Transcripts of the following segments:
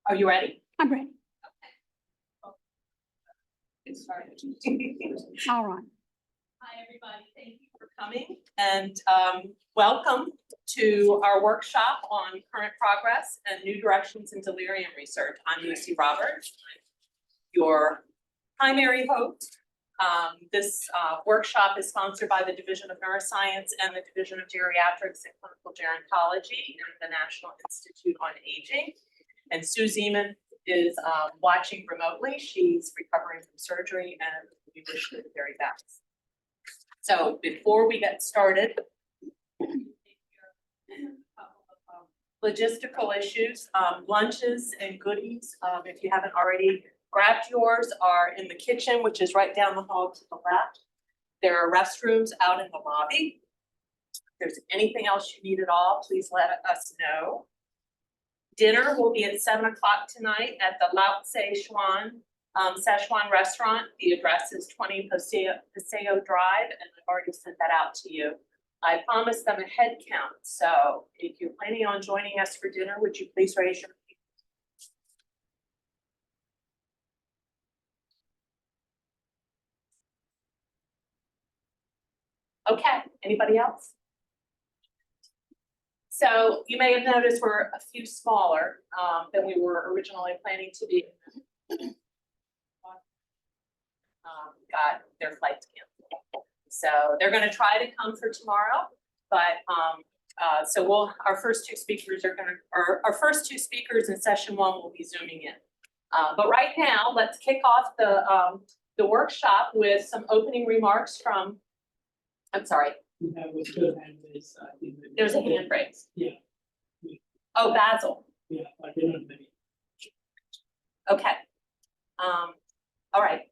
Are you ready? I'm ready. Get started. All right. Hi, everybody. Thank you for coming and welcome to our workshop on current progress and new directions in delirium research. I'm Lucy Roberts, your primary host. This workshop is sponsored by the Division of Neuroscience and the Division of Geriatrics and Clinical Gerontology and the National Institute on Aging. And Sue Zeman is watching remotely. She's recovering from surgery and we wish her the very best. So before we get started, logistical issues, lunches and goodies, if you haven't already grabbed yours, are in the kitchen, which is right down the hall to the left. There are restrooms out in the lobby. If there's anything else you need at all, please let us know. Dinner will be at 7 o'clock tonight at the Lao Tse Chuan Szechuan restaurant. The address is 20 Paseo Drive, and I've already sent that out to you. I promised them a head count, so if you're planning on joining us for dinner, would you please raise your hand? Okay, anybody else? So you may have noticed we're a few smaller than we were originally planning to be. Got their flights canceled. So they're going to try to come for tomorrow, but so our first two speakers our first two speakers in session one will be zooming in. But right now, let's kick off the workshop with some opening remarks from, I'm sorry. There's a hand raise. Yeah. Oh, Basil. Yeah, I didn't maybe. Okay. All right.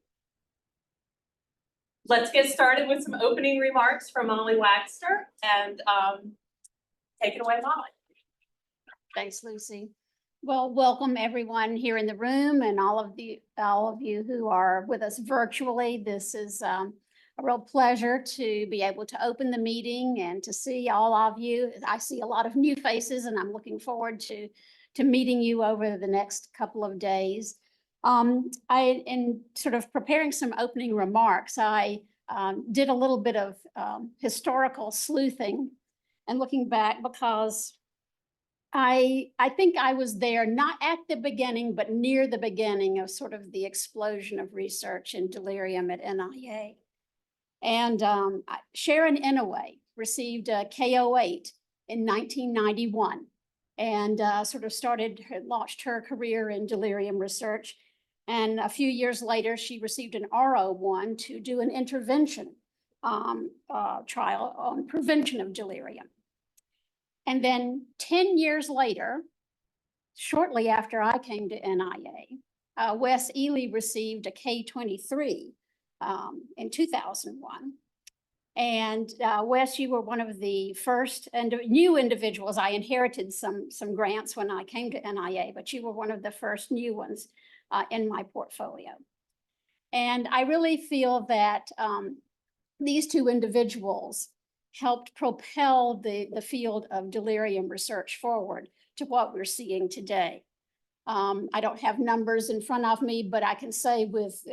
Let's get started with some opening remarks from Molly Waxter and take it away, Molly. Thanks, Lucy. Well, welcome everyone here in the room and all of you who are with us virtually. This is a real pleasure to be able to open the meeting and to see all of you. I see a lot of new faces and I'm looking forward to meeting you over the next couple of days. In sort of preparing some opening remarks, I did a little bit of historical sleuthing and looking back because I think I was there, not at the beginning, but near the beginning of sort of the explosion of research in delirium at NIA. And Sharon Inouye received a K08 in 1991 and launched her career in delirium research. And a few years later, she received an R01 to do an intervention trial on prevention of delirium. And then 10 years later, shortly after I came to NIA, Wes Ely received a K23 in 2001. And Wes, you were one of the first and new individuals. I inherited some grants when I came to NIA, but you were one of the first new ones in my portfolio. And I really feel that these two individuals helped propel the field of delirium research forward to what we're seeing today. I don't have numbers in front of me, but I can say with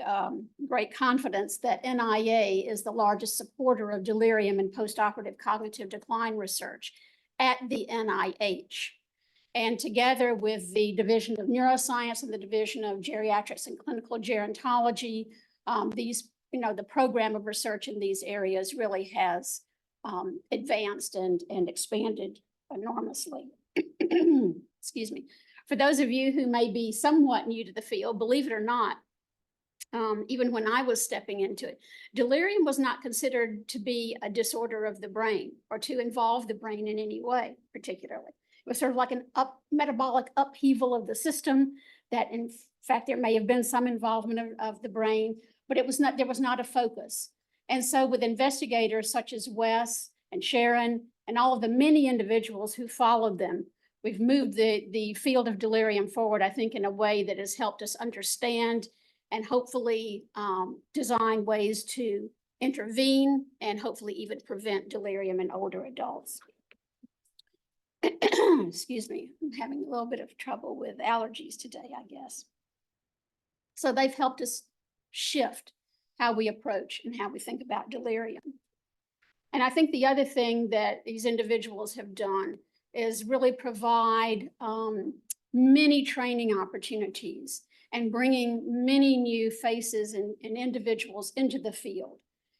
great confidence that NIA is the largest supporter of delirium and postoperative cognitive decline research at the NIH. And together with the Division of Neuroscience and the Division of Geriatrics and Clinical Gerontology, the program of research in these areas really has advanced and expanded enormously. Excuse me. For those of you who may be somewhat new to the field, believe it or not, even when I was stepping into it, delirium was not considered to be a disorder of the brain or to involve the brain in any way, particularly. It was sort of like an metabolic upheaval of the system that in fact, there may have been some involvement of the brain, but there was not a focus. And so with investigators such as Wes and Sharon and all of the many individuals who followed them, we've moved the field of delirium forward, I think, in a way that has helped us understand and hopefully design ways to intervene and hopefully even prevent delirium in older adults. Excuse me, I'm having a little bit of trouble with allergies today, I guess. So they've helped us shift how we approach and how we think about delirium. And I think the other thing that these individuals have done is really provide many training opportunities and bringing many new faces and individuals into the field.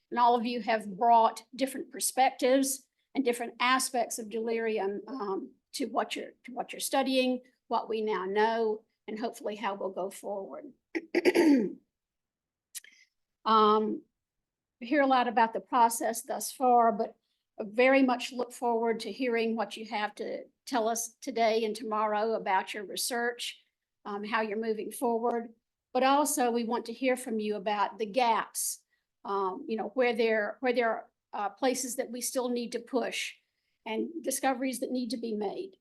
And all of you have brought different perspectives and different aspects of delirium to what you're studying, what we now know, and hopefully how we'll go forward. Hear a lot about the process thus far, but very much look forward to hearing what you have to tell us today and tomorrow about your research, how you're moving forward. But also we want to hear from you about the gaps, where there are places that we still need to push and discoveries that need to be made.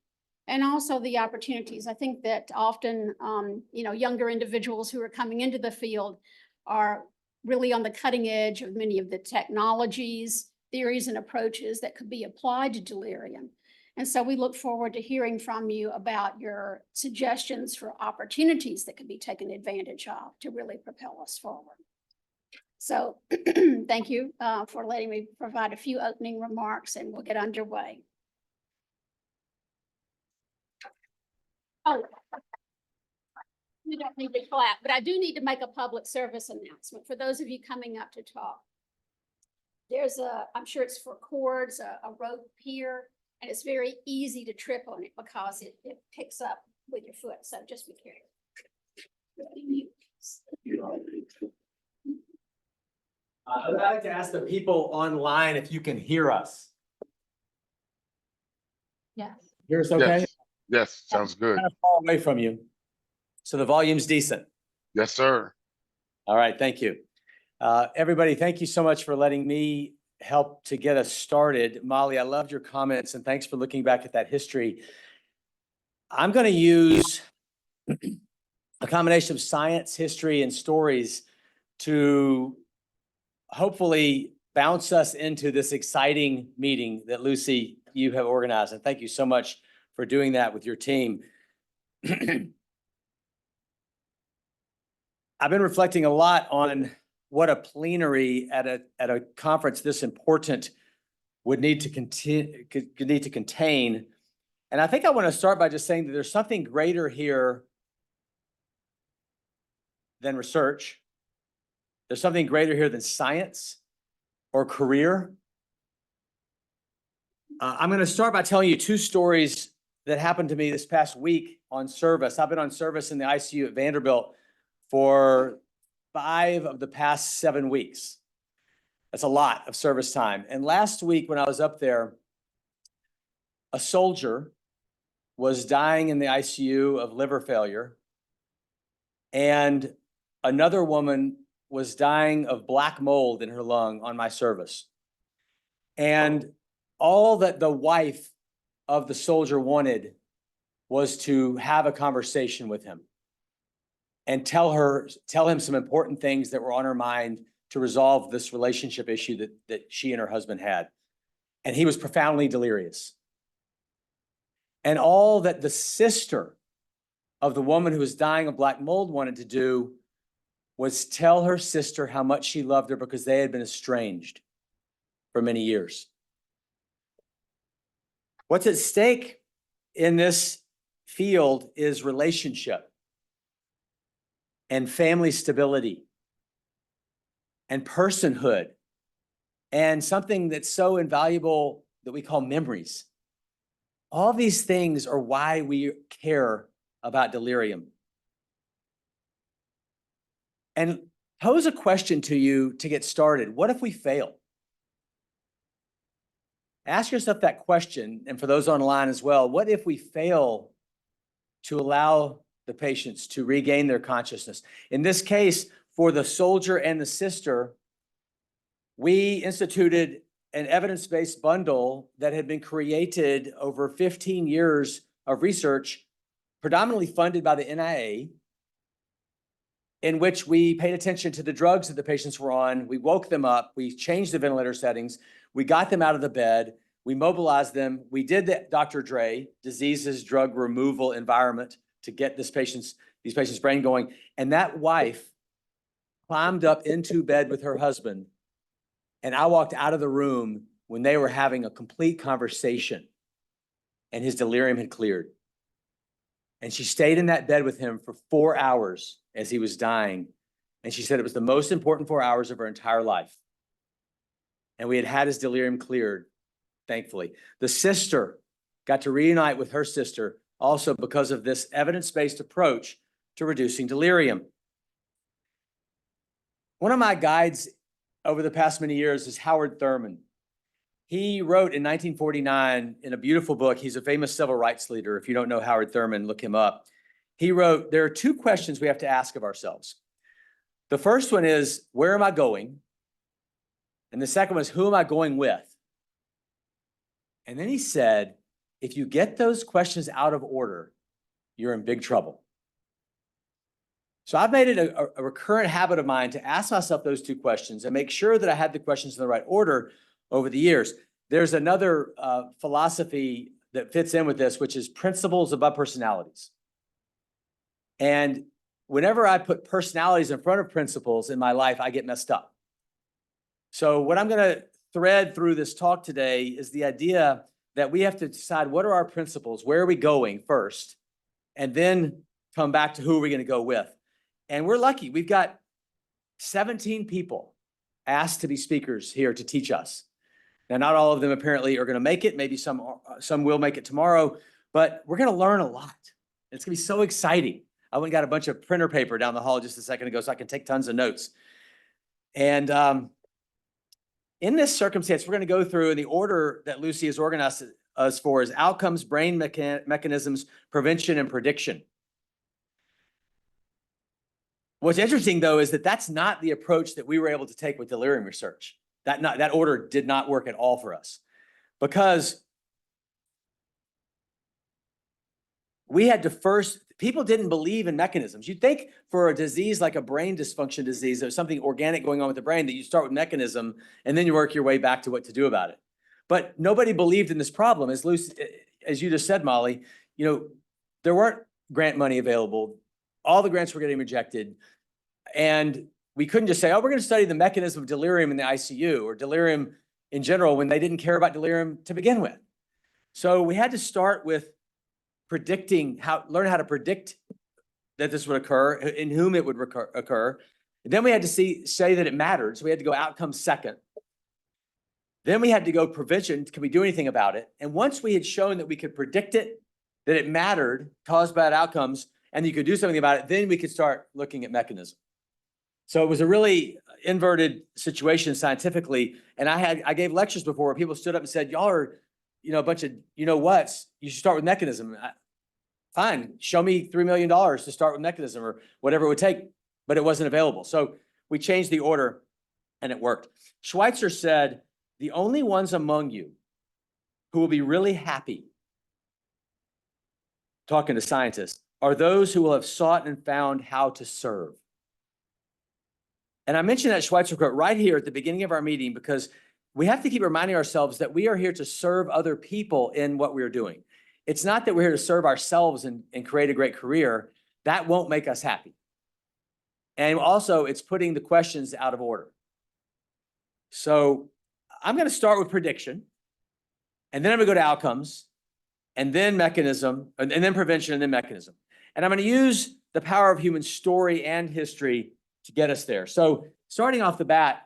And also the opportunities. I think that often, younger individuals who are coming into the field are really on the cutting edge of many of the technologies, theories, and approaches that could be applied to delirium. And so we look forward to hearing from you about your suggestions for opportunities that could be taken advantage of to really propel us forward. So thank you for letting me provide a few opening remarks, and we'll get underway. Oh, you don't need to clap, but I do need to make a public service announcement for those of you coming up to talk. There's I'm sure it's for cords, a rope here, and it's very easy to trip on it because it picks up with your foot. So just be careful. I'd like to ask the people online if you can hear us. Yes. Hear us okay? Yes, sounds good. Kind of far away from you. So the volume's decent. Yes, sir. All right, thank you. Everybody, thank you so much for letting me help to get us started. Molly, I loved your comments and thanks for looking back at that history. I'm going to use a combination of science, history, and stories to hopefully bounce us into this exciting meeting that Lucy, you have organized. And thank you so much for doing that with your team. I've been reflecting a lot on what a plenary at a conference this important would need to contain. And I think I want to start by just saying that there's something greater here than research. There's something greater here than science or career. I'm going to start by telling you two stories that happened to me this past week on service. I've been on service in the ICU at Vanderbilt for 5 of the past 7 weeks. That's a lot of service time. And last week when I was up there, a soldier was dying in the ICU of liver failure, and another woman was dying of black mold in her lung on my service. And all that the wife of the soldier wanted was to have a conversation with him and tell him some important things that were on her mind to resolve this relationship issue that she and her husband had. And he was profoundly delirious. And all that the sister of the woman who was dying of black mold wanted to do was tell her sister how much she loved her because they had been estranged for many years. What's at stake in this field is relationship and family stability and personhood and something that's so invaluable that we call memories. All these things are why we care about delirium. And pose a question to you to get started. What if we fail? Ask yourself that question, and for those online as well, what if we fail to allow the patients to regain their consciousness? In this case, for the soldier and the sister, we instituted an evidence-based bundle that had been created over 15 years of research, predominantly funded by the NIA, in which we paid attention to the drugs that the patients were on. We woke them up. We changed the ventilator settings. We got them out of the bed. We mobilized them. We did the Dr. Dre, diseases, drug removal environment to get these patients' brain going. And that wife climbed up into bed with her husband. And I walked out of the room when they were having a complete conversation and his delirium had cleared. And she stayed in that bed with him for 4 hours as he was dying. And she said it was the most important 4 hours of her entire life. And we had his delirium cleared, thankfully. The sister got to reunite with her sister also because of this evidence-based approach to reducing delirium. One of my guides over the past many years is Howard Thurman. He wrote in 1949 in a beautiful book. He's a famous civil rights leader. If you don't know Howard Thurman, look him up. He wrote, there are two questions we have to ask of ourselves. The first one is, where am I going? And the second one is, who am I going with? And then he said, if you get those questions out of order, you're in big trouble. So I've made it a recurrent habit of mine to ask myself those two questions and make sure that I had the questions in the right order over the years. There's another philosophy that fits in with this, which is principles above personalities. And whenever I put personalities in front of principles in my life, I get messed up. So what I'm going to thread through this talk today is the idea that we have to decide what are our principles, where are we going first, and then come back to who are we going to go with. And we're lucky. We've got 17 people asked to be speakers here to teach us. Now, not all of them apparently are going to make it. Maybe some will make it tomorrow, but we're going to learn a lot. It's going to be so exciting. I went and got a bunch of printer paper down the hall just a second ago so I can take tons of notes. And in this circumstance, we're going to go through, and the order that Lucy has organized us for is outcomes, brain mechanisms, prevention, and prediction. What's interesting, though, is that that's not the approach that we were able to take with delirium research. That order did not work at all for us, because we had to first, people didn't believe in mechanisms. You'd think for a disease like a brain dysfunction disease, there's something organic going on with the brain, that you start with mechanism and then you work your way back to what to do about it. But nobody believed in this problem. As you just said, Molly, there weren't grant money available. All the grants were getting rejected. And we couldn't just say, oh, we're going to study the mechanism of delirium in the ICU or delirium in general when they didn't care about delirium to begin with. So we had to start with learn how to predict that this would occur, in whom it would occur. And then we had to say that it mattered. So we had to go outcomes second. Then we had to go prevention. Can we do anything about it? And once we had shown that we could predict it, that it mattered, caused bad outcomes, and you could do something about it, then we could start looking at mechanism. So it was a really inverted situation scientifically. And I gave lectures before where people stood up and said, y'all are, a bunch of whats. You should start with mechanism. Fine, show me $3 million to start with mechanism or whatever it would take, but it wasn't available. So we changed the order and it worked. Schweitzer said, the only ones among you who will be really happy, talking to scientists, are those who will have sought and found how to serve. And I mentioned that Schweitzer quote right here at the beginning of our meeting because we have to keep reminding ourselves that we are here to serve other people in what we're doing. It's not that we're here to serve ourselves and create a great career. That won't make us happy. And also, it's putting the questions out of order. So I'm going to start with prediction, and then I'm going to go to outcomes, and then mechanism, and then prevention, and then mechanism. And I'm going to use the power of human story and history to get us there. So starting off the bat,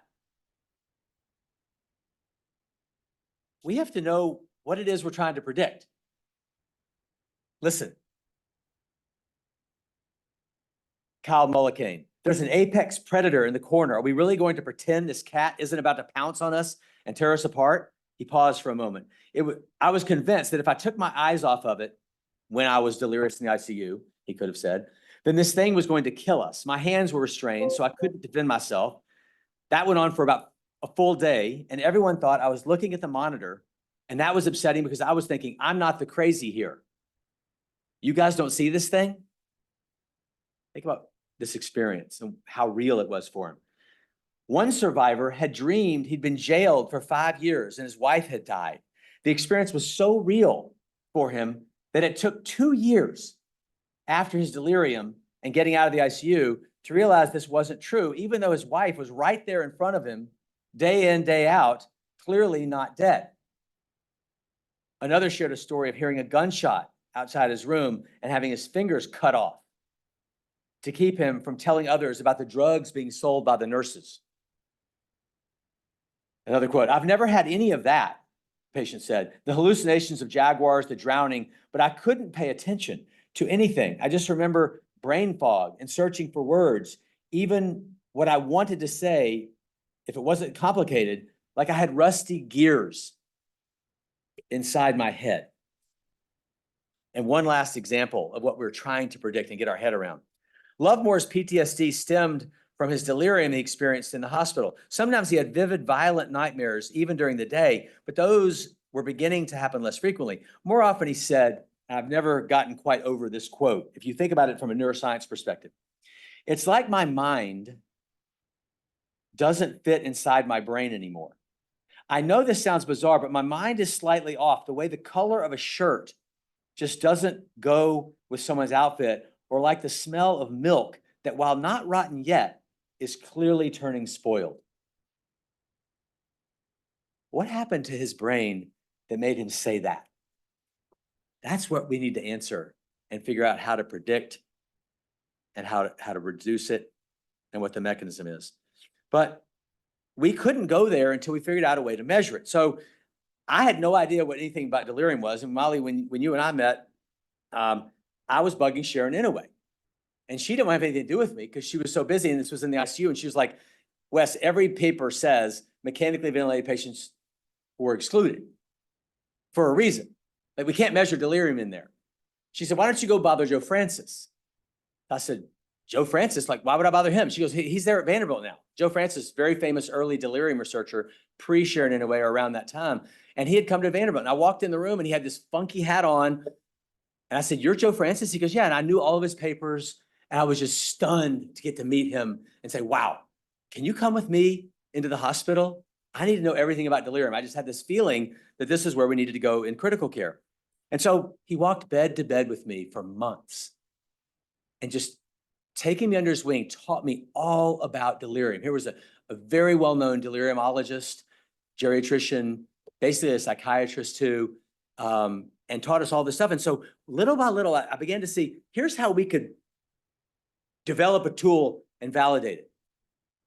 we have to know what it is we're trying to predict. Listen. Kyle Mullican, there's an apex predator in the corner. Are we really going to pretend this cat isn't about to pounce on us and tear us apart? He paused for a moment. I was convinced that if I took my eyes off of it when I was delirious in the ICU, he could have said, then this thing was going to kill us. My hands were restrained, so I couldn't defend myself. That went on for about a full day, and everyone thought I was looking at the monitor, and that was upsetting because I was thinking, I'm not the crazy here. You guys don't see this thing? Think about this experience and how real it was for him. One survivor had dreamed he'd been jailed for 5 years and his wife had died. The experience was so real for him that it took 2 years after his delirium and getting out of the ICU to realize this wasn't true, even though his wife was right there in front of him, day in, day out, clearly not dead. Another shared a story of hearing a gunshot outside his room and having his fingers cut off to keep him from telling others about the drugs being sold by the nurses. Another quote, "I've never had any of that," the patient said. "The hallucinations of jaguars, the drowning, but I couldn't pay attention to anything. I just remember brain fog and searching for words, even what I wanted to say, if it wasn't complicated, like I had rusty gears inside my head." And one last example of what we're trying to predict and get our head around. Lovemore's PTSD stemmed from his delirium he experienced in the hospital. Sometimes he had vivid, violent nightmares, even during the day, but those were beginning to happen less frequently. More often, he said, I've never gotten quite over this quote, if you think about it from a neuroscience perspective, "It's like my mind doesn't fit inside my brain anymore. I know this sounds bizarre, but my mind is slightly off. The way the color of a shirt just doesn't go with someone's outfit, or like the smell of milk that, while not rotten yet, is clearly turning spoiled." What happened to his brain that made him say that? That's what we need to answer and figure out how to predict and how to reduce it and what the mechanism is. But we couldn't go there until we figured out a way to measure it. So I had no idea what anything about delirium was. And Molly, when you and I met, I was bugging Sharon Inouye. And she didn't have anything to do with me because she was so busy and this was in the ICU. And she was like, "Wes, every paper says mechanically ventilated patients were excluded for a reason. Like, we can't measure delirium in there." She said, "Why don't you go bother Joe Francis?" I said, "Joe Francis? Like, why would I bother him?" She goes, "He's there at Vanderbilt now." Joe Francis, very famous early delirium researcher, pre-Sharon Inouye or around that time. And he had come to Vanderbilt. And I walked in the room and he had this funky hat on. And I said, "You're Joe Francis?" He goes, "Yeah." And I knew all of his papers. And I was just stunned to get to meet him and say, "Wow, can you come with me into the hospital? I need to know everything about delirium." I just had this feeling that this is where we needed to go in critical care. And so he walked bed to bed with me for months and just taking me under his wing, taught me all about delirium. Here was a very well-known deliriumologist, geriatrician, basically a psychiatrist too, and taught us all this stuff. And so little by little, I began to see, here's how we could develop a tool and validate it.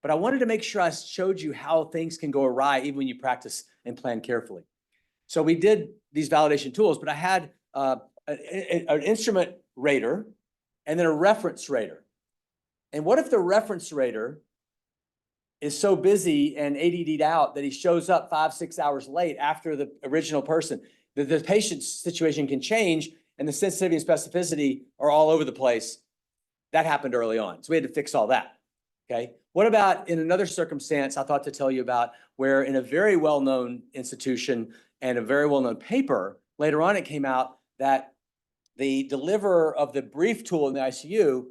But I wanted to make sure I showed you how things can go awry even when you practice and plan carefully. So we did these validation tools, but I had an instrument rater and then a reference rater. And what if the reference rater is so busy and ADD'd out that he shows up 5-6 hours late after the original person? The patient's situation can change and the sensitivity and specificity are all over the place. That happened early on. So we had to fix all that, okay? What about in another circumstance I thought to tell you about, where in a very well-known institution and a very well-known paper, later on it came out that the deliverer of the brief tool in the ICU,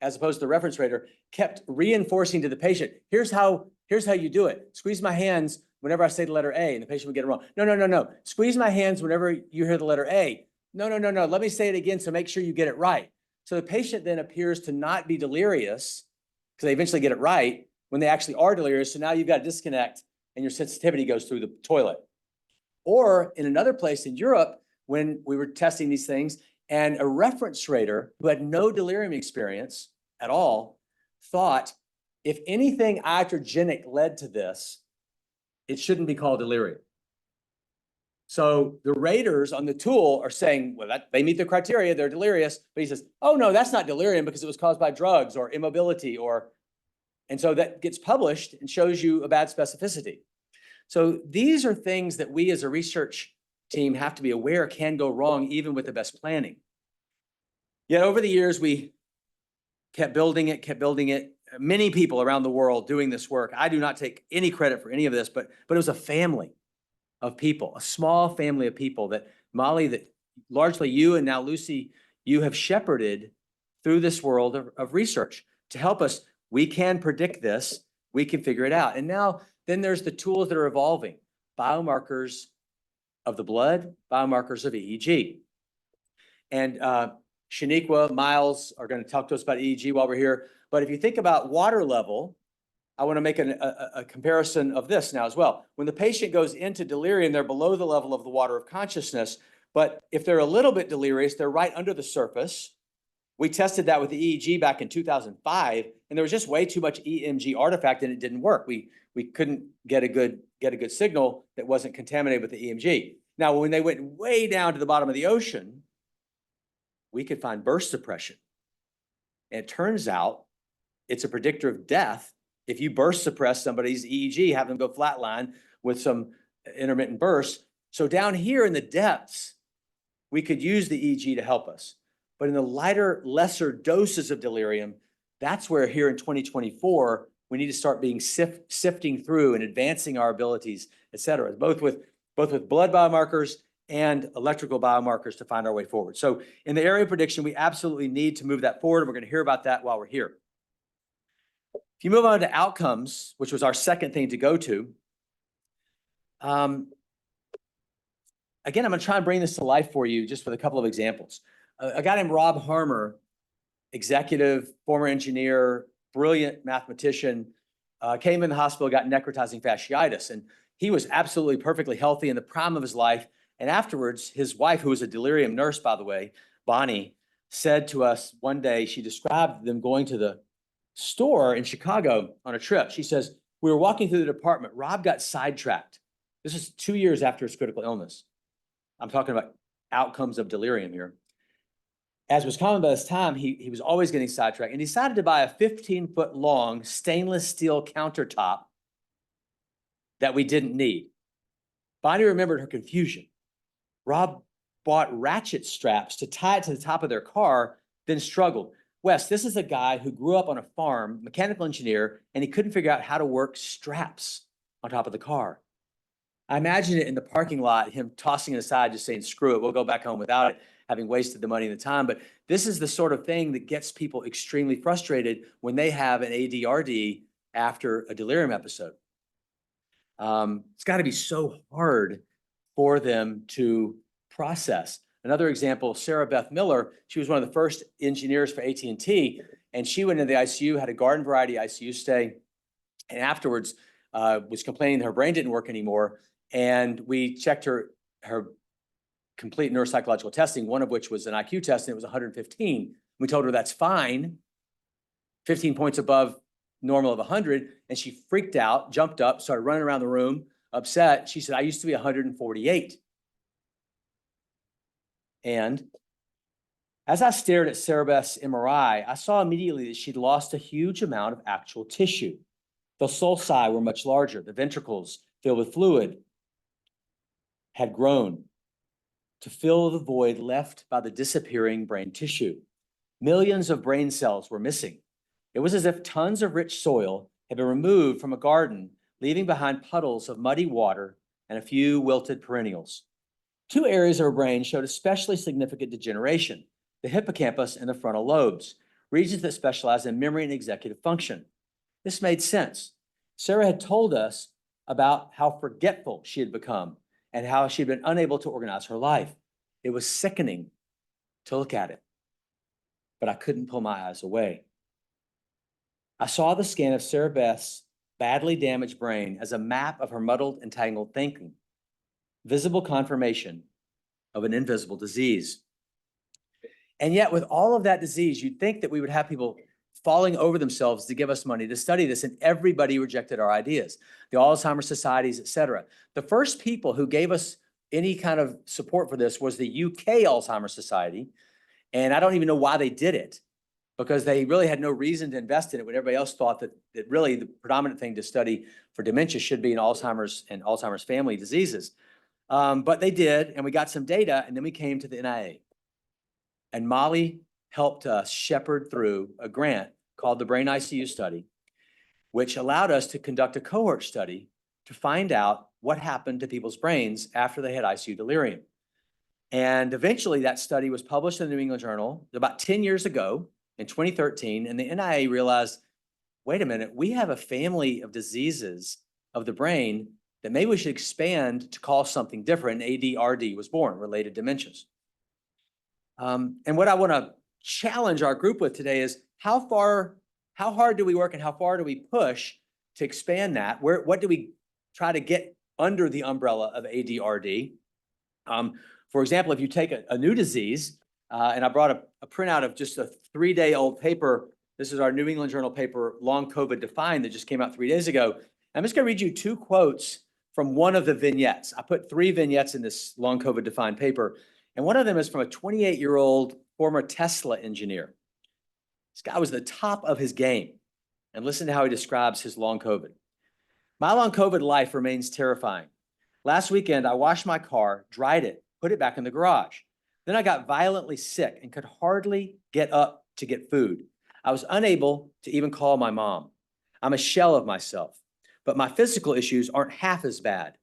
as opposed to the reference rater, kept reinforcing to the patient, here's how you do it. Squeeze my hands whenever I say the letter A, and the patient would get it wrong. No. Squeeze my hands whenever you hear the letter A. No. Let me say it again, so make sure you get it right. So the patient then appears to not be delirious because they eventually get it right when they actually are delirious. So now you've got a disconnect and your sensitivity goes through the toilet. Or in another place in Europe, when we were testing these things, and a reference rater who had no delirium experience at all thought, if anything iatrogenic led to this, it shouldn't be called delirium. So the raters on the tool are saying, well, they meet the criteria, they're delirious. But he says, oh no, that's not delirium because it was caused by drugs or immobility and so that gets published and shows you a bad specificity. So these are things that we as a research team have to be aware can go wrong even with the best planning. Yet over the years, we kept building it. Many people around the world doing this work. I do not take any credit for any of this, but it was a family of people, a small family of people that Molly, that largely you and now Lucy, you have shepherded through this world of research. to help us. We can predict this. We can figure it out. And now, then there's the tools that are evolving. Biomarkers of the blood, biomarkers of EEG. And Shaniqua, Miles are going to talk to us about EEG while we're here. But if you think about water level, I want to make a comparison of this now as well. When the patient goes into delirium, they're below the level of the water of consciousness. But if they're a little bit delirious, they're right under the surface. We tested that with the EEG back in 2005, and there was just way too much EMG artifact and it didn't work. We couldn't get a good signal that wasn't contaminated with the EMG. Now, when they went way down to the bottom of the ocean, we could find burst suppression. And it turns out it's a predictor of death. If you burst suppress somebody's EEG, have them go flatline with some intermittent bursts. So down here in the depths, we could use the EEG to help us. But in the lighter, lesser doses of delirium, that's where here in 2024, we need to start being sifting through and advancing our abilities, et cetera, both with blood biomarkers and electrical biomarkers to find our way forward. So in the area of prediction, we absolutely need to move that forward. And we're going to hear about that while we're here. If you move on to outcomes, which was our second thing to go to, again, I'm going to try and bring this to life for you just with a couple of examples. A guy named Rob Harmer, executive, former engineer, brilliant mathematician, came in the hospital, got necrotizing fasciitis, and he was absolutely perfectly healthy in the prime of his life. And afterwards, his wife, who was a delirium nurse, by the way, Bonnie, said to us one day, she described them going to the store in Chicago on a trip. She says, we were walking through the department. Rob got sidetracked. This is 2 years after his critical illness. I'm talking about outcomes of delirium here. As was common by this time, he was always getting sidetracked and decided to buy a 15-foot long stainless steel countertop that we didn't need. Bonnie remembered her confusion. Rob bought ratchet straps to tie it to the top of their car, then struggled. Wes, this is a guy who grew up on a farm, mechanical engineer, and he couldn't figure out how to work straps on top of the car. I imagine it in the parking lot, him tossing it aside, just saying, screw it, we'll go back home without it, having wasted the money and the time. But this is the sort of thing that gets people extremely frustrated when they have an ADRD after a delirium episode. It's got to be so hard for them to process. Another example, Sarah Beth Miller, she was one of the first engineers for AT&T, and she went into the ICU, had a garden variety ICU stay, and afterwards was complaining that her brain didn't work anymore. And we checked her complete neuropsychological testing, one of which was an IQ test, and it was 115. We told her that's fine, 15 points above normal of 100, and she freaked out, jumped up, started running around the room, upset. She said, I used to be 148. And as I stared at Sarah Beth's MRI, I saw immediately that she'd lost a huge amount of actual tissue. The sulci were much larger. The ventricles filled with fluid had grown to fill the void left by the disappearing brain tissue. Millions of brain cells were missing. It was as if tons of rich soil had been removed from a garden, leaving behind puddles of muddy water and a few wilted perennials. 2 areas of her brain showed especially significant degeneration, the hippocampus and the frontal lobes, regions that specialize in memory and executive function. This made sense. Sarah had told us about how forgetful she had become and how she had been unable to organize her life. It was sickening to look at it, but I couldn't pull my eyes away. I saw the scan of Sarah Beth's badly damaged brain as a map of her muddled, entangled thinking, visible confirmation of an invisible disease. And yet, with all of that disease, you'd think that we would have people falling over themselves to give us money to study this, and everybody rejected our ideas. The Alzheimer's societies, et cetera. The first people who gave us any kind of support for this was the UK Alzheimer's Society, and I don't even know why they did it, because they really had no reason to invest in it when everybody else thought that really the predominant thing to study for dementia should be in Alzheimer's and Alzheimer's family diseases. But they did, and we got some data, and then we came to the NIA. And Molly helped us shepherd through a grant called the Brain ICU Study, which allowed us to conduct a cohort study to find out what happened to people's brains after they had ICU delirium. And eventually that study was published in the New England Journal about 10 years ago. in 2013, and the NIA realized, wait a minute, we have a family of diseases of the brain that maybe we should expand to call something different. ADRD was born, related dementias. And what I want to challenge our group with today is how hard do we work and how far do we push to expand that? What do we try to get under the umbrella of ADRD? For example, if you take a new disease, and I brought a printout of just a 3-day-old paper. This is our New England Journal paper, Long COVID Defined, that just came out 3 days ago. I'm just going to read you 2 quotes from one of the vignettes. I put 3 vignettes in this Long COVID Defined paper, and one of them is from a 28-year-old former Tesla engineer. This guy was the top of his game. And listen to how he describes his long COVID. My long COVID life remains terrifying. Last weekend, I washed my car, dried it, put it back in the garage. Then I got violently sick and could hardly get up to get food. I was unable to even call my mom. I'm a shell of myself, but my physical issues aren't half as bad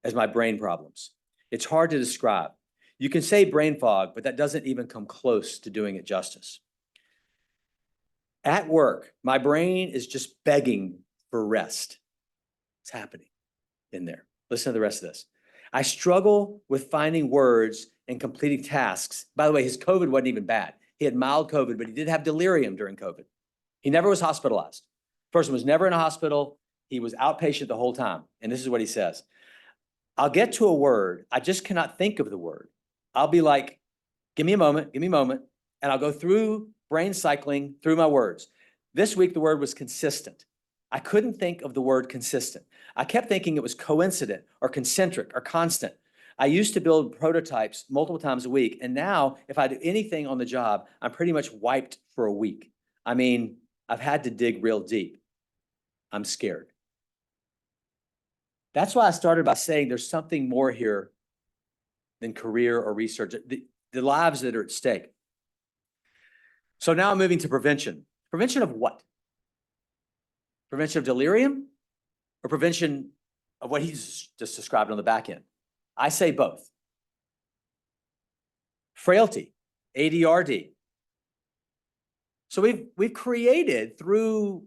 as my brain problems. It's hard to describe. You can say brain fog, but that doesn't even come close to doing it justice. At work, my brain is just begging for rest. It's happening in there. Listen to the rest of this. I struggle with finding words and completing tasks. By the way, his COVID wasn't even bad. He had mild COVID, but he did have delirium during COVID. He never was hospitalized. Person was never in a hospital. He was outpatient the whole time. And this is what he says. I'll get to a word. I just cannot think of the word. I'll be like, give me a moment. And I'll go through brain cycling through my words. This week, the word was consistent. I couldn't think of the word consistent. I kept thinking it was coincident or concentric or constant. I used to build prototypes multiple times a week. And now if I do anything on the job, I'm pretty much wiped for a week. I mean, I've had to dig real deep. I'm scared. That's why I started by saying there's something more here than career or research, the lives that are at stake. So now I'm moving to prevention. Prevention of what? Prevention of delirium or prevention of what he's just described on the back end? I say both. Frailty, ADRD. So we've created through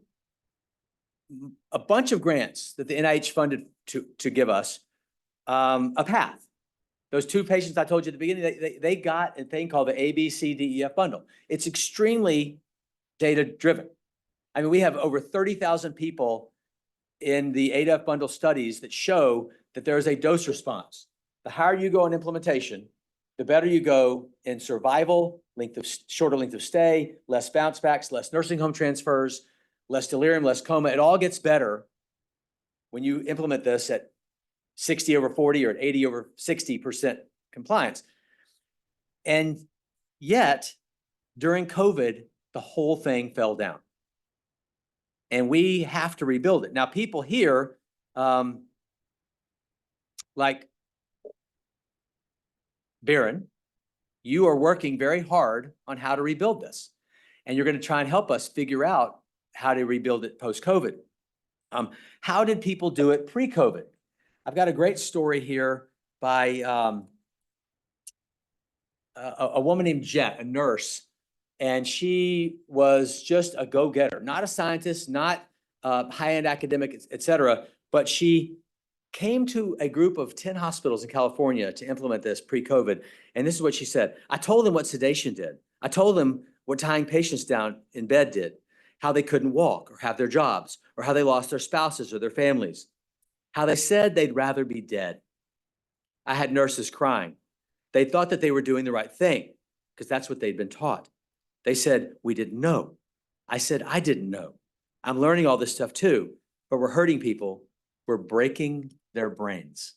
a bunch of grants that the NIH funded to give us a path. Those 2 patients I told you at the beginning, they got a thing called the ABCDEF bundle. It's extremely data-driven. I mean, we have over 30,000 people in the ADEF bundle studies that show that there is a dose response. The higher you go in implementation, the better you go in survival, shorter length of stay, less bounce backs, less nursing home transfers, less delirium, less coma. It all gets better when you implement this at 60/40 or at 80/60% compliance. And yet, during COVID, the whole thing fell down. And we have to rebuild it. Now, people here, like Baron, you are working very hard on how to rebuild this. And you're going to try and help us figure out how to rebuild it post-COVID. How did people do it pre-COVID? I've got a great story here by a woman named Jet, a nurse, and she was just a go-getter, not a scientist, not high-end academic, et cetera, but she came to a group of 10 hospitals in California to implement this pre-COVID. And this is what she said. I told them what sedation did. I told them what tying patients down in bed did, how they couldn't walk or have their jobs, or how they lost their spouses or their families, how they said they'd rather be dead. I had nurses crying. They thought that they were doing the right thing because that's what they'd been taught. They said, we didn't know. I said, I didn't know. I'm learning all this stuff too, but we're hurting people. We're breaking their brains.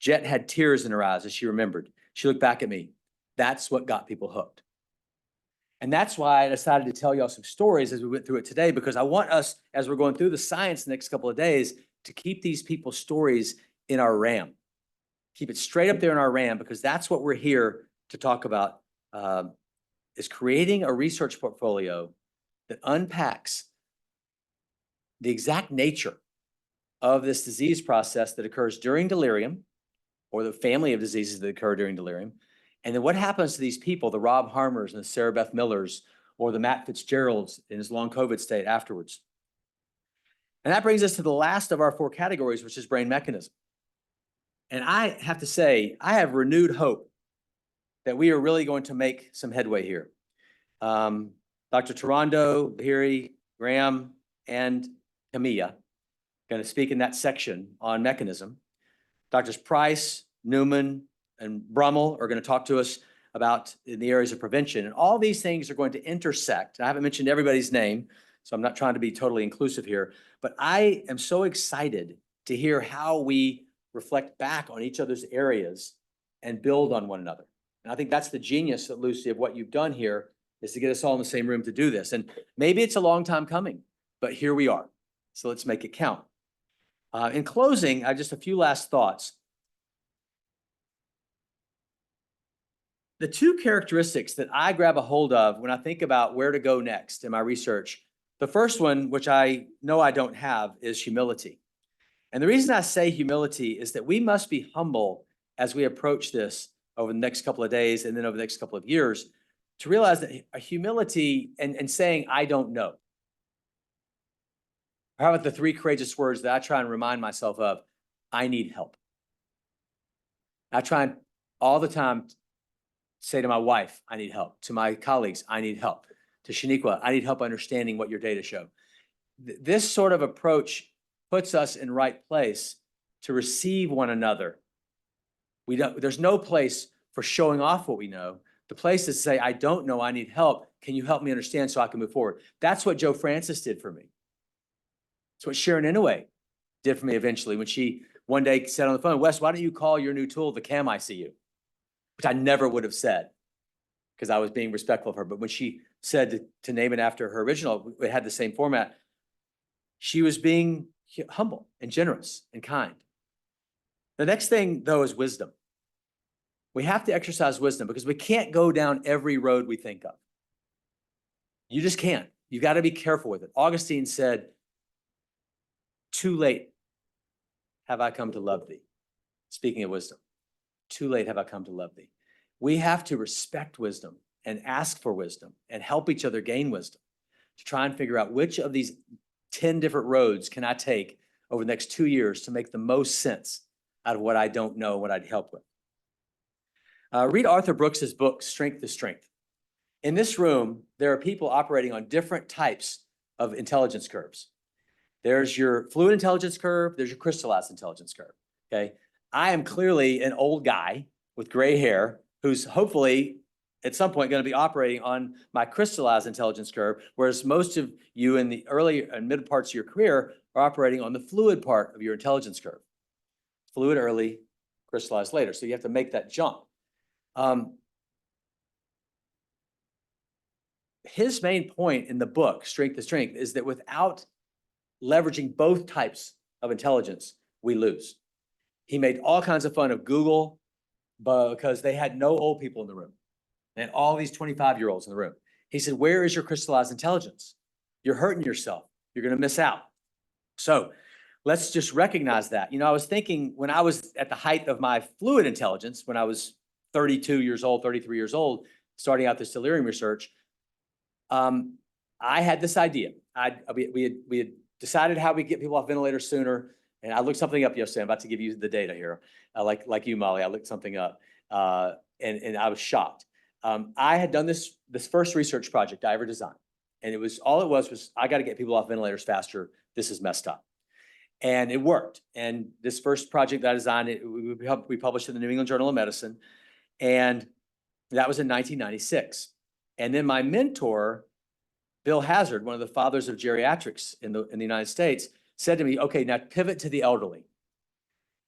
Jet had tears in her eyes as she remembered. She looked back at me. That's what got people hooked. And that's why I decided to tell y'all some stories as we went through it today, because I want us, as we're going through the science the next couple of days, to keep these people's stories in our RAM. Keep it straight up there in our RAM, because that's what we're here to talk about, is creating a research portfolio that unpacks the exact nature of this disease process that occurs during delirium, or the family of diseases that occur during delirium, And then what happens to these people, the Rob Harmers and the Sarah Beth Millers, or the Matt Fitzgeralds in his long COVID state afterwards? And that brings us to the last of our 4 categories, which is brain mechanism. And I have to say, I have renewed hope that we are really going to make some headway here. Dr. Terrando, Lahiri, Graham, and Camilla going to speak in that section on mechanism. Doctors Price, Newman, and Brummel are going to talk to us about in the areas of prevention. And all these things are going to intersect. I haven't mentioned everybody's name, so I'm not trying to be totally inclusive here, but I am so excited to hear how we reflect back on each other's areas and build on one another. And I think that's the genius, that Lucy, of what you've done here, is to get us all in the same room to do this. And maybe it's a long time coming, but here we are. So let's make it count. In closing, I just a few last thoughts. The 2 characteristics that I grab a hold of when I think about where to go next in my research, the first one, which I know I don't have, is humility. And the reason I say humility is that we must be humble as we approach this over the next couple of days and then over the next couple of years, to realize that a humility and saying, I don't know. How about the 3 courageous words that I try and remind myself of? I need help. I try all the time say to my wife, I need help. To my colleagues, I need help. To Shaniqua, I need help understanding what your data show. This sort of approach puts us in right place to receive one another. There's no place for showing off what we know. The place is to say, I don't know, I need help. Can you help me understand so I can move forward? That's what Joe Francis did for me. It's what Sharon Inouye did for me eventually when she one day said on the phone, Wes, why don't you call your new tool the CAM ICU? Which I never would have said because I was being respectful of her. But when she said to name it after her original, it had the same format. She was being humble and generous and kind. The next thing, though, is wisdom. We have to exercise wisdom because we can't go down every road we think of. You just can't. You got to be careful with it. Augustine said, too late have I come to love thee. Speaking of wisdom, too late have I come to love thee. We have to respect wisdom and ask for wisdom and help each other gain wisdom to try and figure out which of these 10 different roads can I take over the next 2 years to make the most sense out of what I don't know, what I'd help with. Read Arthur Brooks's book, Strength to Strength. In this room, there are people operating on different types of intelligence curves. There's your fluid intelligence curve, there's your crystallized intelligence curve, okay? I am clearly an old guy with gray hair who's hopefully at some point going to be operating on my crystallized intelligence curve, whereas most of you in the early and mid parts of your career are operating on the fluid part of your intelligence curve. Fluid early, crystallized later. So you have to make that jump. His main point in the book, Strength to Strength, is that without leveraging both types of intelligence, we lose. He made all kinds of fun of Google because they had no old people in the room. They had all these 25-year-olds in the room. He said, where is your crystallized intelligence? You're hurting yourself. You're going to miss out. So let's just recognize that. You know, I was thinking when I was at the height of my fluid intelligence, when I was 32 years old, 33 years old, starting out this delirium research, I had this idea. We had decided how we get people off ventilators sooner. And I looked something up yesterday. I'm about to give you the data here. Like you, Molly, I looked something up and I was shocked. I had done this first research project I ever designed. And it was I got to get people off ventilators faster. This is messed up. And it worked. And this first project that I designed, we published in the New England Journal of Medicine. And that was in 1996. And then my mentor, Bill Hazard, one of the fathers of geriatrics in the United States, said to me, okay, now pivot to the elderly.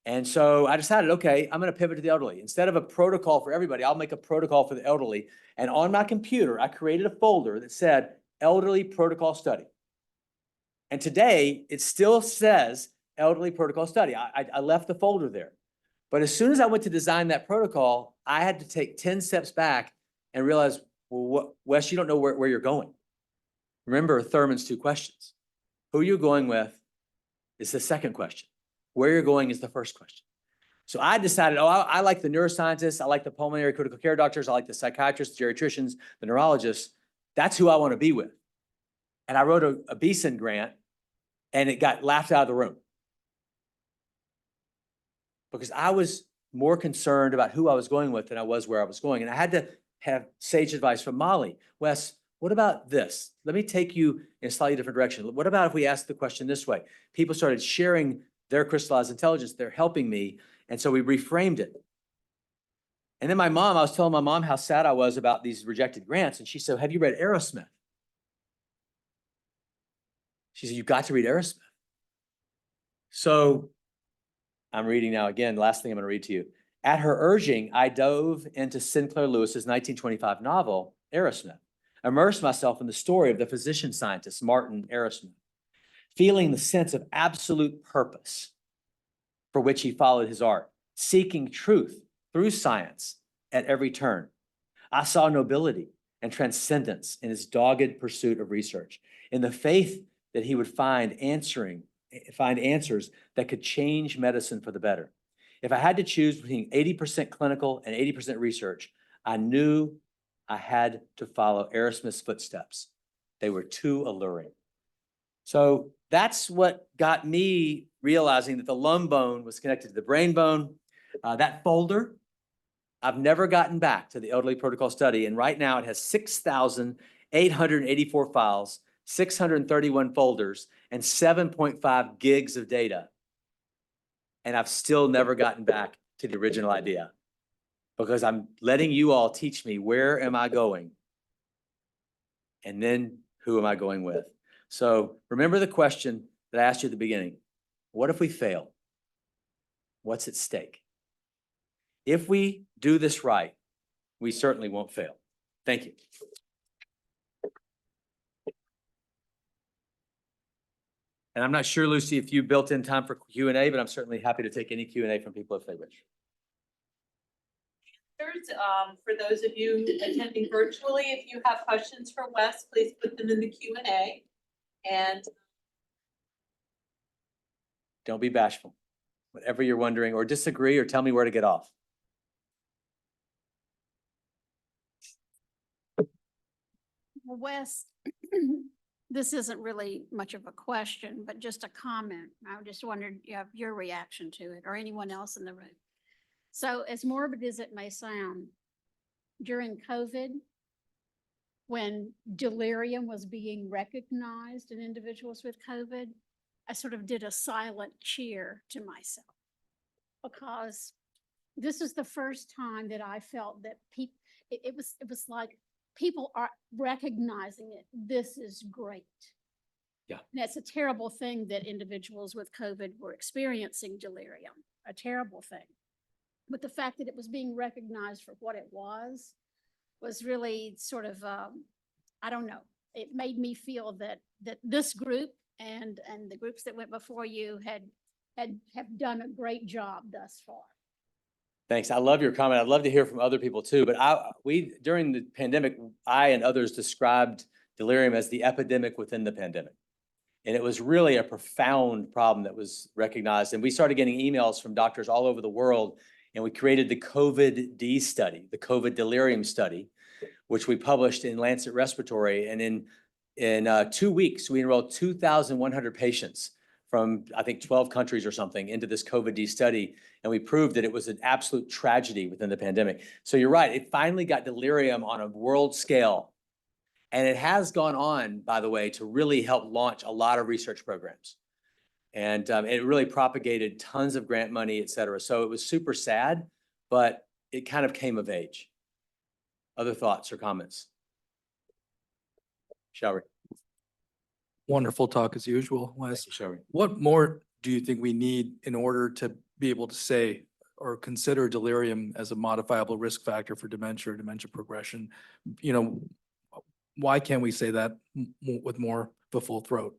And so I decided, okay, I'm going to pivot to the elderly. Instead of a protocol for everybody, I'll make a protocol for the elderly. And on my computer, I created a folder that said elderly protocol study. And today it still says elderly protocol study. I left the folder there. But as soon as I went to design that protocol, I had to take 10 steps back and realize, well, Wes, you don't know where you're going. Remember Thurman's 2 questions. Who you're going with is the second question. Where you're going is the first question. So I decided, I like the neuroscientists, I like the pulmonary critical care doctors, I like the psychiatrists, geriatricians, the neurologists. That's who I want to be with. And I wrote a Beeson grant and it got laughed out of the room. Because I was more concerned about who I was going with than I was where I was going. And I had to have sage advice from Molly. Wes, what about this? Let me take you in a slightly different direction. What about if we ask the question this way? People started sharing their crystallized intelligence. They're helping me. And so we reframed it. And then I was telling my mom how sad I was about these rejected grants. And she said, have you read Aerosmith? She said, you've got to read Aerosmith. So I'm reading now again, last thing I'm going to read to you. At her urging, I dove into Sinclair Lewis's 1925 novel, Aerosmith, immersed myself in the story of the physician scientist, Martin Aerosmith, feeling the sense of absolute purpose for which he followed his art, seeking truth through science at every turn. I saw nobility and transcendence in his dogged pursuit of research, in the faith that he would find answers that could change medicine for the better. If I had to choose between 80% clinical and 80% research, I knew I had to follow Aerosmith's footsteps. They were too alluring. So that's what got me realizing that the lung bone was connected to the brain bone. That folder, I've never gotten back to the elderly protocol study. And right now it has 6,884 files, 631 folders, and 7.5 gigs of data. And I've still never gotten back to the original idea because I'm letting you all teach me where am I going and then who am I going with? So remember the question that I asked you at the beginning. What if we fail? What's at stake? If we do this right, we certainly won't fail. Thank you. And I'm not sure, Lucy, if you built in time for Q&A, but I'm certainly happy to take any Q&A from people if they wish. For those of you attending virtually, if you have questions for Wes, please put them in the Q&A. And Don't be bashful. Whatever you're wondering, or disagree, or tell me where to get off. Well, Wes, this isn't really much of a question, but just a comment. I just wondered your reaction to it or anyone else in the room. So as morbid as it may sound, during COVID, when delirium was being recognized in individuals with COVID, I sort of did a silent cheer to myself because this is the first time that I felt that people, it was like people are recognizing it. This is great. Yeah. And it's a terrible thing that individuals with COVID were experiencing delirium, a terrible thing. But the fact that it was being recognized for what it was really sort of, I don't know, it made me feel that this group and the groups that went before you have done a great job thus far. Thanks. I love your comment. I'd love to hear from other people too. But during the pandemic, I and others described delirium as the epidemic within the pandemic. And it was really a profound problem that was recognized. And we started getting emails from doctors all over the world. And we created the COVID-D study, the COVID delirium study, which we published in Lancet Respiratory. And in 2 weeks, we enrolled 2,100 patients from, I think, 12 countries or something into this COVID-D study. And we proved that it was an absolute tragedy within the pandemic. So you're right, it finally got delirium on a world scale. And it has gone on, by the way, to really help launch a lot of research programs. And it really propagated tons of grant money, et cetera. So it was super sad, but it kind of came of age. Other thoughts or comments? Shouri. Wonderful talk as usual, Wes. Shouri. What more do you think we need in order to be able to say or consider delirium as a modifiable risk factor for dementia or dementia progression? You know, why can't we say that with more of a full throat?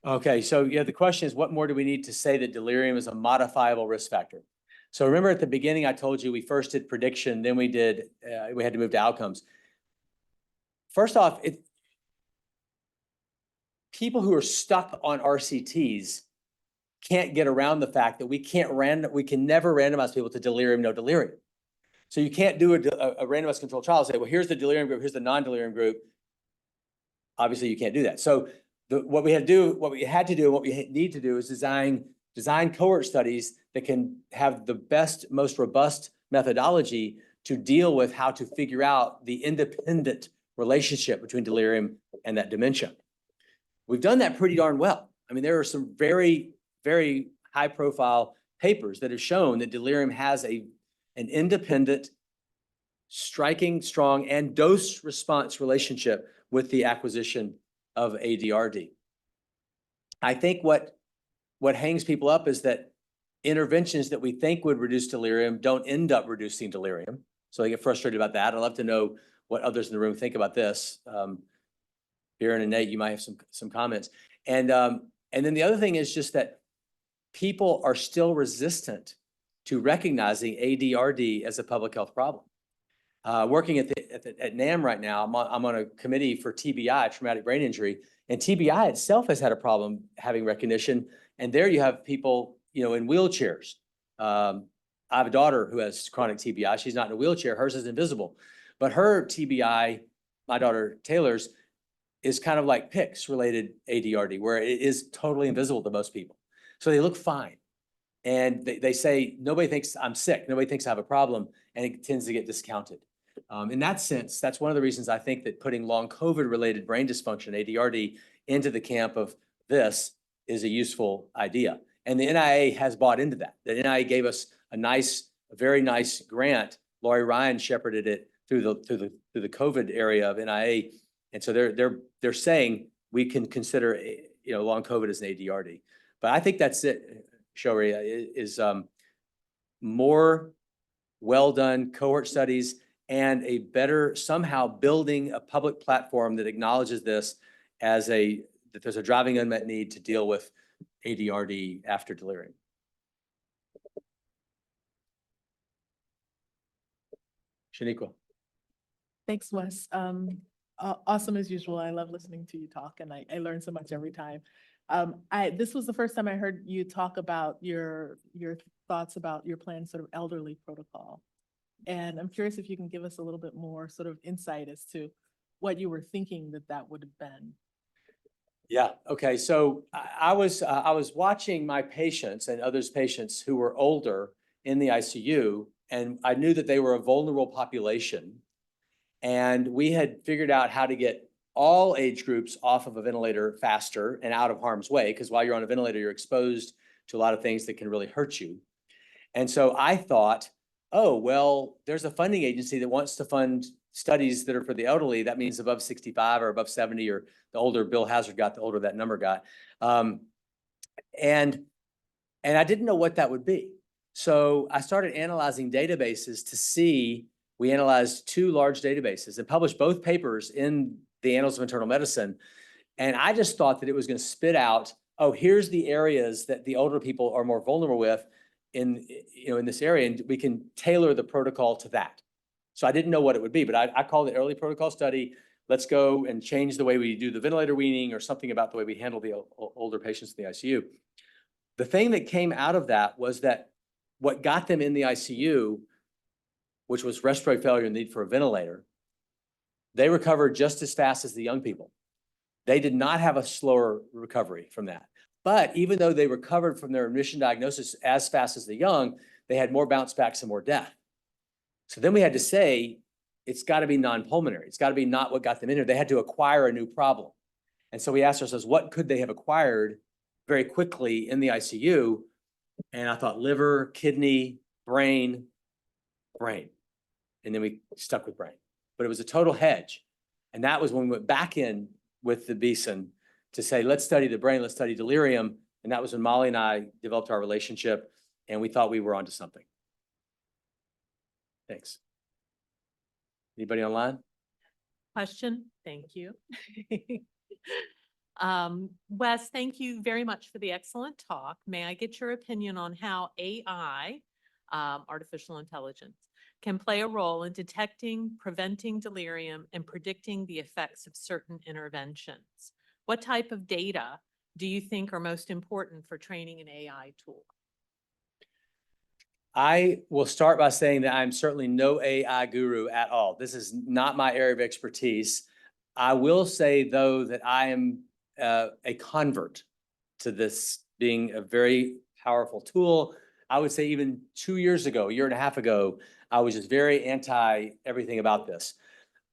Okay, so yeah, the question is, what more do we need to say that delirium is a modifiable risk factor? So remember at the beginning, I told you we first did prediction, then we had to move to outcomes. First off, people who are stuck on RCTs can't get around the fact that we can never randomize people to delirium, no delirium. So you can't do a randomized controlled trial and say, well, here's the delirium group, here's the non-delirium group. Obviously, you can't do that. So what we had to do, and what we need to do is design cohort studies that can have the best, most robust methodology to deal with how to figure out the independent relationship between delirium and that dementia. We've done that pretty darn well. I mean, there are some very, very high profile papers that have shown that delirium has an independent, striking, strong, and dose response relationship with the acquisition of ADRD. I think what hangs people up is that interventions that we think would reduce delirium don't end up reducing delirium. So I get frustrated about that. I'd love to know what others in the room think about this. Aaron and Nate, you might have some comments. And then the other thing is just that people are still resistant to recognizing ADRD as a public health problem. Working at NAM right now, I'm on a committee for TBI, traumatic brain injury, and TBI itself has had a problem having recognition. And there you have people, in wheelchairs. I have a daughter who has chronic TBI. She's not in a wheelchair. Hers is invisible, but her TBI, my daughter Taylor's, is kind of like PICS related ADRD, where it is totally invisible to most people. So they look fine. And they say, nobody thinks I'm sick. Nobody thinks I have a problem. And it tends to get discounted. In that sense, that's one of the reasons I think that putting long COVID related brain dysfunction, ADRD, into the camp of this is a useful idea. And the NIA has bought into that. The NIA gave us a very nice grant. Laurie Ryan shepherded it through the COVID area of NIA. And so they're saying we can consider long COVID as an ADRD. But I think that's it, Shouri, is more well done cohort studies and a better somehow building a public platform that acknowledges this as that there's a driving unmet need to deal with ADRD after delirium. Shaniqua. Thanks, Wes. Awesome as usual. I love listening to you talk, and I learn so much every time. This was the first time I heard you talk about your thoughts about your planned sort of elderly protocol. And I'm curious if you can give us a little bit more sort of insight as to what you were thinking that would have been. Yeah. Okay. So I was watching my patients and others' patients who were older in the ICU, and I knew that they were a vulnerable population. And we had figured out how to get all age groups off of a ventilator faster and out of harm's way, because while you're on a ventilator, you're exposed to a lot of things that can really hurt you. And so I thought, oh, well, there's a funding agency that wants to fund studies that are for the elderly. That means above 65 or above 70, or the older Bill Hazard got, the older that number got. And I didn't know what that would be. So I started analyzing databases to see. We analyzed 2 large databases and published both papers in the Annals of Internal Medicine. And I just thought that it was going to spit out, oh, here's the areas that the older people are more vulnerable with in this area, and we can tailor the protocol to that. So I didn't know what it would be, but I called it early protocol study. Let's go and change the way we do the ventilator weaning, or something about the way we handle the older patients in the ICU. The thing that came out of that was that what got them in the ICU, which was respiratory failure and need for a ventilator, they recovered just as fast as the young people. They did not have a slower recovery from that. But even though they recovered from their admission diagnosis as fast as the young, they had more bounce backs and more death. So then we had to say, it's got to be non-pulmonary. It's got to be not what got them in here. They had to acquire a new problem. And so we asked ourselves, what could they have acquired very quickly in the ICU? And I thought liver, kidney, brain. And then we stuck with brain. But it was a total hedge. And that was when we went back in with the Beeson to say, let's study the brain, let's study delirium. And that was when Molly and I developed our relationship, and we thought we were onto something. Thanks. Anybody online? Question? Thank you. Wes, thank you very much for the excellent talk. May I get your opinion on how AI, artificial intelligence, can play a role in detecting, preventing delirium, and predicting the effects of certain interventions? What type of data do you think are most important for training an AI tool? I will start by saying that I'm certainly no AI guru at all. This is not my area of expertise. I will say, though, that I am a convert to this being a very powerful tool. I would say even 2 years ago, a year and a half ago, I was just very anti everything about this.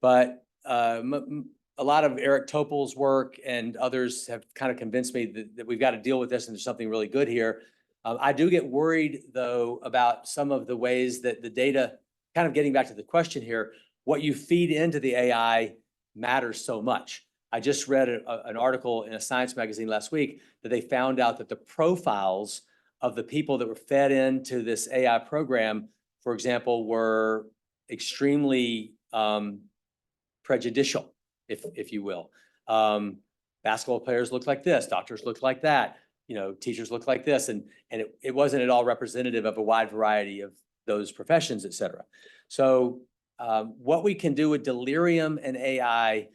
But a lot of Eric Topol's work and others have kind of convinced me that we've got to deal with this and there's something really good here. I do get worried, though, about some of the ways that the data, kind of getting back to the question here, what you feed into the AI matters so much. I just read an article in a science magazine last week that they found out that the profiles of the people that were fed into this AI program, for example, were extremely prejudicial, if you will. Basketball players look like this, doctors look like that, teachers look like this, and it wasn't at all representative of a wide variety of those professions, et cetera. So what we can do with delirium and AI,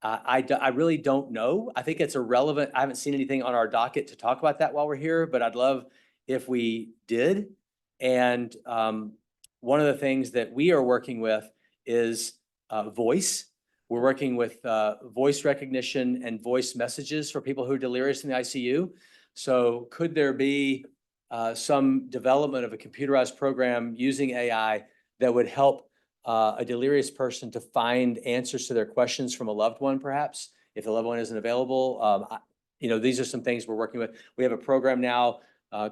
I really don't know. I think it's irrelevant. I haven't seen anything on our docket to talk about that while we're here, but I'd love if we did. And one of the things that we are working with is voice. We're working with voice recognition and voice messages for people who are delirious in the ICU. So could there be some development of a computerized program using AI that would help a delirious person to find answers to their questions from a loved one, perhaps, if the loved one isn't available? These are some things we're working with. We have a program now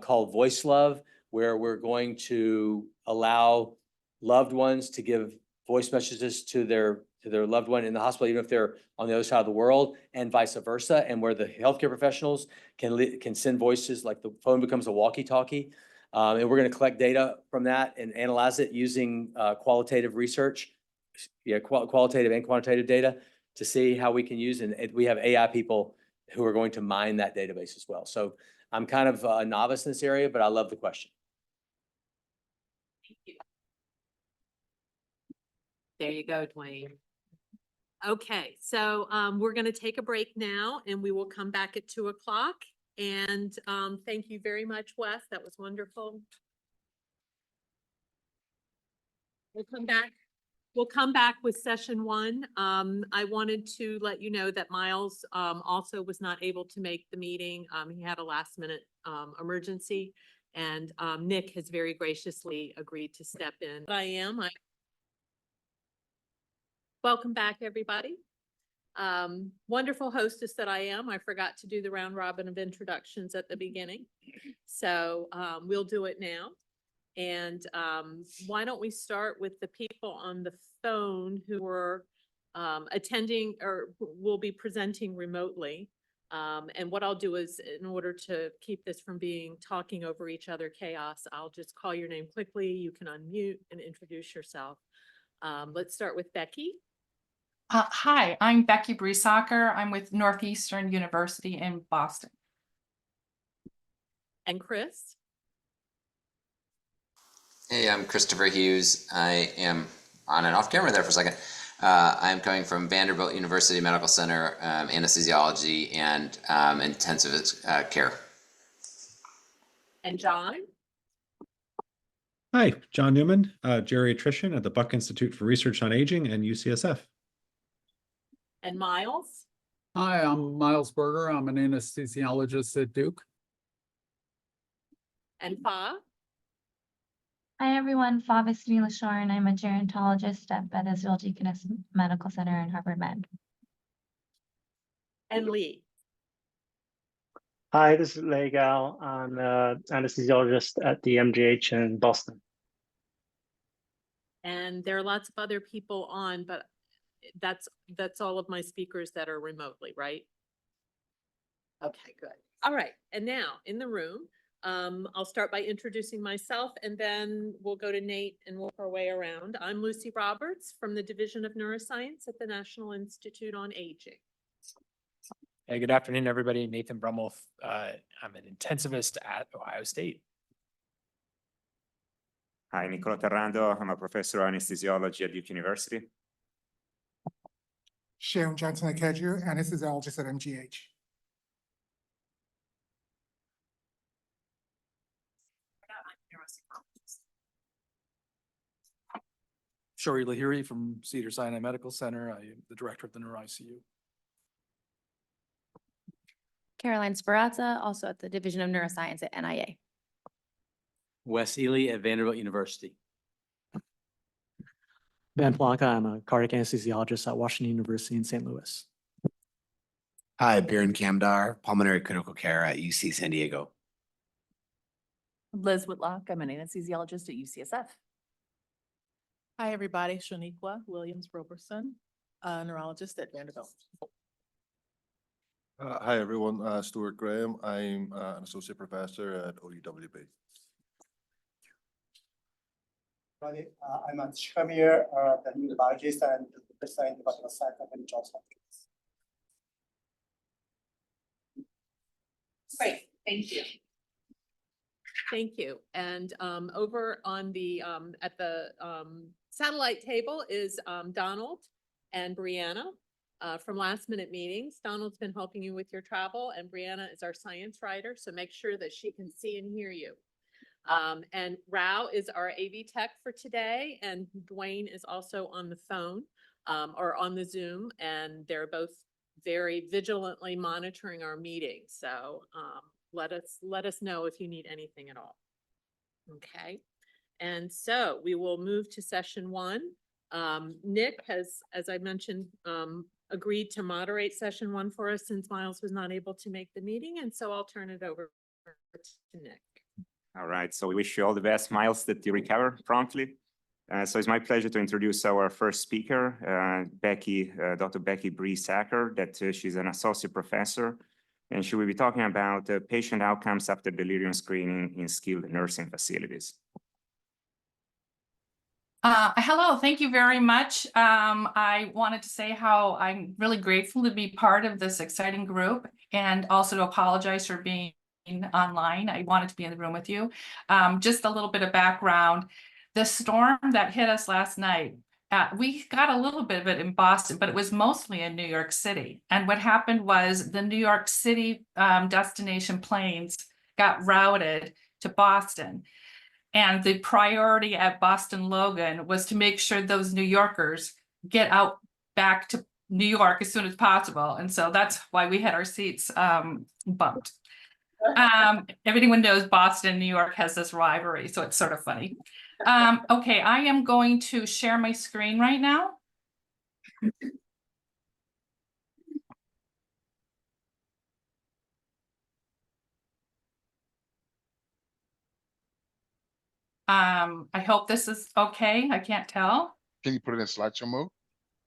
called Voice Love, where we're going to allow loved ones to give voice messages to their loved one in the hospital, even if they're on the other side of the world, and vice versa, and where the healthcare professionals can send voices, like the phone becomes a walkie-talkie. And we're going to collect data from that and analyze it using qualitative research, qualitative and quantitative data, to see how we can use it. And we have AI people who are going to mine that database as well. So I'm kind of a novice in this area, but I love the question. Thank you. There you go, Dwayne. Okay, so we're going to take a break now, and we will come back at 2 o'clock. And thank you very much, Wes. That was wonderful. We'll come back with session 1. I wanted to let you know that Miles also was not able to make the meeting. He had a last minute emergency, and Nick has very graciously agreed to step in. Welcome back, everybody. Wonderful hostess that I am. I forgot to do the round robin of introductions at the beginning. So we'll do it now. And why don't we start with the people on the phone who are attending or will be presenting remotely. And what I'll do is, in order to keep this from being talking over each other chaos, I'll just call your name quickly. You can unmute and introduce yourself. Let's start with Becky. Hi, I'm Becky Briesacher. I'm with Northeastern University in Boston. And Chris. Hey, I'm Christopher Hughes. I am on and off camera there for a second. I'm coming from Vanderbilt University Medical Center, anesthesiology and intensive care. And John. Hi, John Newman, geriatrician at the Buck Institute for Research on Aging and UCSF. And Miles. Hi, I'm Miles Berger. I'm an anesthesiologist at Duke. And Fa. Hi, everyone. Fa Lashorn. I'm a gerontologist at Beth Israel Deaconess Medical Center in Harvard Med. And Lee. Hi, this is Lei Gao. I'm an anesthesiologist at the MGH in Boston. And there are lots of other people on, but that's all of my speakers that are remotely, right? Okay, good. All right. And now in the room, I'll start by introducing myself, and then we'll go to Nate and work our way around. I'm Lucy Roberts from the Division of Neuroscience at the National Institute on Aging. Hey, good afternoon, everybody. Nathan Brummel. I'm an intensivist at Ohio State. Hi, Niccolo Terrando. I'm a professor of anesthesiology at Duke University. Sharon Johnson-Akeju, anesthesiologist at MGH. Shouri Lahiri from Cedars-Sinai Medical Center. I am the director of the Neuro ICU. Caroline Sparazza, also at the Division of Neuroscience at NIA. Wes Ely at Vanderbilt University. Ben Palanca, I'm a cardiac anesthesiologist at Washington University in St. Louis. Hi, Biren Kamdar, pulmonary critical care at UC San Diego. Liz Whitlock, I'm an anesthesiologist at UCSF. Hi, everybody. Shaniqua Williams-Roberson, neurologist at Vanderbilt. Hi, everyone. Stewart Graham. I'm an associate professor at OUWB. I'm a Shamir, the neurologist and professor in the Science at Johns Hopkins. Great, thank you. Thank you. And over on the at the satellite table is Donald and Brianna from Last Minute Meetings. Donald's been helping you with your travel, and Brianna is our science writer, so make sure that she can see and hear you. And Rao is our AV tech for today, and Dwayne is also on the phone or on the Zoom, and they're both very vigilantly monitoring our meeting. So let us know if you need anything at all. Okay, and so we will move to session one. Nick has, as I mentioned, agreed to moderate session one for us since Miles was not able to make the meeting, and so I'll turn it over to Nick. All right, so we wish you all the best, Miles, that you recover promptly. So it's my pleasure to introduce our first speaker, Becky, Dr. Becky Briesacher, that she's an associate professor, and she will be talking about patient outcomes after delirium screening in skilled nursing facilities. Hello, thank you very much. I wanted to say how I'm really grateful to be part of this exciting group and also to apologize for being online. I wanted to be in the room with you. Just a little bit of background. The storm that hit us last night, we got a little bit of it in Boston, but it was mostly in New York City. And what happened was the New York City destination planes got routed to Boston. And the priority at Boston Logan was to make sure those New Yorkers get out back to New York as soon as possible. And so that's why we had our seats bumped. Everyone knows Boston and New York has this rivalry, so it's sort of funny. Okay, I am going to share my screen right now. I hope this is okay. I can't tell. Can you put it in slideshow mode?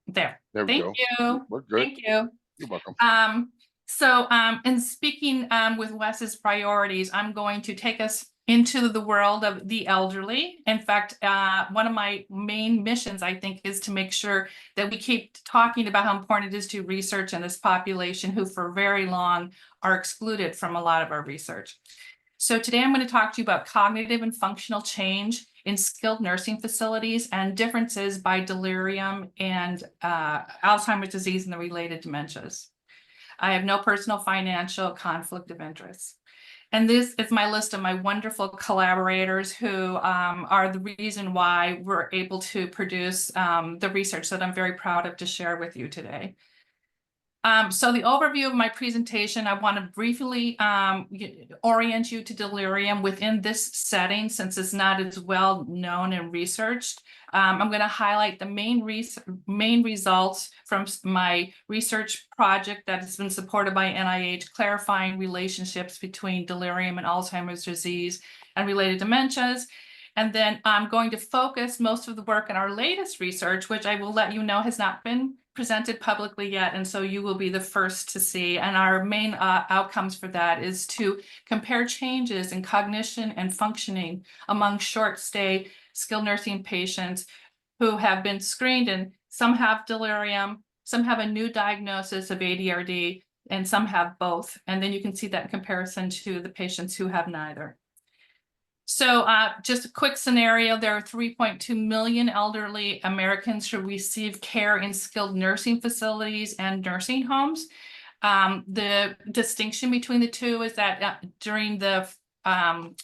There. There we go. Thank you. We're good. Thank you. You're welcome. So in speaking with Wes's priorities, I'm going to take us into the world of the elderly. In fact, one of my main missions, I think, is to make sure that we keep talking about how important it is to research in this population who for very long are excluded from a lot of our research. So today I'm going to talk to you about cognitive and functional change in skilled nursing facilities and differences by delirium and Alzheimer's disease and the related dementias. I have no personal financial conflict of interest. And this is my list of my wonderful collaborators who are the reason why we're able to produce the research that I'm very proud of to share with you today. So the overview of my presentation, I want to briefly orient you to delirium within this setting since it's not as well known and researched. I'm going to highlight the main results from my research project that has been supported by NIH, clarifying relationships between delirium and Alzheimer's disease and related dementias. And then I'm going to focus most of the work in our latest research, which I will let you know has not been presented publicly yet, and so you will be the first to see. And our main outcomes for that is to compare changes in cognition and functioning among short-stay skilled nursing patients who have been screened, and some have delirium, some have a new diagnosis of ADRD, and some have both. And then you can see that in comparison to the patients who have neither. So just a quick scenario, there are 3.2 million elderly Americans who receive care in skilled nursing facilities and nursing homes. The distinction between the two is that during the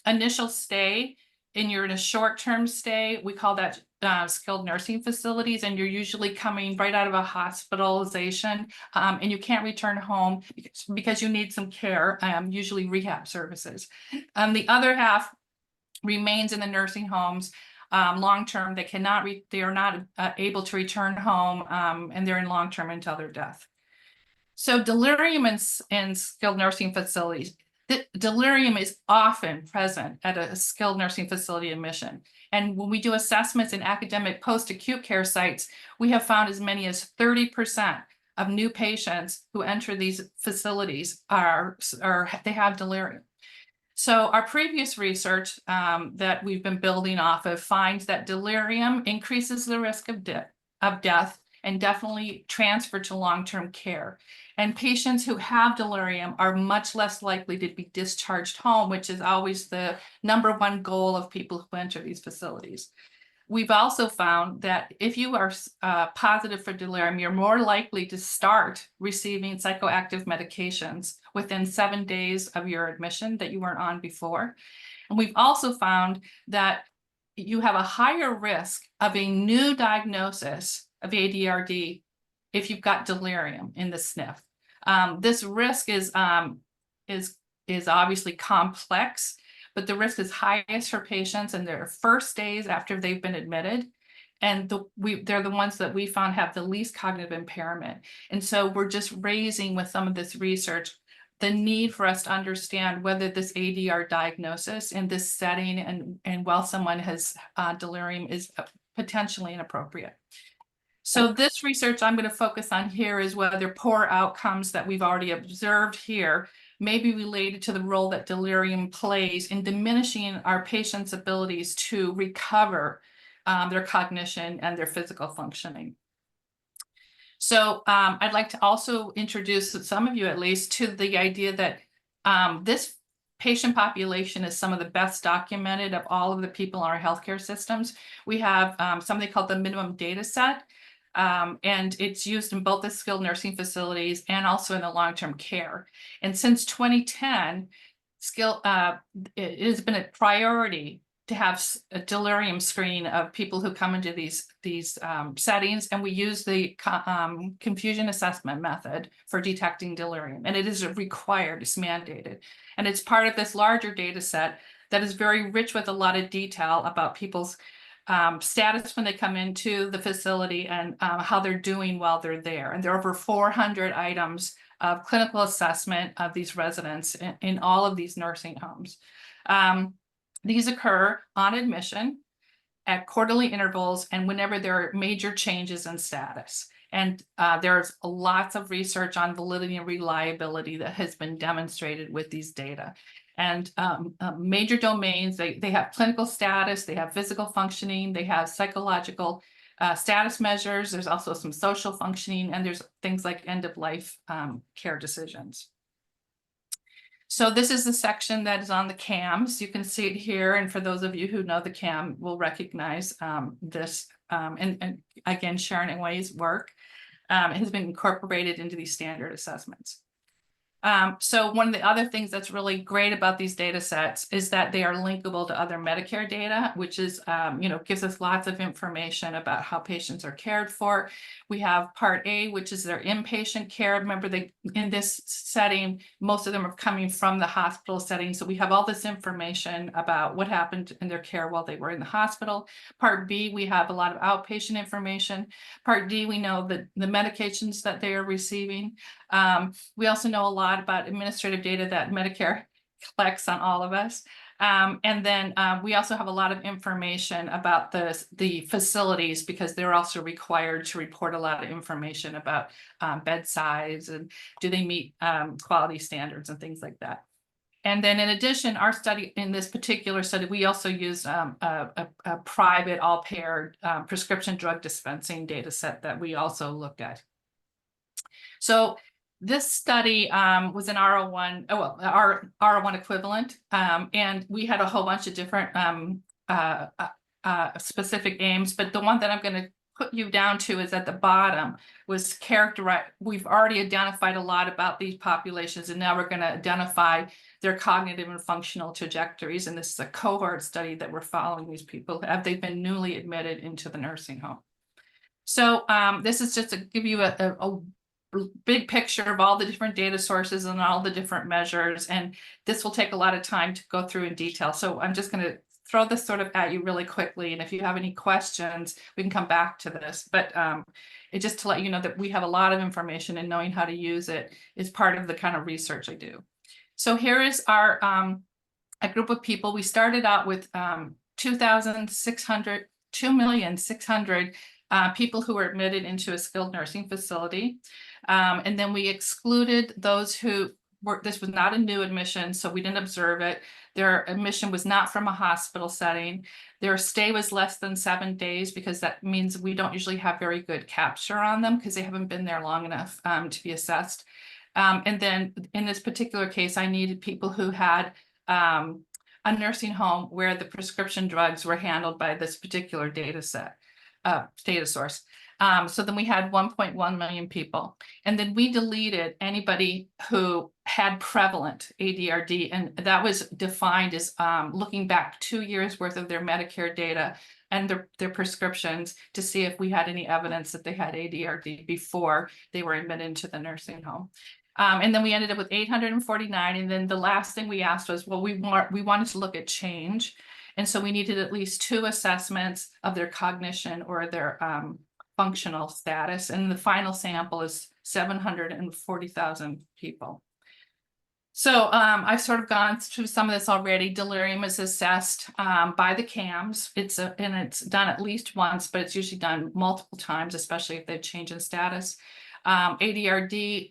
initial stay, and you're in a short-term stay, we call that skilled nursing facilities and you're usually coming right out of a hospitalization and you can't return home because you need some care, usually rehab services. The other half remains in the nursing homes long-term. They are not able to return home and they're in long-term until their death. So delirium in skilled nursing facilities. Delirium is often present at a skilled nursing facility admission. And when we do assessments in academic post-acute care sites, we have found as many as 30% of new patients who enter these facilities they have delirium. So our previous research that we've been building off of finds that delirium increases the risk of death and definitely transfer to long-term care. And patients who have delirium are much less likely to be discharged home, which is always the #1 goal of people who enter these facilities. We've also found that if you are positive for delirium, you're more likely to start receiving psychoactive medications within 7 days of your admission that you weren't on before. And we've also found that you have a higher risk of a new diagnosis of ADRD if you've got delirium in the SNF. This risk is obviously complex, but the risk is highest for patients in their first days after they've been admitted. And they're the ones that we found have the least cognitive impairment. And so we're just raising with some of this research the need for us to understand whether this ADR diagnosis in this setting and while someone has delirium is potentially inappropriate. So this research I'm going to focus on here is whether poor outcomes that we've already observed here may be related to the role that delirium plays in diminishing our patients' abilities to recover their cognition and their physical functioning. So I'd like to also introduce some of you at least to the idea that this patient population is some of the best documented of all of the people in our healthcare systems. We have something called the minimum data set. And it's used in both the skilled nursing facilities and also in the long-term care. And since 2010, it has been a priority to have a delirium screen of people who come into these settings, and we use the confusion assessment method for detecting delirium. And it is required, it's mandated. And it's part of this larger data set that is very rich with a lot of detail about people's status when they come into the facility and how they're doing while they're there. And there are over 400 items of clinical assessment of these residents in all of these nursing homes. These occur on admission at quarterly intervals and whenever there are major changes in status. And there's lots of research on validity and reliability that has been demonstrated with these data. And major domains, they have clinical status, they have physical functioning, they have psychological status measures, there's also some social functioning, and there's things like end-of-life care decisions. So this is the section that is on the CAMs. You can see it here, and for those of you who know the CAM will recognize this. And again, Sharon and Way's work has been incorporated into these standard assessments. So one of the other things that's really great about these data sets is that they are linkable to other Medicare data, which is, gives us lots of information about how patients are cared for. We have Part A, which is their inpatient care. Remember, in this setting, most of them are coming from the hospital setting. So we have all this information about what happened in their care while they were in the hospital. Part B, we have a lot of outpatient information. Part D, we know the medications that they are receiving. We also know a lot about administrative data that Medicare collects on all of us. And then we also have a lot of information about the facilities because they're also required to report a lot of information about bed size and do they meet quality standards and things like that. And then in addition, our study, in this particular study, we also used a private all-payer prescription drug dispensing data set that we also looked at. So this study was an R01, our R01 equivalent, and we had a whole bunch of different specific aims, but the one that I'm going to put you down to is at the bottom was characterized. We've already identified a lot about these populations, and now we're going to identify their cognitive and functional trajectories. And this is a cohort study that we're following these people. Have they been newly admitted into the nursing home? So this is just to give you a big picture of all the different data sources and all the different measures. And this will take a lot of time to go through in detail. So I'm just going to throw this sort of at you really quickly. And if you have any questions, we can come back to this. But it's just to let you know that we have a lot of information, and knowing how to use it is part of the kind of research I do. So here is our a group of people. We started out with 2,600 people who were admitted into a skilled nursing facility. And then we excluded those who were, this was not a new admission, so we didn't observe it. Their admission was not from a hospital setting. Their stay was less than 7 days, because that means we don't usually have very good capture on them because they haven't been there long enough to be assessed. And then in this particular case, I needed people who had a nursing home where the prescription drugs were handled by this particular data source. So then we had 1.1 million people. And then we deleted anybody who had prevalent ADRD. And that was defined as looking back 2 years worth of their Medicare data and their prescriptions to see if we had any evidence that they had ADRD before they were admitted into the nursing home. And then we ended up with 849. And then the last thing we asked was, well, we wanted to look at change. And so we needed at least 2 assessments of their cognition or their functional status. And the final sample is 740,000 people. So I've sort of gone through some of this already. Delirium is assessed by the CAMs. And it's done at least once, but it's usually done multiple times, especially if they've changed in status. ADRD,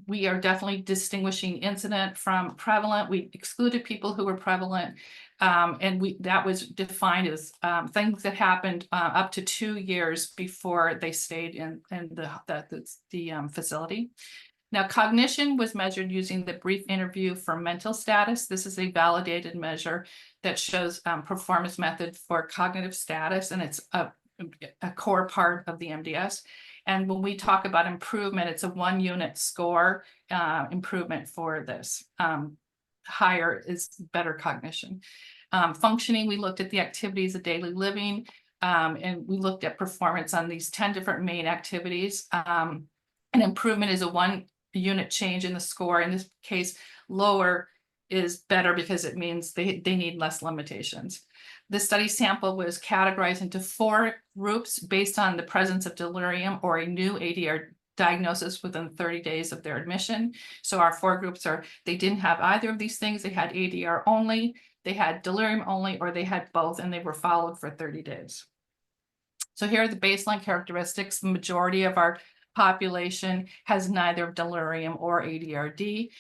we are definitely distinguishing incident from prevalent. We excluded people who were prevalent, and that was defined as things that happened up to 2 years before they stayed in the facility. Now, cognition was measured using the brief interview for mental status. This is a validated measure that shows performance method for cognitive status, and it's a core part of the MDS. And when we talk about improvement, it's a 1-unit score improvement for this. Higher is better cognition. Functioning, we looked at the activities of daily living, and we looked at performance on these 10 different main activities. And improvement is a 1-unit change in the score. In this case, lower is better because it means they need less limitations. The study sample was categorized into 4 groups based on the presence of delirium or a new ADR diagnosis within 30 days of their admission. So our 4 groups are, they didn't have either of these things. They had ADR only, they had delirium only, or they had both, and they were followed for 30 days. So here are the baseline characteristics. The majority of our population has neither delirium or ADRD.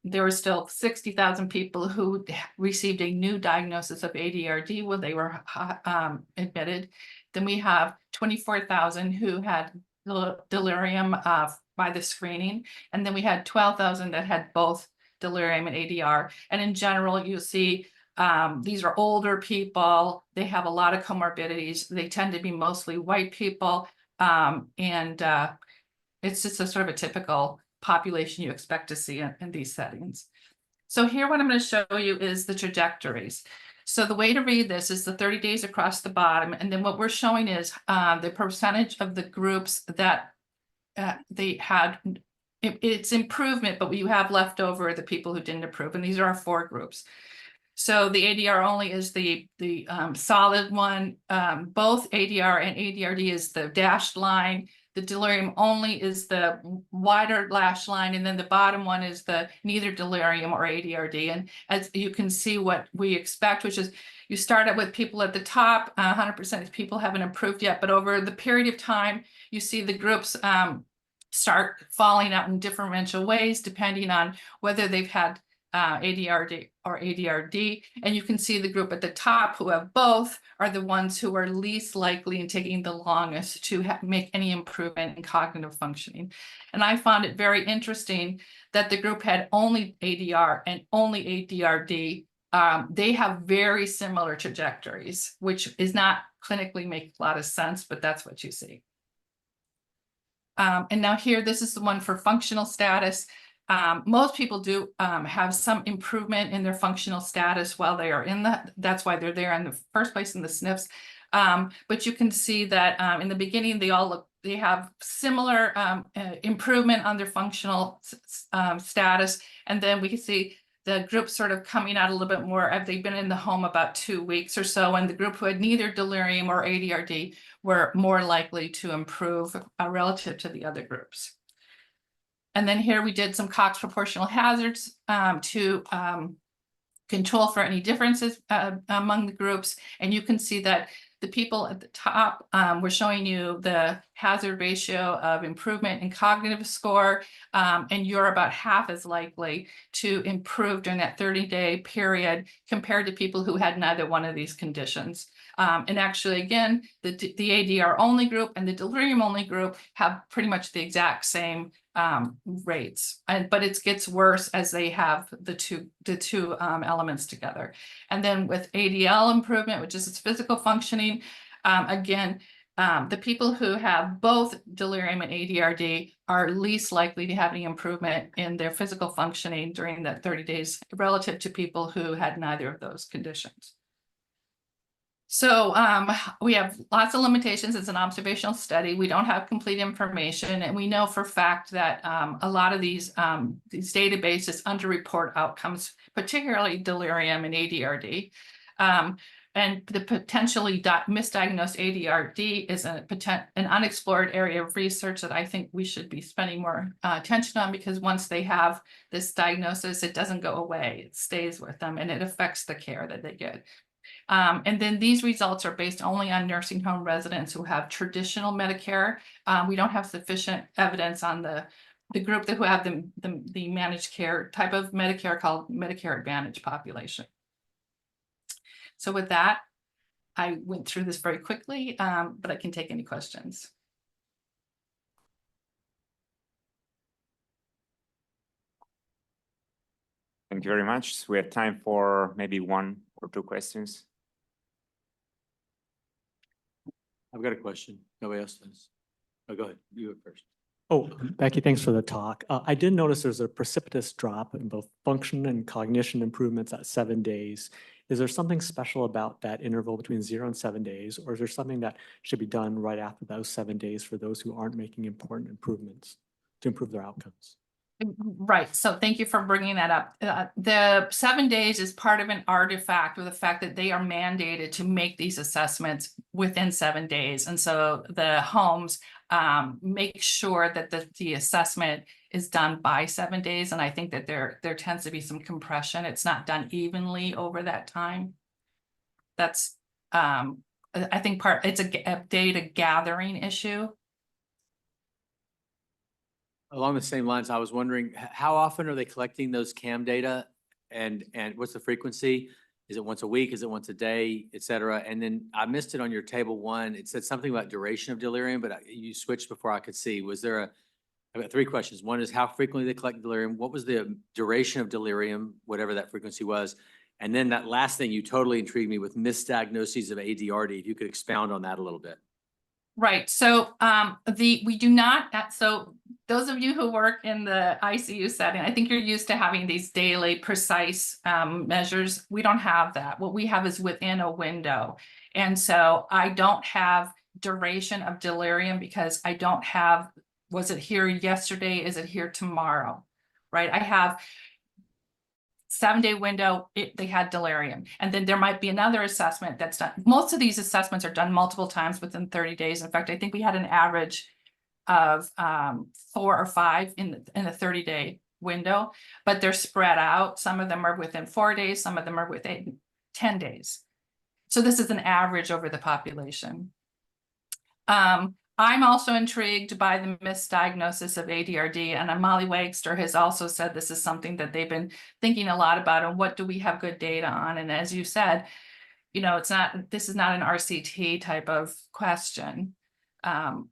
There were still 60,000 people who received a new diagnosis of ADRD when they were admitted. Then we have 24,000 who had delirium by the screening. And then we had 12,000 that had both delirium and ADR. And in general, you'll see these are older people. They have a lot of comorbidities. They tend to be mostly white people. It's just a sort of a typical population you expect to see in these settings. So here, what I'm going to show you is the trajectories. So the way to read this is the 30 days across the bottom. And then what we're showing is the percentage of the groups that they had. It's improvement, but you have left over the people who didn't improve. And these are our 4 groups. So the ADR only is the solid one. Both ADR and ADRD is the dashed line. The delirium only is the wider dashed line. And then the bottom one is the neither delirium or ADRD. And as you can see what we expect, which is you start out with people at the top, 100% of people haven't improved yet. But over the period of time, you see the groups start falling out in differential ways, depending on whether they've had ADRD or ADRD. And you can see the group at the top who have both are the ones who are least likely and taking the longest to make any improvement in cognitive functioning. And I found it very interesting that the group had only ADR and only ADRD they have very similar trajectories, which is not clinically make a lot of sense, but that's what you see. And now here, this is the one for functional status. Most people do have some improvement in their functional status while they are in that's why they're there in the first place in the SNFs. But you can see that in the beginning, they have similar improvement on their functional status. And then we can see the group sort of coming out a little bit more as they've been in the home about 2 weeks or so. And the group who had neither delirium or ADRD were more likely to improve relative to the other groups. And then here we did some Cox proportional hazards to control for any differences among the groups. And you can see that the people at the top, we're showing you the hazard ratio of improvement in cognitive score, and you're about half as likely to improve during that 30-day period compared to people who had neither one of these conditions. And actually, again, the ADR only group and the delirium only group have pretty much the exact same rates, but it gets worse as they have the two elements together. And then with ADL improvement, which is its physical functioning, again, the people who have both delirium and ADRD are least likely to have any improvement in their physical functioning during that 30 days relative to people who had neither of those conditions. So we have lots of limitations. It's an observational study. We don't have complete information, and we know for a fact that a lot of these databases underreport outcomes, particularly delirium and ADRD. And the potentially misdiagnosed ADRD is an unexplored area of research that I think we should be spending more attention on, because once they have this diagnosis, it doesn't go away. It stays with them and it affects the care that they get. And then these results are based only on nursing home residents who have traditional Medicare. We don't have sufficient evidence on the group who have the managed care type of Medicare called Medicare Advantage population. So with that, I went through this very quickly, but I can take any questions. Thank you very much. So we have time for maybe 1 or 2 questions. I've got a question. Nobody else does. Oh, go ahead. You go first. Oh, Becky, thanks for the talk. I did notice there's a precipitous drop in both function and cognition improvements at 7 days. Is there something special about that interval between 0 and 7 days, or is there something that should be done right after those 7 days for those who aren't making important improvements to improve their outcomes? Right. So thank you for bringing that up. The 7 days is part of an artifact with the fact that they are mandated to make these assessments within 7 days. And so the homes make sure that the assessment is done by 7 days. And I think that there tends to be some compression. It's not done evenly over that time. That's, I think it's a data gathering issue. Along the same lines, I was wondering, how often are they collecting those CAM data, and what's the frequency? Is it once a week? Is it once a day, et cetera? And then I missed it on your table 1. It said something about duration of delirium, but you switched before I could see. Was there I've got 3 questions. One is how frequently they collect delirium. What was the duration of delirium, whatever that frequency was? And then that last thing, you totally intrigued me with misdiagnoses of ADRD. If you could expound on that a little bit. Right. So we do not, so those of you who work in the ICU setting, I think you're used to having these daily precise measures. We don't have that. What we have is within a window. And so I don't have duration of delirium because I don't have, was it here yesterday? Is it here tomorrow? Right. I have 7-day window, they had delirium. And then there might be another assessment that's done. Most of these assessments are done multiple times within 30 days. In fact, I think we had an average of 4 or 5 in the 30-day window, but they're spread out. Some of them are within 4 days, some of them are within 10 days. So this is an average over the population. I'm also intrigued by the misdiagnosis of ADRD, and Molly Wagster has also said this is something that they've been thinking a lot about, and what do we have good data on? And as you said, this is not an RCT type of question.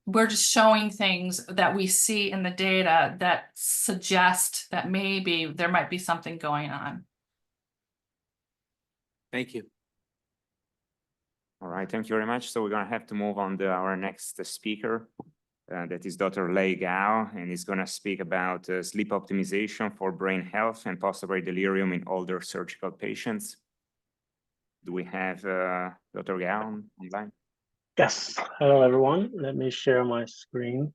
We're just showing things that we see in the data that suggest that maybe there might be something going on. Thank you. All right, thank you very much. So we're gonna have to move on to our next speaker. That is Dr. Lei Gao, and he's gonna speak about sleep optimization for brain health and postoperative delirium in older surgical patients. Do we have Dr. Gao online? Yes. Hello, everyone. Let me share my screen.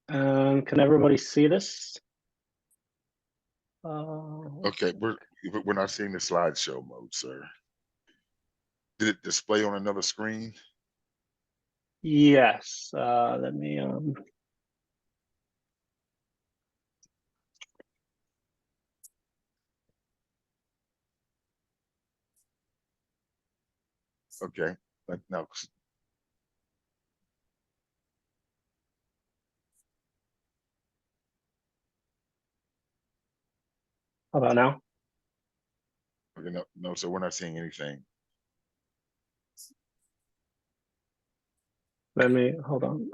Can everybody see this? Okay, we're not seeing the slideshow mode, sir. Did it display on another screen? Yes. Let me Okay, now how about now? okay, no, so we're not seeing anything. Let me hold on.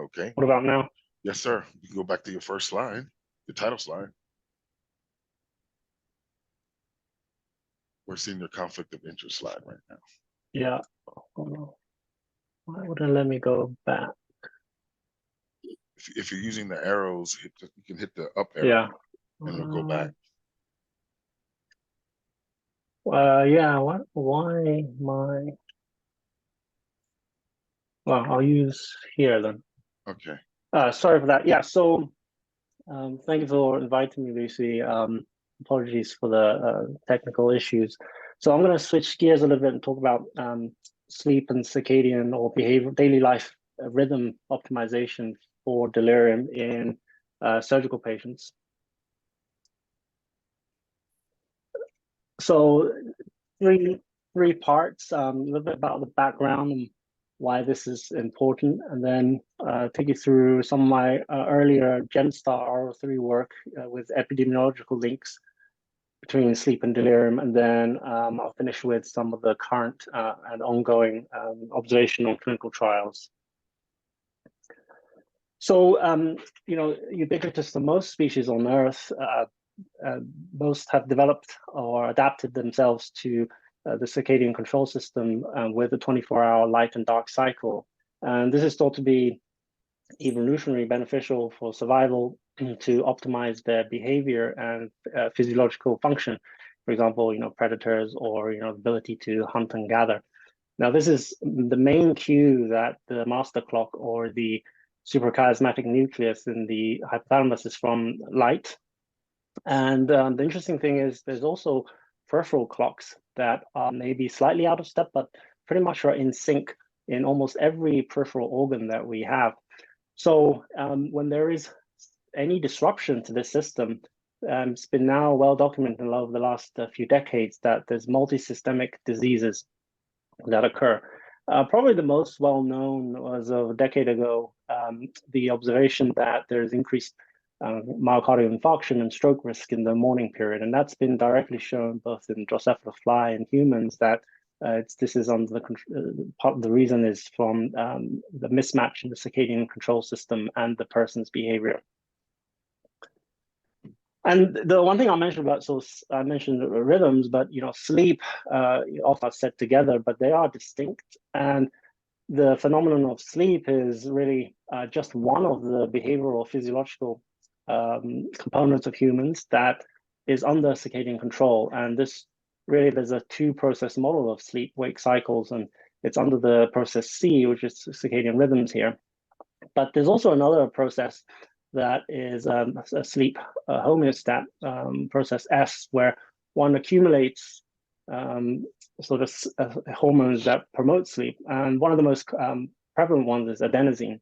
Okay. What about now? Yes, sir. You can go back to your first slide, the title slide. We're seeing your conflict of interest slide right now. Yeah. Hold on. Why wouldn't it let me go back? If you're using the arrows, you can hit the up arrow. Yeah. And it'll go back. Yeah. Why my? Well, I'll use here then. Okay. Sorry for that. Yeah. So, thank you for inviting me, Lucy. Apologies for the technical issues. So I'm going to switch gears a little bit and talk about sleep and circadian or behavior, daily life rhythm optimization for delirium in surgical patients. So three parts, a little bit about the background and why this is important, and then take you through some of my earlier GenStar R03 work with epidemiological links between sleep and delirium, and then I'll finish with some of the current and ongoing observational clinical trials. So, ubiquitous to most species on Earth, most have developed or adapted themselves to the circadian control system with a 24-hour light and dark cycle. And this is thought to be evolutionarily beneficial for survival to optimize their behavior and physiological function. For example, predators or, ability to hunt and gather. Now, this is the main cue that the master clock or the suprachiasmatic nucleus in the hypothalamus is from light. And the interesting thing is there's also peripheral clocks that are maybe slightly out of step, but pretty much are in sync in almost every peripheral organ that we have. So when there is any disruption to this system, it's been now well documented over the last few decades that there's multisystemic diseases that occur. Probably the most well-known was a decade ago, the observation that there's increased myocardial infarction and stroke risk in the morning period. And that's been directly shown both in Drosophila fly and humans that this is under the part of the reason is from the mismatch in the circadian control system and the person's behavior. And the one thing I'll mention about, so I mentioned rhythms, but sleep often are set together, but they are distinct. And the phenomenon of sleep is really just one of the behavioral physiological components of humans that is under circadian control. And this really, there's a two-process model of sleep-wake cycles, and it's under the process C, which is circadian rhythms here. But there's also another process that is a sleep homeostat, process S, where one accumulates sort of hormones that promote sleep. And one of the most prevalent ones is adenosine.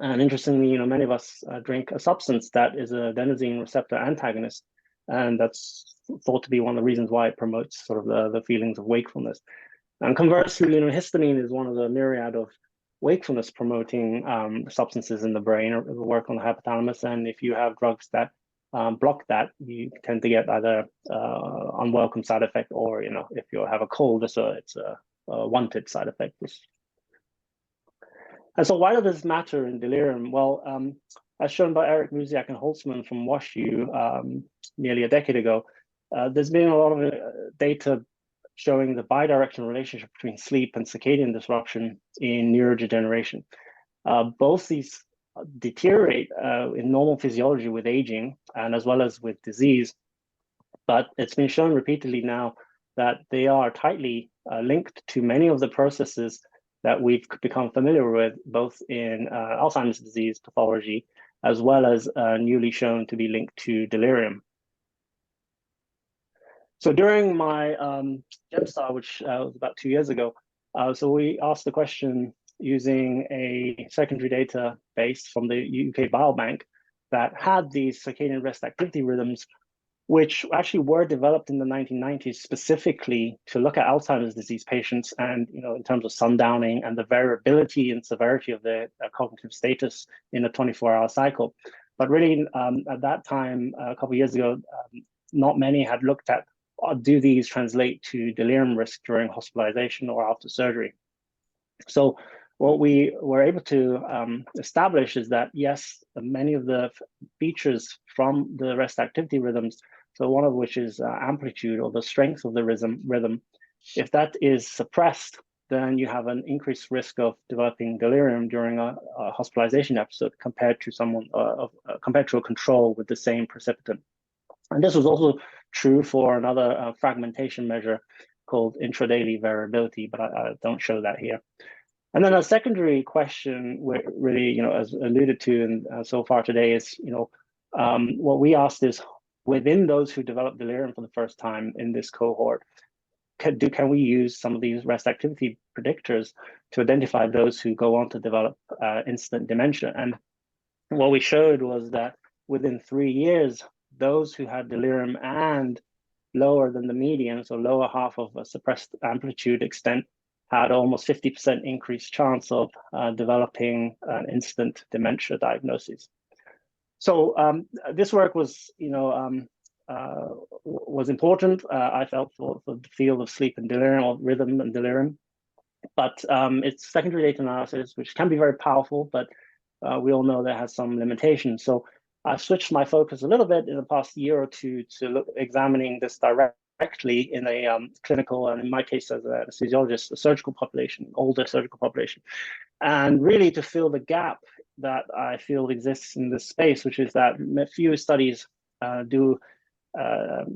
And interestingly, many of us drink a substance that is an adenosine receptor antagonist, and that's thought to be one of the reasons why it promotes sort of the feelings of wakefulness. And conversely, histamine is one of the myriad of wakefulness promoting substances in the brain or work on the hypothalamus. And if you have drugs that block that, you tend to get either unwelcome side effect, or if you have a cold, it's a wanted side effect. And so why does this matter in delirium? Well, as shown by Eric Muziak and Holtzman from WashU nearly a decade ago, there's been a lot of data showing the bidirectional relationship between sleep and circadian disruption in neurodegeneration. Both these deteriorate in normal physiology with aging and as well as with disease, but it's been shown repeatedly now that they are tightly linked to many of the processes that we've become familiar with, both in Alzheimer's disease pathology, as well as newly shown to be linked to delirium. So during my GemStar, which was about 2 years ago, so we asked the question using a secondary database from the UK Biobank that had these circadian rest activity rhythms, which actually were developed in the 1990s specifically to look at Alzheimer's disease patients and, in terms of sundowning and the variability and severity of their cognitive status in a 24-hour cycle. But really, at that time, a couple of years ago, not many had looked at, do these translate to delirium risk during hospitalization or after surgery? So what we were able to establish is that, yes, many of the features from the rest activity rhythms, so one of which is amplitude or the strength of the rhythm, if that is suppressed, then you have an increased risk of developing delirium during a hospitalization episode compared to compared to a control with the same precipitant. And this was also true for another fragmentation measure called intradaily variability, but I don't show that here. And then a secondary question, really, as alluded to and so far today, is, what we asked is, within those who develop delirium for the first time in this cohort, can we use some of these rest activity predictors to identify those who go on to develop incident dementia? And what we showed was that within 3 years, those who had delirium and lower than the median, so lower half of a suppressed amplitude extent, had almost 50% increased chance of developing an instant dementia diagnosis. So this work was, was important, I felt, for the field of sleep and delirium, or rhythm and delirium. But it's secondary data analysis, which can be very powerful, but we all know that has some limitations. So I switched my focus a little bit in the past year or two to look examining this directly in a clinical, and in my case as a anesthesiologist, a surgical population, older surgical population, and really to fill the gap that I feel exists in this space, which is that few studies do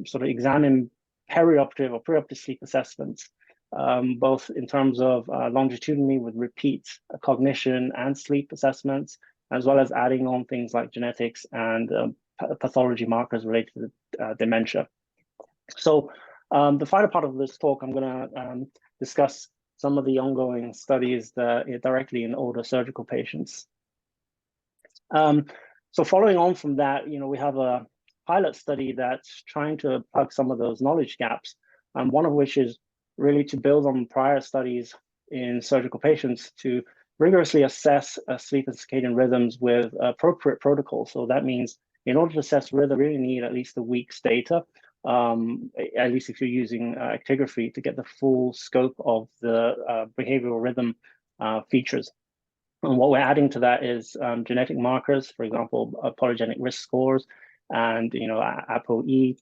sort of examine perioperative or preoperative sleep assessments, both in terms of longitudinally with repeat cognition and sleep assessments, as well as adding on things like genetics and pathology markers related to dementia. So the final part of this talk, I'm going to discuss some of the ongoing studies directly in older surgical patients. So following on from that, we have a pilot study that's trying to plug some of those knowledge gaps, and one of which is really to build on prior studies in surgical patients to rigorously assess sleep and circadian rhythms with appropriate protocols. So that means in order to assess rhythm, you really need at least a week's data, at least if you're using actigraphy, to get the full scope of the behavioral rhythm features. And what we're adding to that is genetic markers, for example, polygenic risk scores, and ApoE,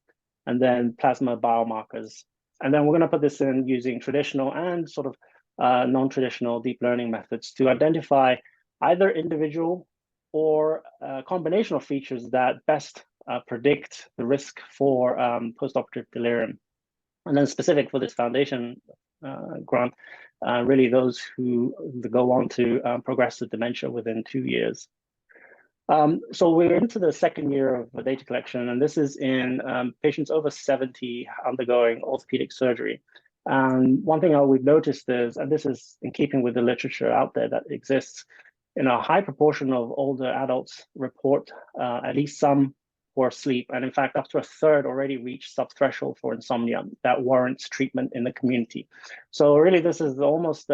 and then plasma biomarkers. And then we're going to put this in using traditional and sort of non-traditional deep learning methods to identify either individual or a combination of features that best predict the risk for postoperative delirium. And then specific for this foundation grant, really those who go on to progress to dementia within 2 years. So we're into the second year of data collection, and this is in patients over 70 undergoing orthopedic surgery. And one thing we've noticed is, and this is in keeping with the literature out there that exists, a high proportion of older adults report at least some poor sleep. And in fact, up to a third already reach subthreshold for insomnia that warrants treatment in the community. So really, this is almost,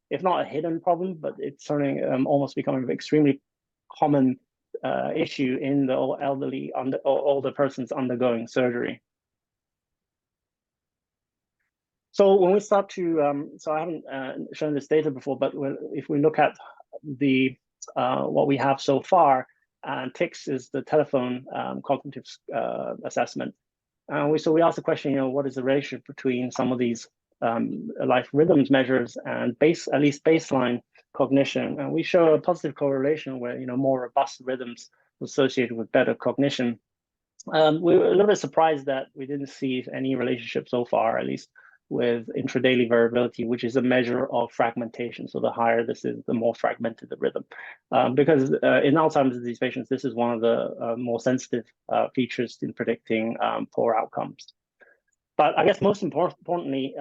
if not a hidden problem, but it's certainly almost becoming an extremely common issue in the elderly or older persons undergoing surgery. So when we start to, so I haven't shown this data before, but if we look at the what we have so far, and TICS is the telephone cognitive assessment. So we asked the question, what is the relationship between some of these life rhythms measures and at least baseline cognition? And we show a positive correlation where more robust rhythms associated with better cognition. We were a little bit surprised that we didn't see any relationship so far, at least with intradaily variability, which is a measure of fragmentation. So the higher this is, the more fragmented the rhythm. Because in Alzheimer's disease patients, this is one of the more sensitive features in predicting poor outcomes. But I guess most importantly,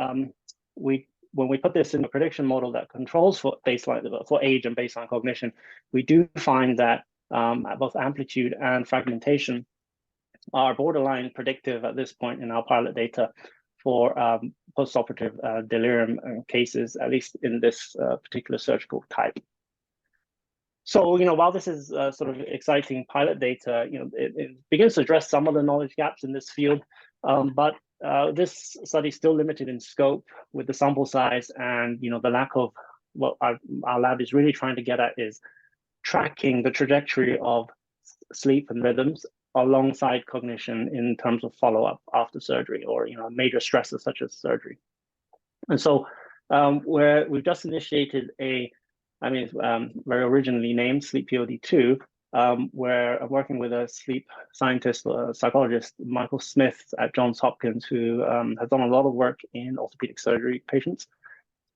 when we put this in a prediction model that controls for age and baseline cognition, we do find that both amplitude and fragmentation are borderline predictive at this point in our pilot data for postoperative delirium cases, at least in this particular surgical type. So, while this is sort of exciting pilot data, it begins to address some of the knowledge gaps in this field, but this study is still limited in scope with the sample size and, the lack of what our lab is really trying to get at is tracking the trajectory of sleep and rhythms alongside cognition in terms of follow-up after surgery or major stresses such as surgery. And so we've just initiated very originally named Sleep POD2, where I'm working with a sleep scientist, psychologist, Michael Smith at Johns Hopkins, who has done a lot of work in orthopedic surgery patients.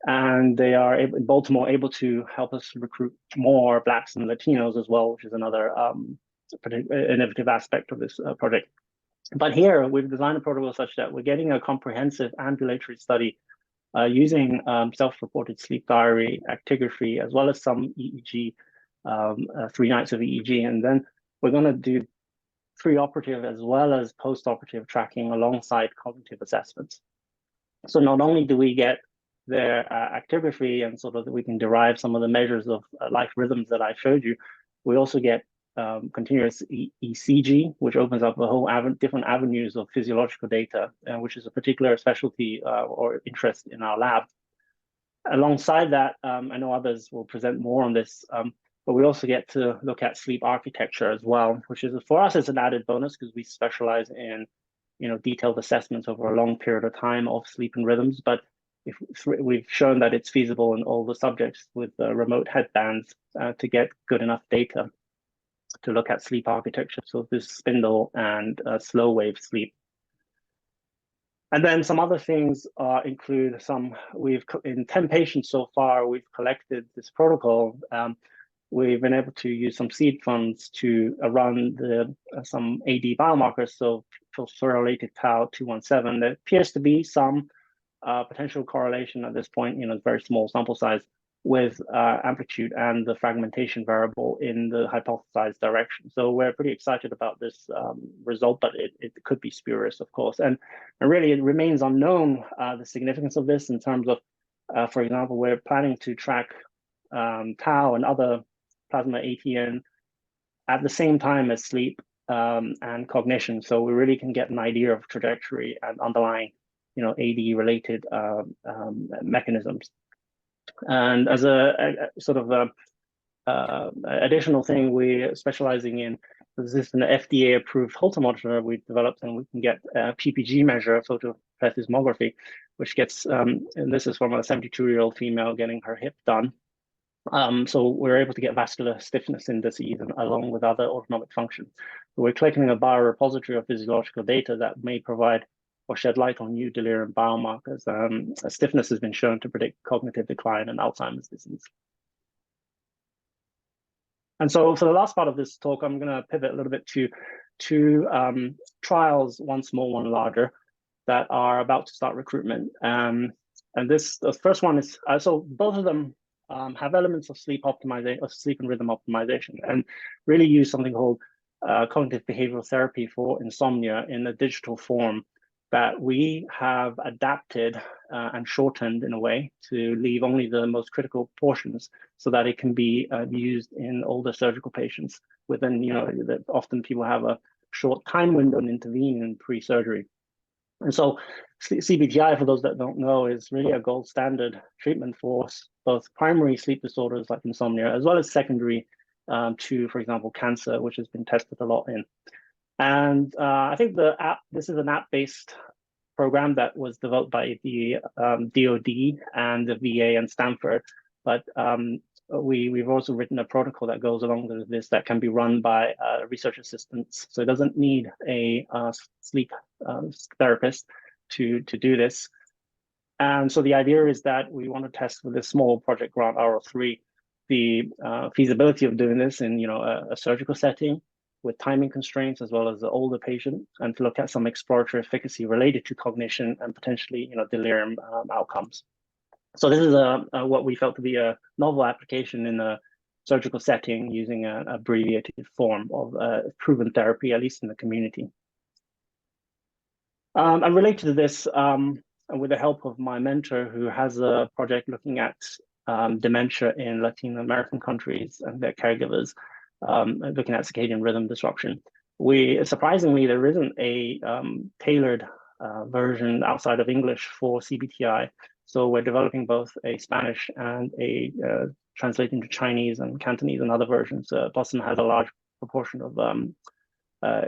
And they are in Baltimore able to help us recruit more Blacks and Latinos as well, which is another innovative aspect of this project. But here we've designed a protocol such that we're getting a comprehensive ambulatory study using self-reported sleep diary, actigraphy, as well as some EEG, 3 nights of EEG. And then we're going to do pre-operative as well as post-operative tracking alongside cognitive assessments. So not only do we get their actigraphy and sort of that we can derive some of the measures of life rhythms that I showed you, we also get continuous ECG, which opens up a whole different avenues of physiological data, which is a particular specialty or interest in our lab. Alongside that, I know others will present more on this, but we also get to look at sleep architecture as well, which is for us is an added bonus because we specialize in detailed assessments over a long period of time of sleep and rhythms. But we've shown that it's feasible in all the subjects with remote headbands to get good enough data to look at sleep architecture. So this spindle and slow wave sleep. And then some other things include in 10 patients so far, we've collected this protocol. We've been able to use some seed funds to run some AD biomarkers, so phosphorylated tau 217. There appears to be some potential correlation at this point, very small sample size, with amplitude and the fragmentation variable in the hypothesized direction. So we're pretty excited about this result, but it could be spurious, of course. And really, it remains unknown the significance of this in terms of, for example, we're planning to track tau and other plasma ATN at the same time as sleep and cognition. So we really can get an idea of trajectory and underlying, AD-related mechanisms. And as a sort of additional thing, we're specializing in this is an FDA-approved Holter monitor we've developed, and we can get a PPG measure, photoplethysmography, which gets, and this is from a 72-year-old female getting her hip done. So we're able to get vascular stiffness indices along with other autonomic function. So we're collecting a biorepository of physiological data that may provide or shed light on new delirium biomarkers. Stiffness has been shown to predict cognitive decline in Alzheimer's disease. And so for the last part of this talk, I'm going to pivot a little bit to two trials, one small, one larger, that are about to start recruitment. And the first one is, so both of them have elements of sleep optimization, of sleep and rhythm optimization, and really use something called cognitive behavioral therapy for insomnia in a digital form. that we have adapted and shortened in a way to leave only the most critical portions so that it can be used in older surgical patients within, that often people have a short time window to intervene in pre-surgery. And so CBTI, for those that don't know, is really a gold standard treatment for both primary sleep disorders like insomnia, as well as secondary to, for example, cancer, which has been tested a lot in. And I think this is an app-based program that was developed by the DoD and the VA and Stanford. But we've also written a protocol that goes along with this that can be run by research assistants. So it doesn't need a sleep therapist to do this. And so the idea is that we want to test with this small project grant R03 the feasibility of doing this in a surgical setting with timing constraints as well as the older patient, and to look at some exploratory efficacy related to cognition and potentially delirium outcomes. So this is what we felt to be a novel application in a surgical setting using an abbreviated form of proven therapy, at least in the community. And related to this, with the help of my mentor, who has a project looking at dementia in Latin American countries and their caregivers, looking at circadian rhythm disruption. Surprisingly, there isn't a tailored version outside of English for CBTI. So we're developing both a Spanish and a translating to Chinese and Cantonese and other versions. Boston has a large proportion of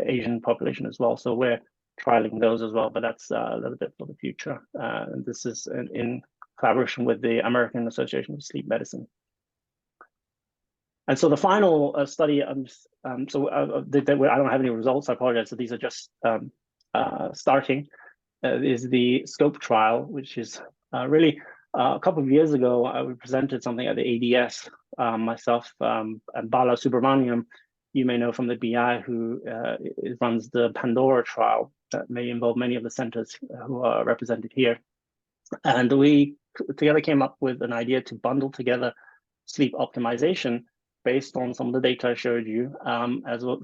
Asian population as well. So we're trialing those as well, but that's a little bit for the future. And this is in collaboration with the American Association of Sleep Medicine. And so the final study, I don't have any results, I apologize. So these are just starting, is the SCOPE trial, which is really a couple of years ago, we presented something at the ADS, myself and Bala Subramaniam, you may know from the BI, who runs the Pandora trial that may involve many of the centers who are represented here. And we together came up with an idea to bundle together sleep optimization based on some of the data I showed you, as well,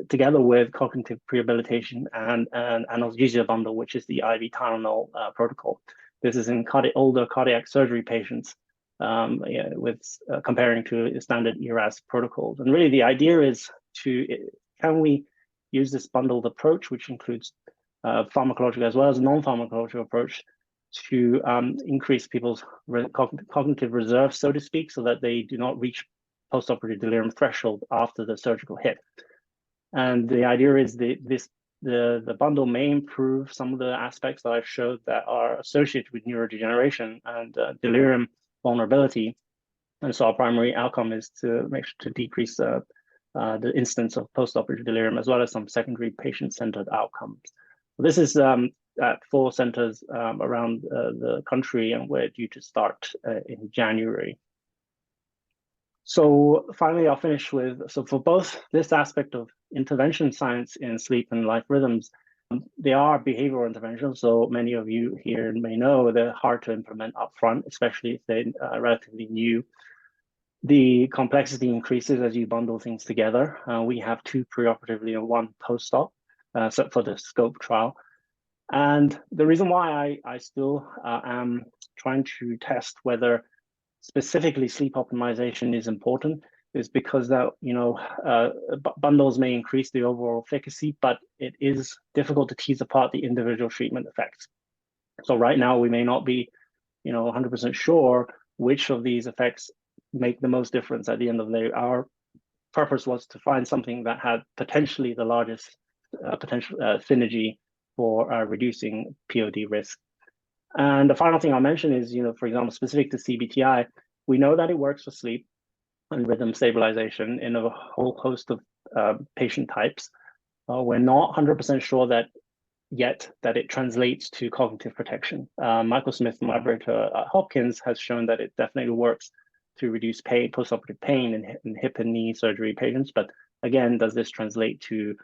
together with cognitive rehabilitation and an analgesia bundle, which is the IV Tylenol protocol. This is in older cardiac surgery patients, with comparing to standard ERAS protocols. And really the idea is can we use this bundled approach, which includes pharmacological as well as non-pharmacological approach, to increase people's cognitive reserve, so to speak, so that they do not reach postoperative delirium threshold after the surgical hit. And the idea is the bundle may improve some of the aspects that I've showed that are associated with neurodegeneration and delirium vulnerability. And so our primary outcome is to make sure to decrease the instance of postoperative delirium, as well as some secondary patient-centered outcomes. So this is at 4 centers around the country, and we're due to start in January. So finally, I'll finish with, so for both this aspect of intervention science in sleep and life rhythms, they are behavioral interventions. So many of you here may know they're hard to implement upfront, especially if they're relatively new. The complexity increases as you bundle things together. We have 2 preoperatively and 1 post-op, so for the SCOPE trial. And the reason why I still am trying to test whether specifically sleep optimization is important is because that, bundles may increase the overall efficacy, but it is difficult to tease apart the individual treatment effects. So right now we may not be, 100% sure which of these effects make the most difference at the end of the day. Our purpose was to find something that had potentially the largest potential synergy for reducing POD risk. And the final thing I'll mention is, for example, specific to CBTI, we know that it works for sleep and rhythm stabilization in a whole host of patient types. We're not 100% sure that it translates to cognitive protection. Michael Smith, my collaborator at Hopkins, has shown that it definitely works to reduce pain, postoperative pain in hip and knee surgery patients. But again, does this translate to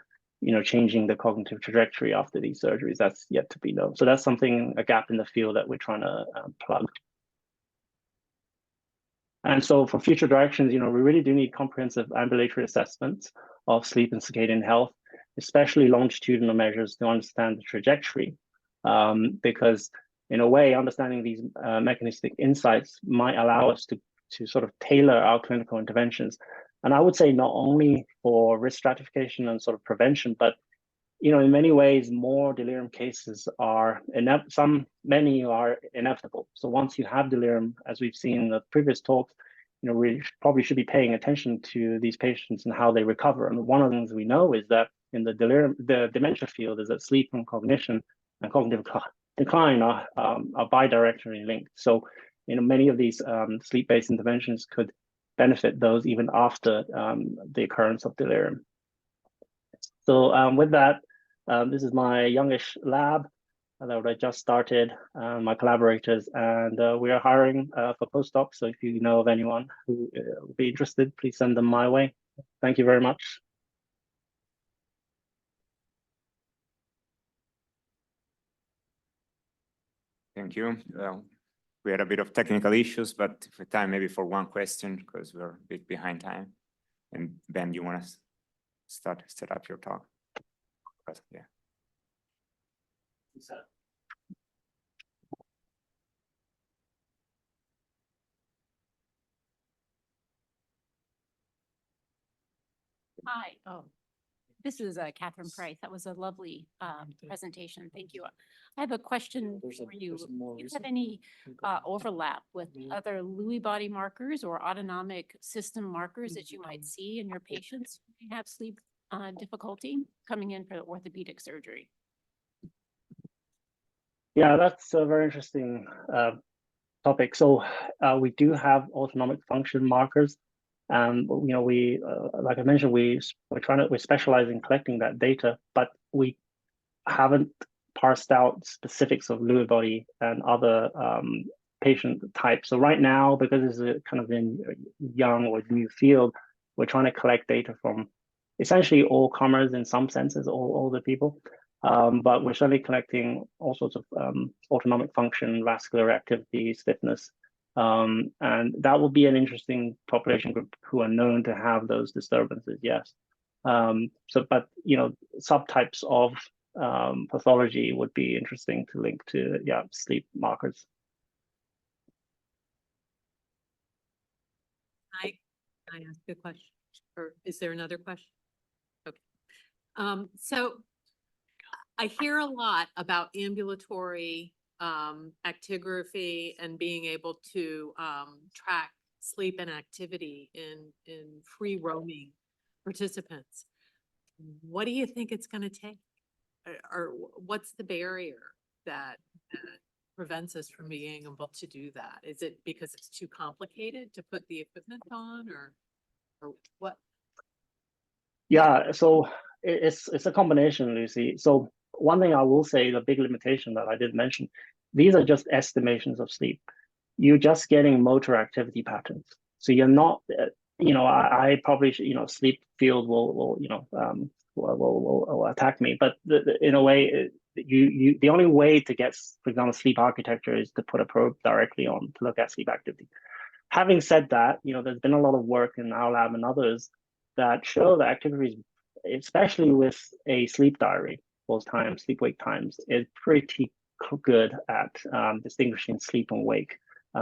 changing the cognitive trajectory after these surgeries? That's yet to be known. So that's a gap in the field that we're trying to plug. And so for future directions, we really do need comprehensive ambulatory assessments of sleep and circadian health, especially longitudinal measures to understand the trajectory. because in a way, understanding these mechanistic insights might allow us to sort of tailor our clinical interventions. And I would say not only for risk stratification and sort of prevention, but in many ways, more delirium cases are many are inevitable. So once you have delirium, as we've seen in the previous talks, we probably should be paying attention to these patients and how they recover. And one of the things we know is that in the dementia field is that sleep and cognition and cognitive decline are bidirectionally linked. So, many of these sleep-based interventions could benefit those even after the occurrence of delirium. So with that, this is my youngish lab that I just started, my collaborators, and we are hiring for postdocs. So if you know of anyone who would be interested, please send them my way. Thank you very much. Thank you. We had a bit of technical issues, but for time, maybe for one question, because we're a bit behind time. And Ben, you want to set up your talk? Yeah. Hi. Oh, this is Catherine Price. That was a lovely presentation. Thank you. I have a question for you. Do you have any overlap with other Lewy body markers or autonomic system markers that you might see in your patients who have sleep difficulty coming in for orthopedic surgery? Yeah, that's a very interesting topic. So we do have autonomic function markers. We, like I mentioned, we're specialize in collecting that data, but we haven't parsed out specifics of Lewy body and other patient types. So right now, because it's a kind of a young or new field, we're trying to collect data from essentially all comers in some senses, all the people. But we're certainly collecting all sorts of autonomic function, vascular activity, stiffness. And that will be an interesting population group who are known to have those disturbances, yes. But subtypes of pathology would be interesting to link to, sleep markers. I ask a question, or is there another question? Okay. So I hear a lot about ambulatory actigraphy and being able to track sleep and activity in free roaming participants. What do you think it's going to take? Or what's the barrier that prevents us from being able to do that? Is it because it's too complicated to put the equipment on, or what? Yeah, so it's a combination, Lucy. So one thing I will say, the big limitation that I did mention, these are just estimations of sleep. You're just getting motor activity patterns. So you're not, I probably should, sleep field will attack me. But in a way, the only way to get, for example, sleep architecture is to put a probe directly on to look at sleep activity. Having said that, there's been a lot of work in our lab and others that show that activities, especially with a sleep diary, those times, sleep-wake times, is pretty good at distinguishing sleep and wake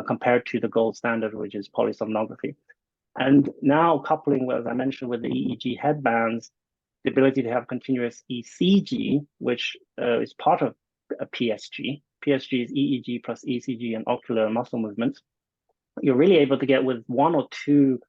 compared to the gold standard, which is polysomnography. And now coupling, as I mentioned, with the EEG headbands, the ability to have continuous ECG, which is part of a PSG. PSG is EEG plus ECG and ocular muscle movements. You're really able to get with one or two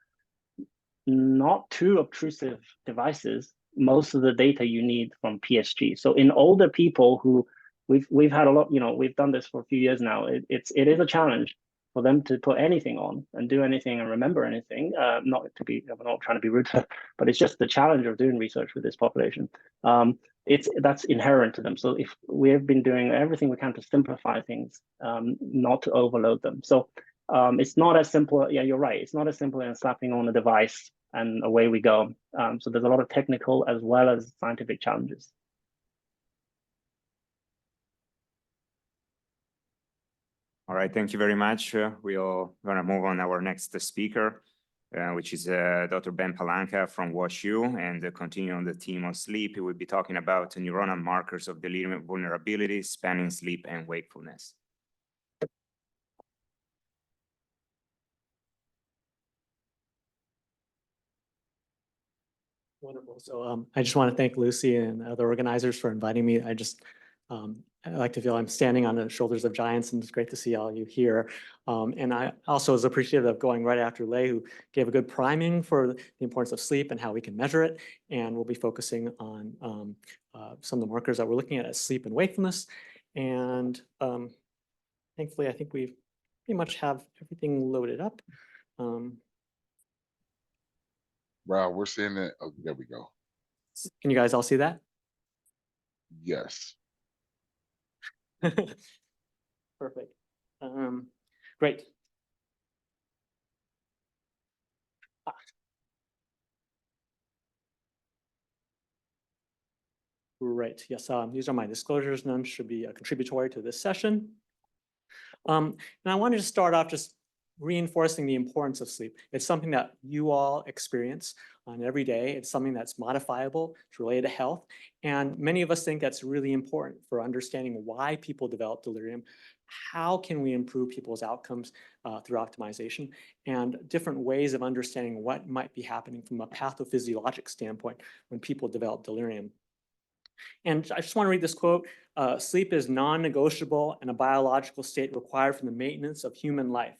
not too obtrusive devices most of the data you need from PSG. So in older people who we've had a lot, we've done this for a few years now. It is a challenge for them to put anything on and do anything and remember anything. I'm not trying to be rude, but it's just the challenge of doing research with this population. That's inherent to them. So if we have been doing everything we can to simplify things, not to overload them. So it's not as simple. Yeah, you're right. It's not as simple as slapping on a device and away we go. So there's a lot of technical as well as scientific challenges. All right, thank you very much. We're going to move on our next speaker. which is Dr. Ben Palanca from WashU, and continuing on the theme of sleep, we'll be talking about neuronal markers of delirium vulnerability, spanning sleep and wakefulness. Wonderful. So I just want to thank Lucy and other organizers for inviting me. I like to feel I'm standing on the shoulders of giants, and it's great to see all of you here. And I also was appreciative of going right after Lei, who gave a good priming for the importance of sleep and how we can measure it. And we'll be focusing on some of the markers that we're looking at as sleep and wakefulness. And thankfully, I think we pretty much have everything loaded up. Wow, we're seeing it. Oh, there we go. Can you guys all see that? Yes. Perfect. Great. Right. Yes. These are my disclosures. None should be contributory to this session. And I wanted to start off just reinforcing the importance of sleep. It's something that you all experience on every day. It's something that's modifiable. It's related to health. And many of us think that's really important for understanding why people develop delirium. How can we improve people's outcomes through optimization, and different ways of understanding what might be happening from a pathophysiologic standpoint when people develop delirium. And I just want to read this quote. Sleep is non-negotiable and a biological state required for the maintenance of human life.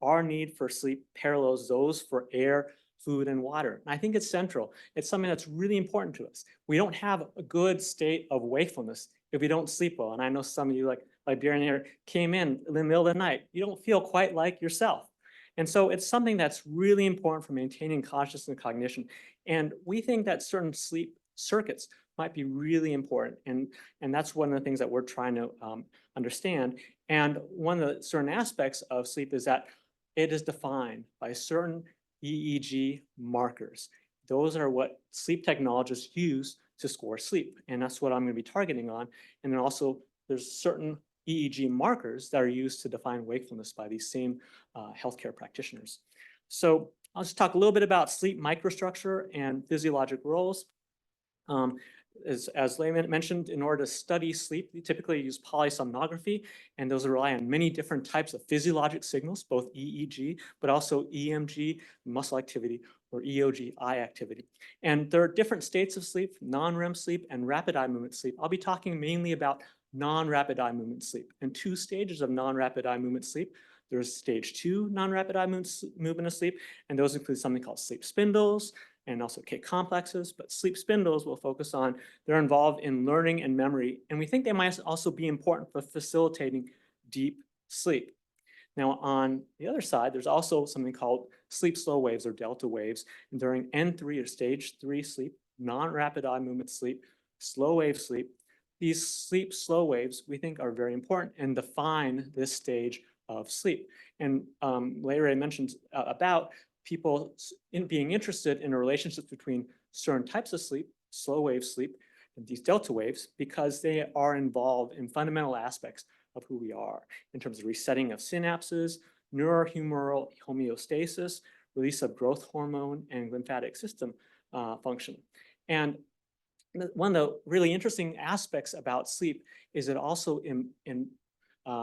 Our need for sleep parallels those for air, food, and water. And I think it's central. It's something that's really important to us. We don't have a good state of wakefulness if we don't sleep well. And I know some of you, like Darren here, came in the middle of the night. You don't feel quite like yourself. And so it's something that's really important for maintaining consciousness and cognition. And we think that certain sleep circuits might be really important. And that's one of the things that we're trying to understand. And one of the certain aspects of sleep is that it is defined by certain EEG markers. Those are what sleep technologists use to score sleep. And that's what I'm going to be targeting on. And then also there's certain EEG markers that are used to define wakefulness by these same healthcare practitioners. So I'll just talk a little bit about sleep microstructure and physiologic roles. As Lei mentioned, in order to study sleep, we typically use polysomnography, and those rely on many different types of physiologic signals, both EEG, but also EMG, muscle activity, or EOG, eye activity. And there are different states of sleep, non-REM sleep and rapid eye movement sleep. I'll be talking mainly about non-rapid eye movement sleep. And two stages of non-rapid eye movement sleep. There's stage 2 non-rapid eye movement of sleep, and those include something called sleep spindles, and also K complexes, but sleep spindles will focus on, they're involved in learning and memory, and we think they might also be important for facilitating deep sleep. Now on the other side, there's also something called sleep slow waves or delta waves, and during N3 or stage 3 sleep, non-rapid eye movement sleep, slow wave sleep, these sleep slow waves we think are very important and define this stage of sleep. And Lahiri mentioned about people being interested in a relationship between certain types of sleep, slow wave sleep, and these delta waves, because they are involved in fundamental aspects of who we are in terms of resetting of synapses, neurohumoral homeostasis, release of growth hormone, and lymphatic system function. And one of the really interesting aspects about sleep is it also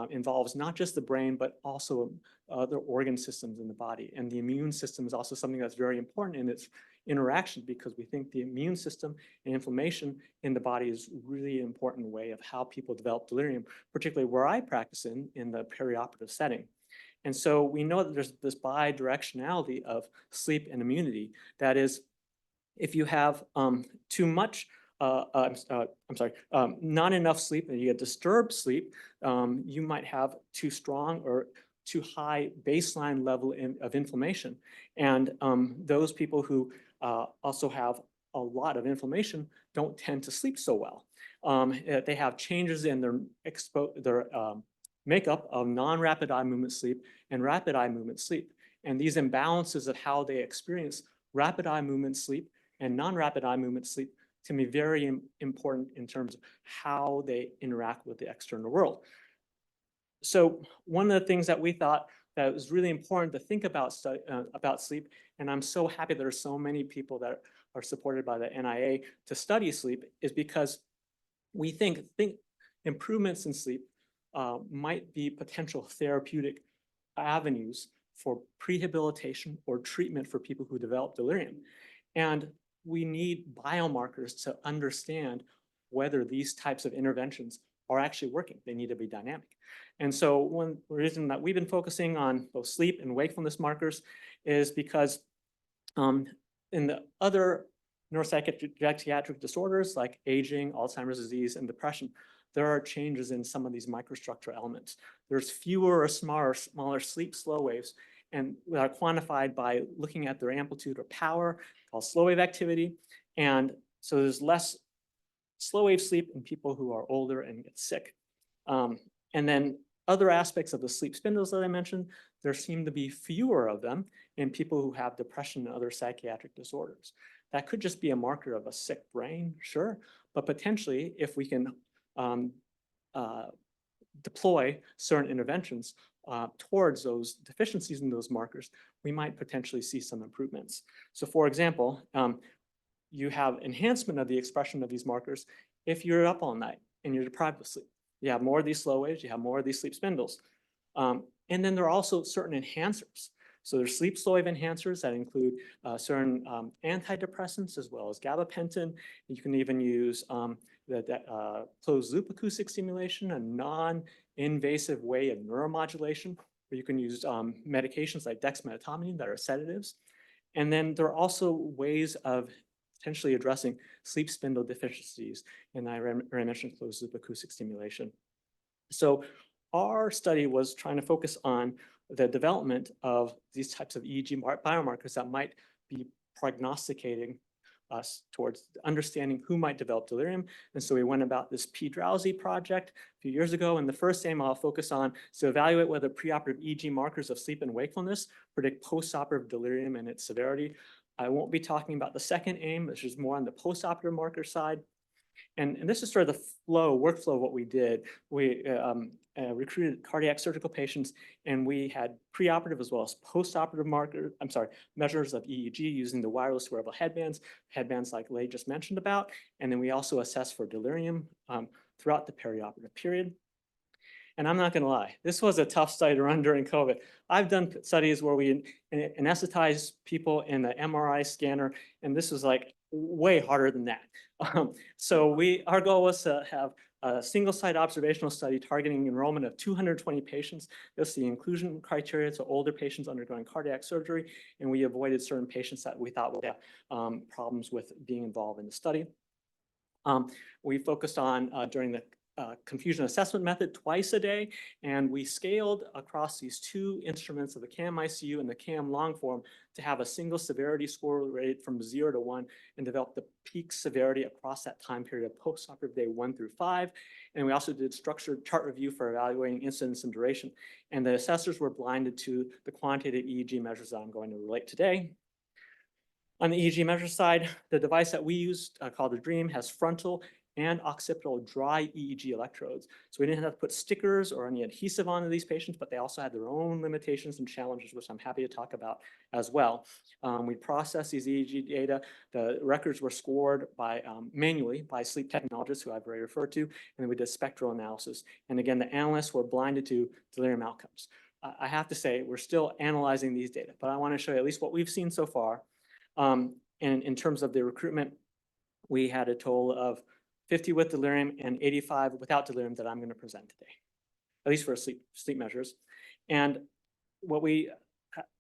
involves not just the brain, but also other organ systems in the body. And the immune system is also something that's very important in its interaction, because we think the immune system and inflammation in the body is really an important way of how people develop delirium, particularly where I practice in the perioperative setting. And so we know that there's this bidirectionality of sleep and immunity. That is, if you have too much not enough sleep and you get disturbed sleep, you might have too strong or too high baseline level of inflammation. And those people who also have a lot of inflammation don't tend to sleep so well. They have changes in their makeup of non-rapid eye movement sleep and rapid eye movement sleep. And these imbalances of how they experience rapid eye movement sleep and non-rapid eye movement sleep can be very important in terms of how they interact with the external world. So one of the things that we thought that it was really important to think about sleep. And I'm so happy there are so many people that are supported by the NIA to study sleep, is because we think improvements in sleep might be potential therapeutic avenues for prehabilitation or treatment for people who develop delirium. And we need biomarkers to understand whether these types of interventions are actually working. They need to be dynamic. And so one reason that we've been focusing on both sleep and wakefulness markers is because in the other neuropsychiatric disorders like aging, Alzheimer's disease, and depression, there are changes in some of these microstructural elements. There's fewer or smaller sleep slow waves, and they are quantified by looking at their amplitude or power, called slow wave activity. And so there's less slow wave sleep in people who are older and get sick. And then other aspects of the sleep spindles that I mentioned, there seem to be fewer of them in people who have depression and other psychiatric disorders. That could just be a marker of a sick brain, sure, but potentially if we can deploy certain interventions towards those deficiencies in those markers, we might potentially see some improvements. So for example, you have enhancement of the expression of these markers if you're up all night and you're deprived of sleep. You have more of these slow waves, you have more of these sleep spindles. And then there are also certain enhancers. So there's sleep slow wave enhancers that include certain antidepressants as well as gabapentin. You can even use closed loop acoustic stimulation, a non-invasive way of neuromodulation, where you can use medications like dexmedetomidine that are sedatives. And then there are also ways of potentially addressing sleep spindle deficiencies, and I already mentioned closed loop acoustic stimulation. So our study was trying to focus on the development of these types of EEG biomarkers that might be prognosticating us towards understanding who might develop delirium. And so we went about this P-Drowsy project a few years ago, and the first aim I'll focus on is to evaluate whether preoperative EEG markers of sleep and wakefulness predict postoperative delirium and its severity. I won't be talking about the second aim, which is more on the postoperative marker side. And this is sort of the workflow of what we did. We recruited cardiac surgical patients, and we had preoperative as well as postoperative measures of EEG using the wireless wearable headbands like Lei just mentioned about. And then we also assessed for delirium throughout the perioperative period. And I'm not going to lie, this was a tough study to run during COVID. I've done studies where we anesthetize people in the MRI scanner, and this was like way harder than that. So our goal was to have a single site observational study targeting enrollment of 220 patients. This is the inclusion criteria to older patients undergoing cardiac surgery, and we avoided certain patients that we thought would have problems with being involved in the study. We focused on during the confusion assessment method twice a day, and we scaled across these two instruments of the CAM-ICU and the CAM long form to have a single severity score rated from 0 to 1 and develop the peak severity across that time period of postoperative day 1 through 5. And we also did structured chart review for evaluating incidence and duration. And the assessors were blinded to the quantitative EEG measures that I'm going to relate today. On the EEG measure side, the device that we used called the Dream has frontal and occipital dry EEG electrodes. So we didn't have to put stickers or any adhesive onto these patients, but they also had their own limitations and challenges, which I'm happy to talk about as well. We processed these EEG data. The records were scored by manually by sleep technologists who I've already referred to, and then we did spectral analysis. And again, the analysts were blinded to delirium outcomes. I have to say, we're still analyzing these data, but I want to show you at least what we've seen so far. And in terms of the recruitment, we had a total of 50 with delirium and 85 without delirium that I'm going to present today, at least for sleep measures. And what we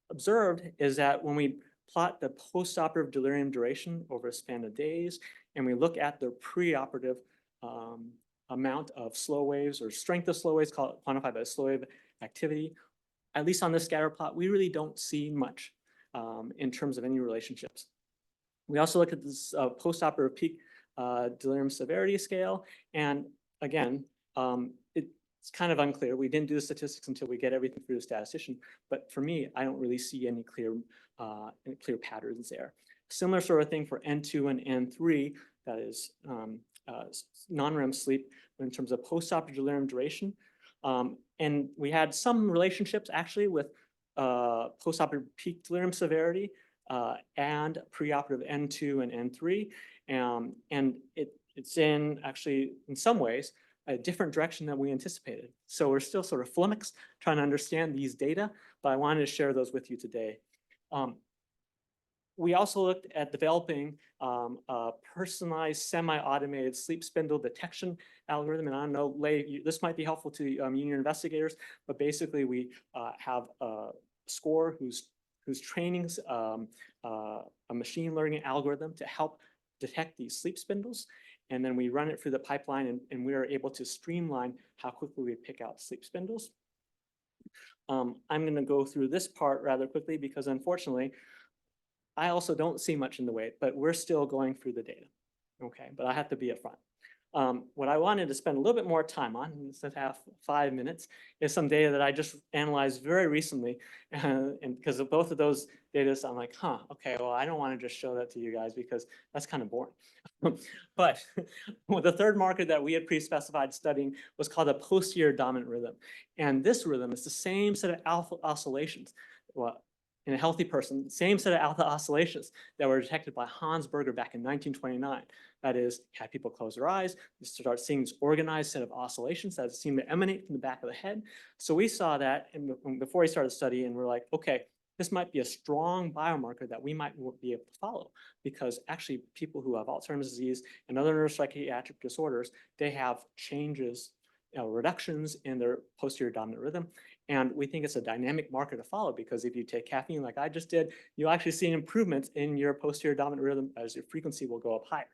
observed is that when we plot the postoperative delirium duration over a span of days, and we look at the preoperative amount of slow waves or strength of slow waves quantified by slow wave activity, at least on this scatter plot, we really don't see much in terms of any relationships. We also look at this postoperative peak delirium severity scale. And again, it's kind of unclear. We didn't do the statistics until we get everything through the statistician. But for me, I don't really see any clear patterns there. Similar sort of thing for N2 and N3, that is non-REM sleep in terms of postoperative delirium duration. And we had some relationships actually with postoperative peak delirium severity and preoperative N2 and N3. And it's in actually, in some ways, a different direction than we anticipated. So we're still sort of flummoxed trying to understand these data, but I wanted to share those with you today. We also looked at developing a personalized semi-automated sleep spindle detection algorithm. And I don't know, Lei, this might be helpful to union investigators, but basically we have a score whose training's a machine learning algorithm to help detect these sleep spindles. And then we run it through the pipeline and we are able to streamline how quickly we pick out sleep spindles. I'm gonna go through this part rather quickly because unfortunately, I also don't see much in the way, but we're still going through the data, okay? But I have to be upfront. What I wanted to spend a little bit more time on, instead of have 5 minutes, is some data that I just analyzed very recently. And because of both of those data, I'm like, okay, well, I don't want to just show that to you guys because that's kind of boring. But the third marker that we had pre-specified studying was called a posterior dominant rhythm. And this rhythm is the same set of alpha oscillations. Well, in a healthy person, same set of alpha oscillations that were detected by Hans Berger back in 1929. That is, had people close their eyes, you start seeing this organized set of oscillations that seem to emanate from the back of the head. So we saw that before we started studying, and we're like, okay, this might be a strong biomarker that we might be able to follow, because actually people who have Alzheimer's disease and other neuropsychiatric disorders, they have changes, reductions in their posterior dominant rhythm. And we think it's a dynamic marker to follow because if you take caffeine like I just did, you'll actually see improvements in your posterior dominant rhythm as your frequency will go up higher.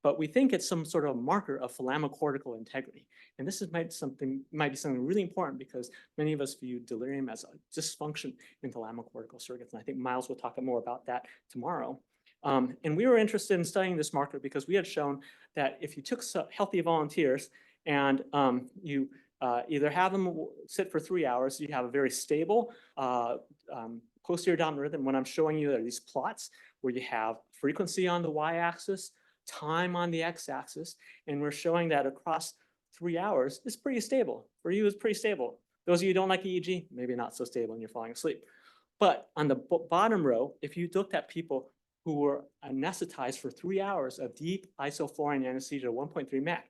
But we think it's some sort of marker of thalamocortical integrity. And this might be something really important because many of us view delirium as a dysfunction in thalamocortical circuits. And I think Miles will talk more about that tomorrow. And we were interested in studying this marker because we had shown that if you took healthy volunteers and you either have them sit for 3 hours, you have a very stable posterior dominant rhythm. What I'm showing you are these plots where you have frequency on the y-axis, time on the x-axis, and we're showing that across 3 hours is pretty stable. For you, it's pretty stable. Those of you who don't like EEG, maybe not so stable and you're falling asleep. But on the bottom row, if you looked at people who were anesthetized for 3 hours of deep isoflurane anesthesia, 1.3 Mac,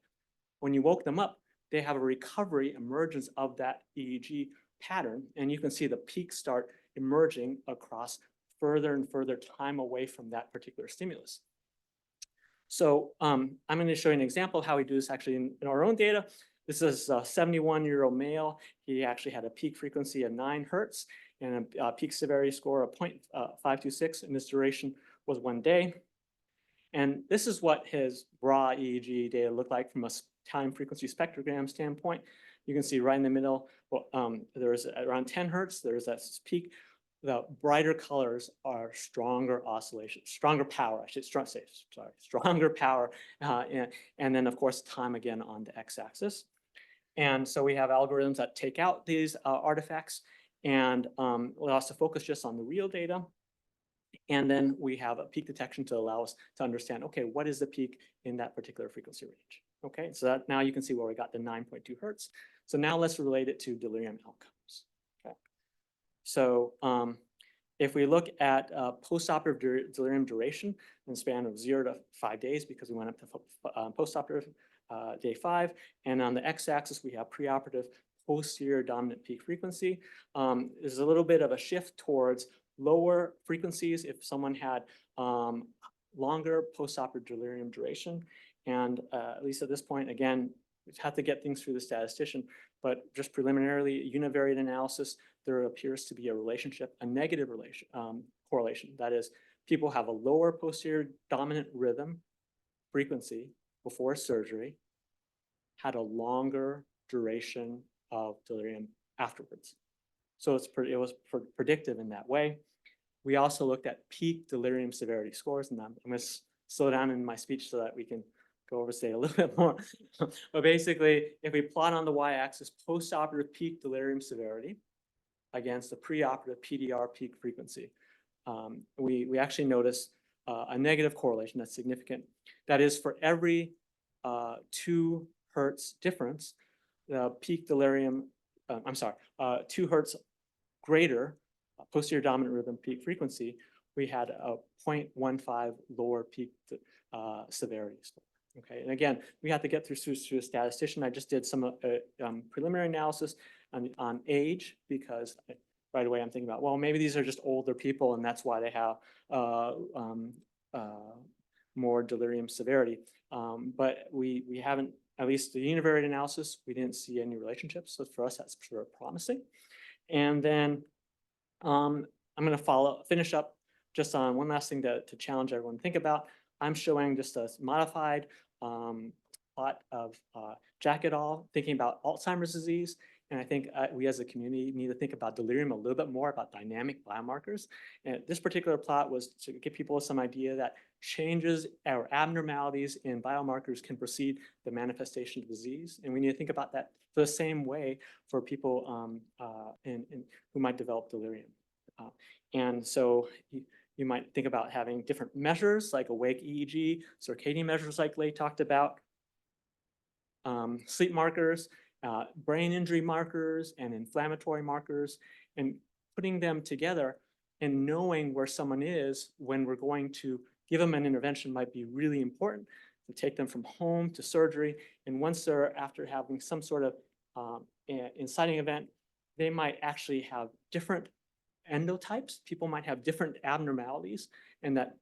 when you woke them up, they have a recovery emergence of that EEG pattern. And you can see the peaks start emerging across further and further time away from that particular stimulus. So I'm going to show you an example of how we do this actually in our own data. This is a 71-year-old male. He actually had a peak frequency of 9 hertz and a peak severity score of 0.526, and this duration was 1 day. And this is what his raw EEG data looked like from a time frequency spectrogram standpoint. You can see right in the middle, there's around 10 hertz, there's that peak. The brighter colors are stronger oscillations, stronger power, I should say, sorry, stronger power. And then of course, time again on the x-axis. And so we have algorithms that take out these artifacts, and we'll also focus just on the real data. And then we have a peak detection to allow us to understand, okay, what is the peak in that particular frequency range? Okay, so that now you can see where we got the 9.2 hertz. So now let's relate it to delirium outcomes. Okay, so if we look at postoperative delirium duration in the span of 0 to 5 days, because we went up to postoperative day 5, and on the x-axis we have preoperative posterior dominant peak frequency. There's a little bit of a shift towards lower frequencies if someone had longer postoperative delirium duration. And at least at this point, again, we have to get things through the statistician, but just preliminarily, univariate analysis, there appears to be a relationship, a negative correlation. That is, people have a lower posterior dominant rhythm frequency before surgery, had a longer duration of delirium afterwards. So it was predictive in that way. We also looked at peak delirium severity scores, and I'm going to slow down in my speech so that we can go over say a little bit more. But basically, if we plot on the y-axis postoperative peak delirium severity against the preoperative PDR peak frequency, we actually notice a negative correlation that's significant. That is, for every 2 hertz difference, the peak delirium, 2 hertz greater posterior dominant rhythm peak frequency, we had a 0.15 lower peak severity score. Okay, and again, we have to get through a statistician. I just did some preliminary analysis on age because right away I'm thinking about, well, maybe these are just older people and that's why they have more delirium severity. But we haven't, at least the univariate analysis, we didn't see any relationships. So for us, that's sort of promising. And then I'm going to finish up just on one last thing to challenge everyone to think about. I'm showing just a modified plot of Jack et al. Thinking about Alzheimer's disease. And I think we as a community need to think about delirium a little bit more, about dynamic biomarkers. And this particular plot was to give people some idea that changes or abnormalities in biomarkers can precede the manifestation of disease. And we need to think about that the same way for people who might develop delirium. And so you might think about having different measures like awake EEG, circadian measures like Lei talked about, sleep markers, brain injury markers and inflammatory markers, and putting them together and knowing where someone is when we're going to give them an intervention might be really important to take them from home to surgery. And once they're after having some sort of inciting event, they might actually have different endotypes. People might have different abnormalities, and that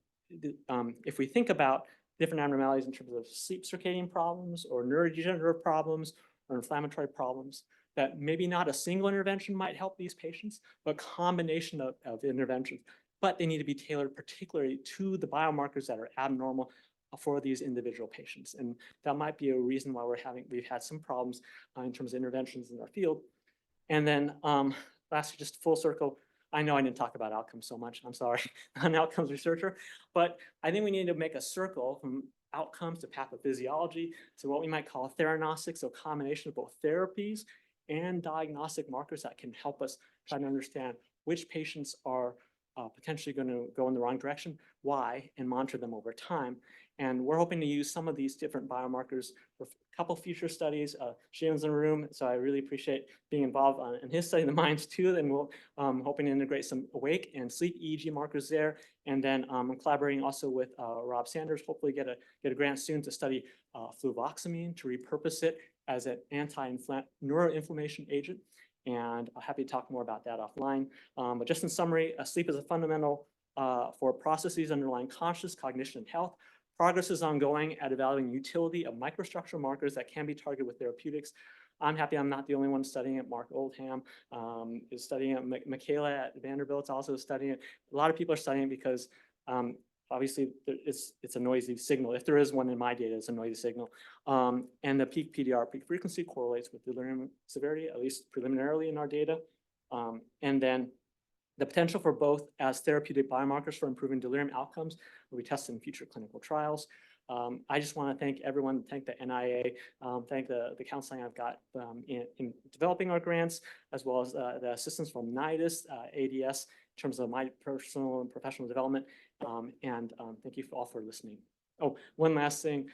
if we think about different abnormalities in terms of sleep circadian problems or neurodegenerative problems or inflammatory problems, that maybe not a single intervention might help these patients, but a combination of interventions, but they need to be tailored particularly to the biomarkers that are abnormal for these individual patients. And that might be a reason why we've had some problems in terms of interventions in our field. And then lastly, just full circle, I know I didn't talk about outcomes so much, I'm sorry, I'm an outcomes researcher, but I think we need to make a circle from outcomes to pathophysiology to what we might call theranostics, so a combination of both therapies and diagnostic markers that can help us try to understand which patients are potentially going to go in the wrong direction, why, and monitor them over time. And we're hoping to use some of these different biomarkers for a couple future studies. Julian's in the room, so I really appreciate being involved in his study of the minds too. And we'll hoping to integrate some awake and sleep EEG markers there. And then I'm collaborating also with Rob Sanders, hopefully get a grant soon to study fluvoxamine, to repurpose it as an neuroinflammation agent. And I'm happy to talk more about that offline. But just in summary, sleep is a fundamental for processes underlying conscious cognition and health. Progress is ongoing at evaluating utility of microstructural markers that can be targeted with therapeutics. I'm happy I'm not the only one studying it. Mark Oldham is studying it. Michaela at Vanderbilt is also studying it. A lot of people are studying it because obviously it's a noisy signal. If there is one in my data, it's a noisy signal. And the peak PDR, peak frequency, correlates with delirium severity, at least preliminarily in our data. And then the potential for both as therapeutic biomarkers for improving delirium outcomes will be tested in future clinical trials. I just want to thank everyone, thank the NIA, thank the counseling I've got in developing our grants, as well as the assistance from NIDIS, ADS, in terms of my personal and professional development. And thank you all for listening. Oh, one last thing.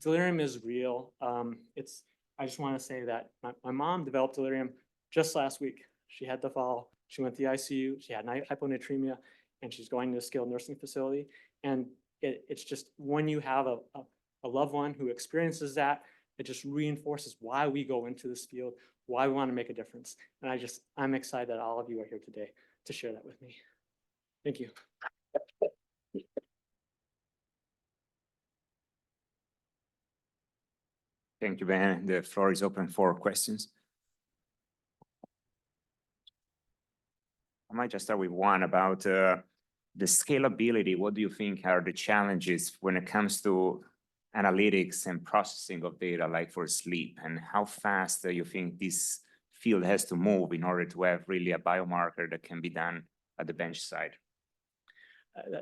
Delirium is real. I just want to say that my mom developed delirium just last week. She had the fall. She went to the ICU. She had hyponatremia, and she's going to a skilled nursing facility. And it's just when you have a loved one who experiences that, it just reinforces why we go into this field, why we want to make a difference. And I'm excited that all of you are here today to share that with me. Thank you. Thank you, Ben. The floor is open for questions. I might just start with one about the scalability. What do you think are the challenges when it comes to analytics and processing of data, like for sleep, and how fast do you think this field has to move in order to have really a biomarker that can be done at the bench side?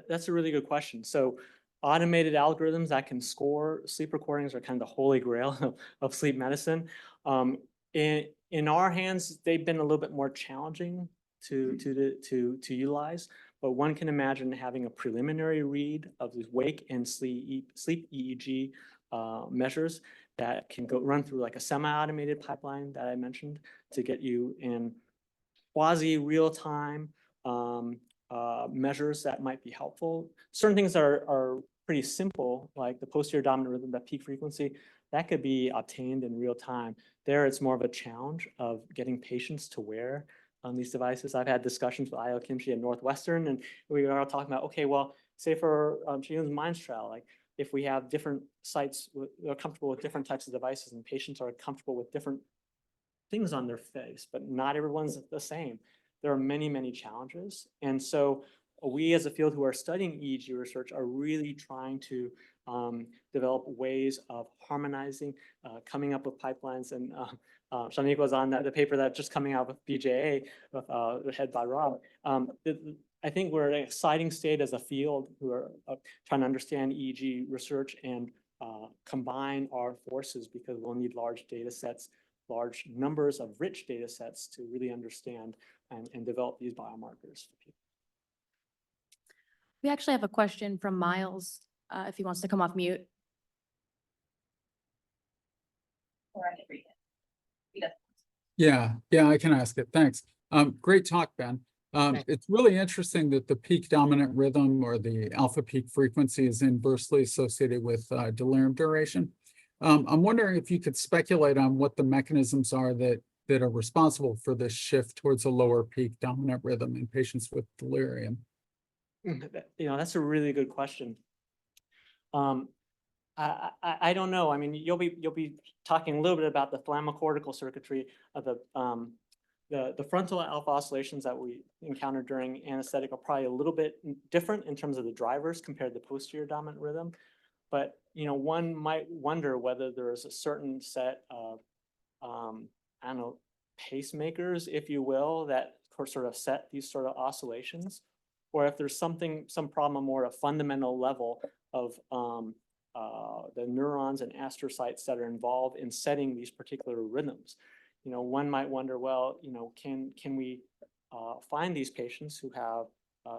That's a really good question. So automated algorithms that can score sleep recordings are kind of the holy grail of sleep medicine. In our hands, they've been a little bit more challenging to utilize, but one can imagine having a preliminary read of the wake and sleep EEG measures that can run through like a semi-automated pipeline that I mentioned to get you in quasi real-time measures that might be helpful. Certain things are pretty simple, like the posterior dominant rhythm, that peak frequency, that could be obtained in real time. There, it's more of a challenge of getting patients to wear these devices. I've had discussions with IO Kimchi at Northwestern, and we are talking about, okay, well, say for Julian's MINDS trial, like if we have different sites that are comfortable with different types of devices and patients are comfortable with different things on their face, but not everyone's the same. There are many, many challenges. And so we as a field who are studying EEG research are really trying to develop ways of harmonizing, coming up with pipelines. And Shanique was on the paper that's just coming out with BJA, head by Rob. I think we're at an exciting state as a field who are trying to understand EEG research and combine our forces, because we'll need large data sets, large numbers of rich data sets to really understand and develop these biomarkers for people. We actually have a question from Miles, if he wants to come off mute. Or I can read it. He doesn't. Yeah, I can ask it. Thanks. Great talk, Ben. It's really interesting that the peak dominant rhythm or the alpha peak frequency is inversely associated with delirium duration. I'm wondering if you could speculate on what the mechanisms are that are responsible for this shift towards a lower peak dominant rhythm in patients with delirium. That's a really good question. I don't know. I mean, you'll be talking a little bit about the thalamocortical circuitry of the frontal alpha oscillations that we encounter during anesthetic are probably a little bit different in terms of the drivers compared to the posterior dominant rhythm. But one might wonder whether there is a certain set of I don't know, pacemakers, if you will, that sort of set these sort of oscillations, or if there's some problem more at a fundamental level of the neurons and astrocytes that are involved in setting these particular rhythms. One might wonder, well, can we find these patients who have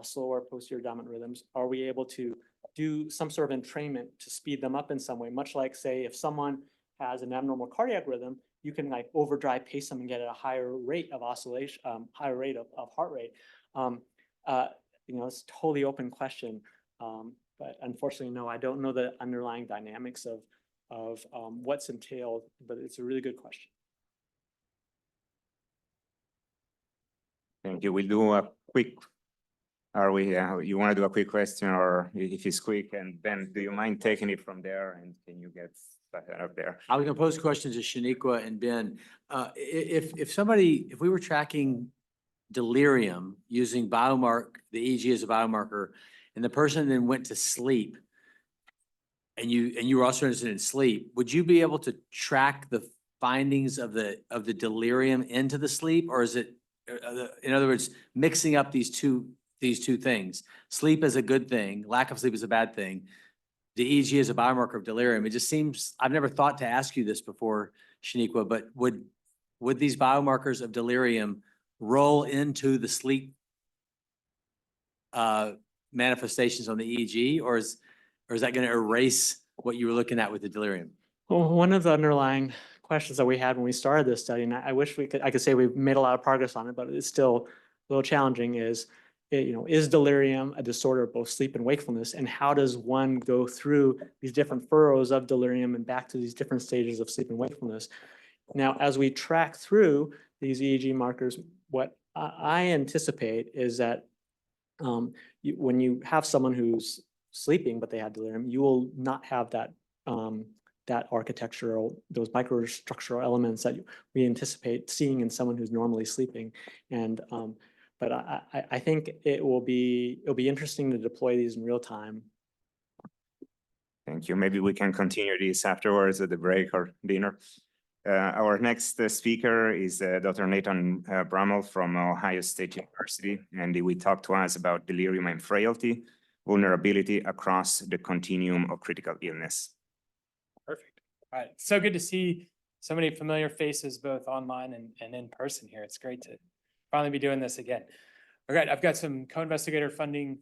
slower posterior dominant rhythms? Are we able to do some sort of entrainment to speed them up in some way? Much like, say, if someone has an abnormal cardiac rhythm, you can like overdrive pace them and get a higher rate of oscillation, higher rate of heart rate. It's a totally open question. But unfortunately, no, I don't know the underlying dynamics of what's entailed, but it's a really good question. Thank you. We'll do a quick, you want to do a quick question, or if it's quick, and Ben, do you mind taking it from there, and can you get started up there? I was gonna pose questions to Shaniqua and Ben. If we were tracking delirium using the EEG as a biomarker, and the person then went to sleep, and you were also interested in sleep, would you be able to track the findings of the delirium into the sleep, or is it, in other words, mixing up these two things? Sleep is a good thing, lack of sleep is a bad thing. The EEG is a biomarker of delirium. It just seems, I've never thought to ask you this before, Shaniqua, but would these biomarkers of delirium roll into the sleep manifestations on the EEG, or is that going to erase what you were looking at with the delirium? Well, one of the underlying questions that we had when we started this study, and I wish I could say we've made a lot of progress on it, but it's still a little challenging, is delirium a disorder of both sleep and wakefulness, and how does one go through these different furrows of delirium and back to these different stages of sleep and wakefulness? Now, as we track through these EEG markers, what I anticipate is that when you have someone who's sleeping but they have delirium, you will not have that architectural, those microstructural elements that we anticipate seeing in someone who's normally sleeping. And but I think it'll be interesting to deploy these in real time. Thank you. Maybe we can continue this afterwards at the break or dinner. Our next speaker is Dr. Nathan Brummel from Ohio State University, and he will talk to us about delirium and frailty, vulnerability across the continuum of critical illness. Perfect. All right. So good to see so many familiar faces both online and in person here. It's great to finally be doing this again. All right. I've got some co-investigator funding,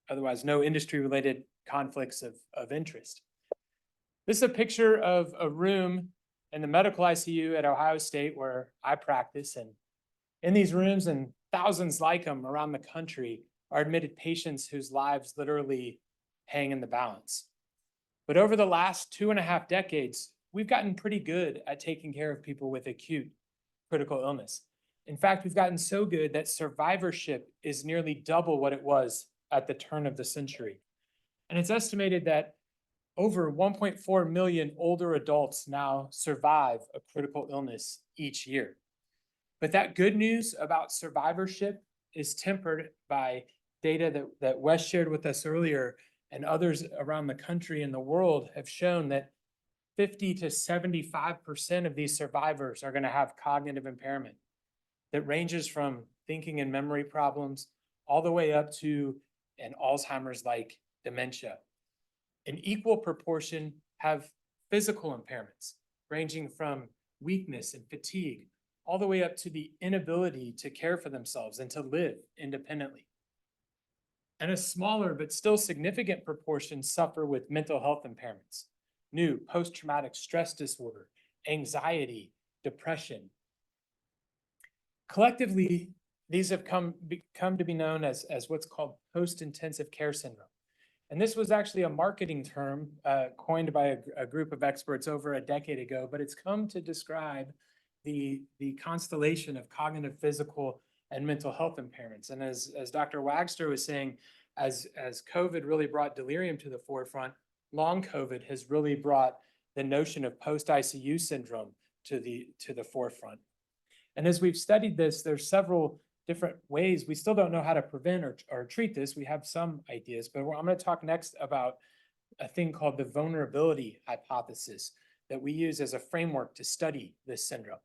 otherwise no industry-related conflicts of interest. This is a picture of a room in the medical ICU at Ohio State where I practice, and In these rooms and thousands like them around the country are admitted patients whose lives literally hang in the balance. But over the last 2.5 decades, we've gotten pretty good at taking care of people with acute critical illness. In fact, we've gotten so good that survivorship is nearly double what it was at the turn of the century. And it's estimated that over 1.4 million older adults now survive a critical illness each year. But that good news about survivorship is tempered by data that Wes shared with us earlier, and others around the country and the world have shown that 50 to 75% of these survivors are going to have cognitive impairment that ranges from thinking and memory problems all the way up to an Alzheimer's-like dementia. An equal proportion have physical impairments, ranging from weakness and fatigue, all the way up to the inability to care for themselves and to live independently. And a smaller but still significant proportion suffer with mental health impairments, new post-traumatic stress disorder, anxiety, depression. Collectively, these have come to be known as what's called post-intensive care syndrome. And this was actually a marketing term coined by a group of experts over a decade ago, but it's come to describe the constellation of cognitive, physical, and mental health impairments. And as Dr. Wagster was saying, as COVID really brought delirium to the forefront, long COVID has really brought the notion of post-ICU syndrome to the forefront. And as we've studied this, there's several different ways. We still don't know how to prevent or treat this. We have some ideas, but I'm going to talk next about a thing called the vulnerability hypothesis that we use as a framework to study this syndrome.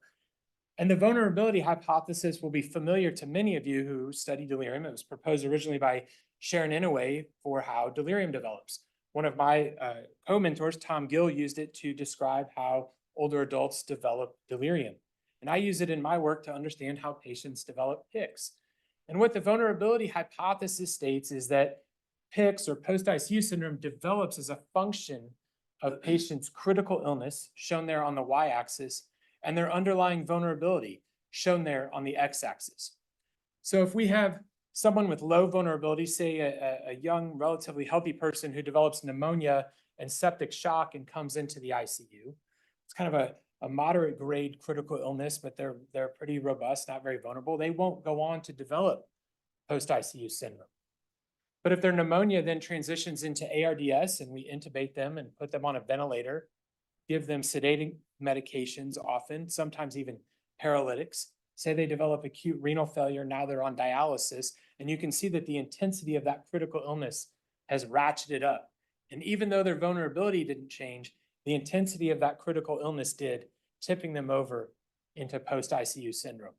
And the vulnerability hypothesis will be familiar to many of you who study delirium. It was proposed originally by Sharon Inouye for how delirium develops. One of my co-mentors, Tom Gill, used it to describe how older adults develop delirium. And I use it in my work to understand how patients develop PICs. And what the vulnerability hypothesis states is that PICs, or post-ICU syndrome, develops as a function of patients' critical illness, shown there on the y-axis, and their underlying vulnerability, shown there on the x-axis. So if we have someone with low vulnerability, say a young, relatively healthy person who develops pneumonia and septic shock and comes into the ICU, it's kind of a moderate grade critical illness, but they're pretty robust, not very vulnerable. They won't go on to develop post-ICU syndrome. But if their pneumonia then transitions into ARDS and we intubate them and put them on a ventilator, give them sedating medications often, sometimes even paralytics, say they develop acute renal failure, now they're on dialysis, and you can see that the intensity of that critical illness has ratcheted up. And even though their vulnerability didn't change, the intensity of that critical illness did, tipping them over into post-ICU syndrome.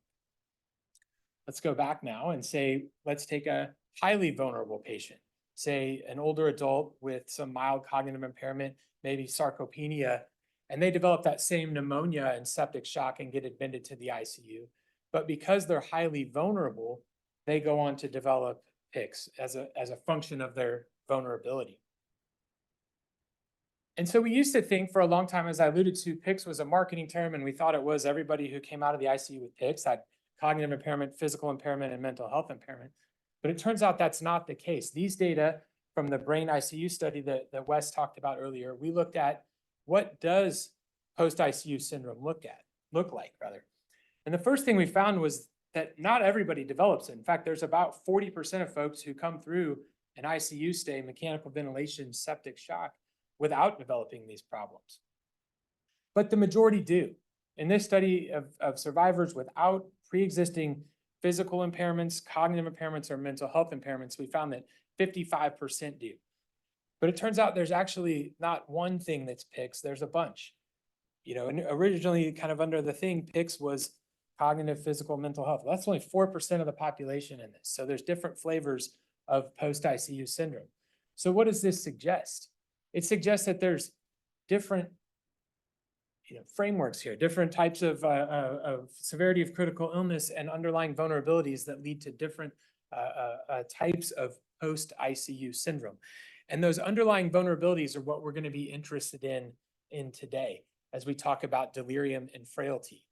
Let's go back now and say, let's take a highly vulnerable patient, say an older adult with some mild cognitive impairment, maybe sarcopenia, and they develop that same pneumonia and septic shock and get admitted to the ICU. But because they're highly vulnerable, they go on to develop PICs as a function of their vulnerability. And so we used to think for a long time, as I alluded to, PICs was a marketing term, and we thought it was everybody who came out of the ICU with PICs had cognitive impairment, physical impairment, and mental health impairment. But it turns out that's not the case. These data from the brain ICU study that Wes talked about earlier, we looked at what does post-ICU syndrome look like. And the first thing we found was that not everybody develops it. In fact, there's about 40% of folks who come through an ICU stay, mechanical ventilation, septic shock, without developing these problems. But the majority do. In this study of survivors without pre-existing physical impairments, cognitive impairments, or mental health impairments, we found that 55% do. But it turns out there's actually not one thing that's PICs, there's a bunch. You know, and originally kind of under the thing, PICs was cognitive, physical, mental health. That's only 4% of the population in this. So there's different flavors of post-ICU syndrome. So what does this suggest? It suggests that there's different frameworks here, different types of severity of critical illness and underlying vulnerabilities that lead to different types of post-ICU syndrome. And those underlying vulnerabilities are what we're going to be interested in today as we talk about delirium and frailty.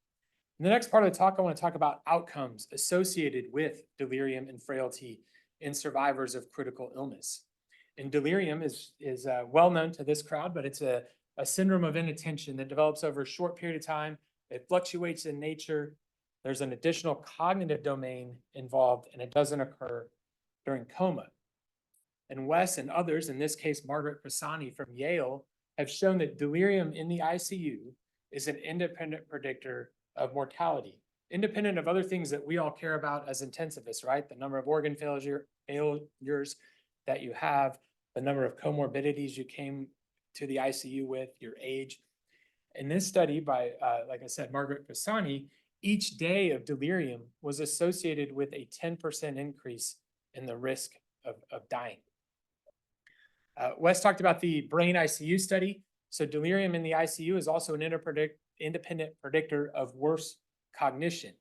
In the next part of the talk, I want to talk about outcomes associated with delirium and frailty in survivors of critical illness. And delirium is well known to this crowd, but it's a syndrome of inattention that develops over a short period of time. It fluctuates in nature. There's an additional cognitive domain involved, and it doesn't occur during coma. And Wes and others, in this case, Margaret Pisani from Yale, have shown that delirium in the ICU is an independent predictor of mortality, independent of other things that we all care about as intensivists, right? The number of organ failures that you have, the number of comorbidities you came to the ICU with, your age. In this study by, like I said, Margaret Pisani, each day of delirium was associated with a 10% increase in the risk of dying. Wes talked about the brain ICU study. So delirium in the ICU is also an independent predictor of worse cognition.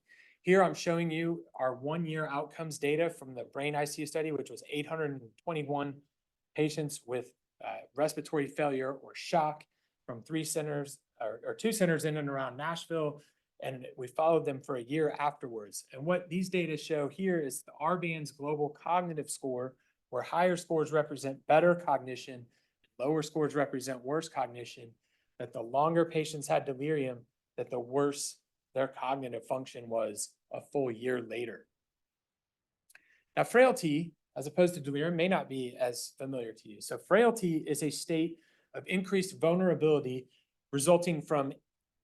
Here I'm showing you our 1-year outcomes data from the brain ICU study, which was 821 patients with respiratory failure or shock from 3 centers or 2 centers in and around Nashville. And we followed them for a year afterwards. And what these data show here is the R-Band's global cognitive score, where higher scores represent better cognition, lower scores represent worse cognition, that the longer patients had delirium, that the worse their cognitive function was a full year later. Now, frailty, as opposed to delirium, may not be as familiar to you. So frailty is a state of increased vulnerability resulting from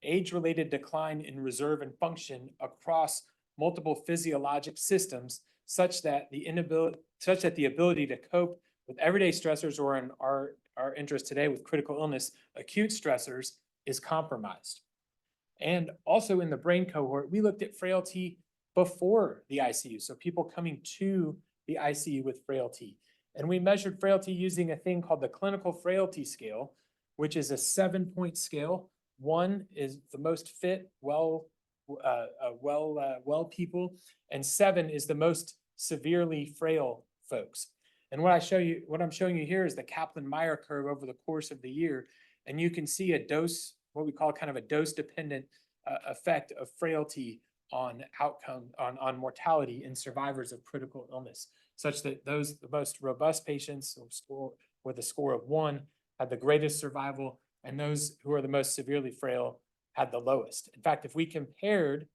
age-related decline in reserve and function across multiple physiologic systems, such that the ability to cope with everyday stressors, or in our interest today with critical illness, acute stressors, is compromised. And also in the brain cohort, we looked at frailty before the ICU, so people coming to the ICU with frailty. And we measured frailty using a thing called the clinical frailty scale, which is a 7-point scale. 1 is the most fit, well people, and 7 is the most severely frail folks. And what I'm showing you here is the Kaplan-Meier curve over the course of the year, and you can see a dose, what we call kind of a dose-dependent effect of frailty on outcome, on mortality in survivors of critical illness, such that the most robust patients with a score of 1 had the greatest survival, and those who are the most severely frail had the lowest. In fact, if we compared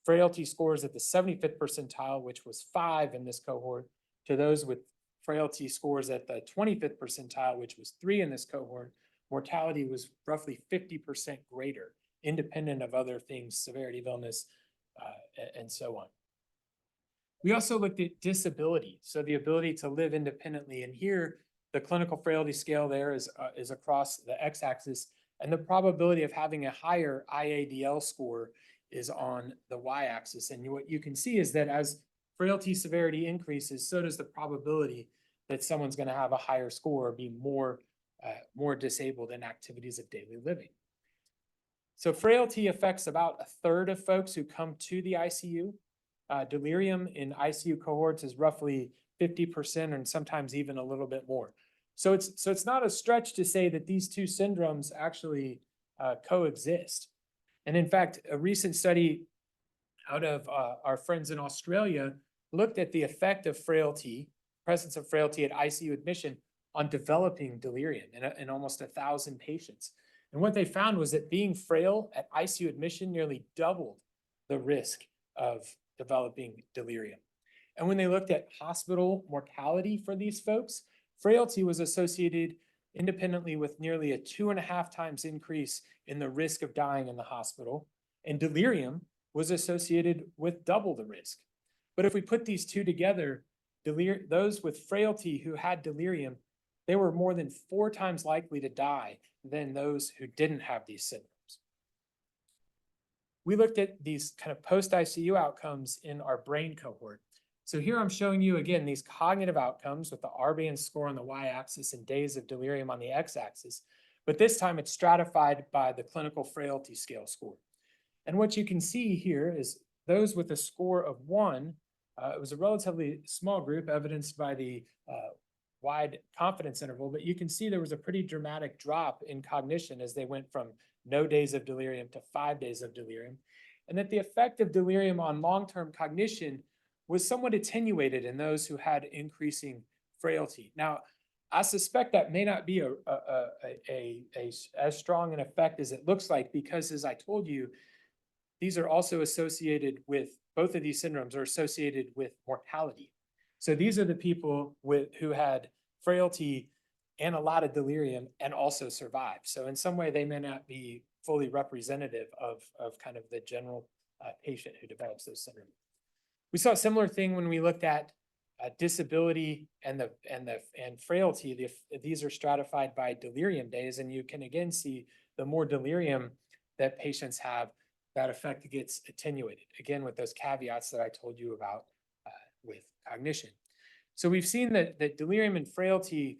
frailty scores at the 75th percentile, which was 5 in this cohort, to those with frailty scores at the 25th percentile, which was 3 in this cohort, mortality was roughly 50% greater, independent of other things, severity of illness, and so on. We also looked at disability, so the ability to live independently. And here, the clinical frailty scale there is across the x-axis, and the probability of having a higher IADL score is on the y-axis. And what you can see is that as frailty severity increases, so does the probability that someone's going to have a higher score or be more disabled in activities of daily living. So frailty affects about 1/3 of folks who come to the ICU. Delirium in ICU cohorts is roughly 50% and sometimes even a little bit more. So it's not a stretch to say that these two syndromes actually coexist. And in fact, a recent study out of our friends in Australia looked at the effect of frailty, presence of frailty at ICU admission on developing delirium in almost 1,000 patients. And what they found was that being frail at ICU admission nearly doubled the risk of developing delirium. And when they looked at hospital mortality for these folks, frailty was associated independently with nearly a 2.5 times increase in the risk of dying in the hospital, and delirium was associated with double the risk. But if we put these two together, those with frailty who had delirium, they were more than 4 times likely to die than those who didn't have these symptoms. We looked at these kind of post-ICU outcomes in our brain cohort. So here I'm showing you again these cognitive outcomes with the R-band score on the y-axis and days of delirium on the x-axis, but this time it's stratified by the clinical frailty scale score. And what you can see here is those with a score of 1, it was a relatively small group evidenced by the wide confidence interval, but you can see there was a pretty dramatic drop in cognition as they went from no days of delirium to 5 days of delirium. and that the effect of delirium on long-term cognition was somewhat attenuated in those who had increasing frailty. Now, I suspect that may not be as strong an effect as it looks like, because as I told you, these are also associated with, both of these syndromes are associated with mortality. So these are the people who had frailty and a lot of delirium and also survived. So in some way, they may not be fully representative of kind of the general patient who develops those syndromes. We saw a similar thing when we looked at disability and frailty. These are stratified by delirium days, and you can again see the more delirium that patients have, that effect gets attenuated, again with those caveats that I told you about with cognition. So we've seen that delirium and frailty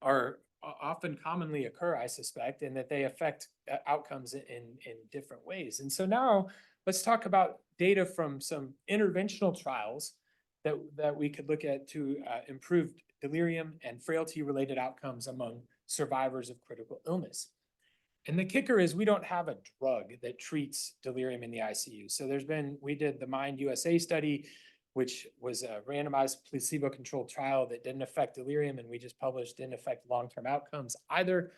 are often commonly occur, I suspect, and that they affect outcomes in different ways. And so now let's talk about data from some interventional trials that we could look at to improve delirium and frailty-related outcomes among survivors of critical illness. And the kicker is we don't have a drug that treats delirium in the ICU. So we did the MIND USA study, which was a randomized placebo-controlled trial that didn't affect delirium, and we just published didn't affect long-term outcomes either.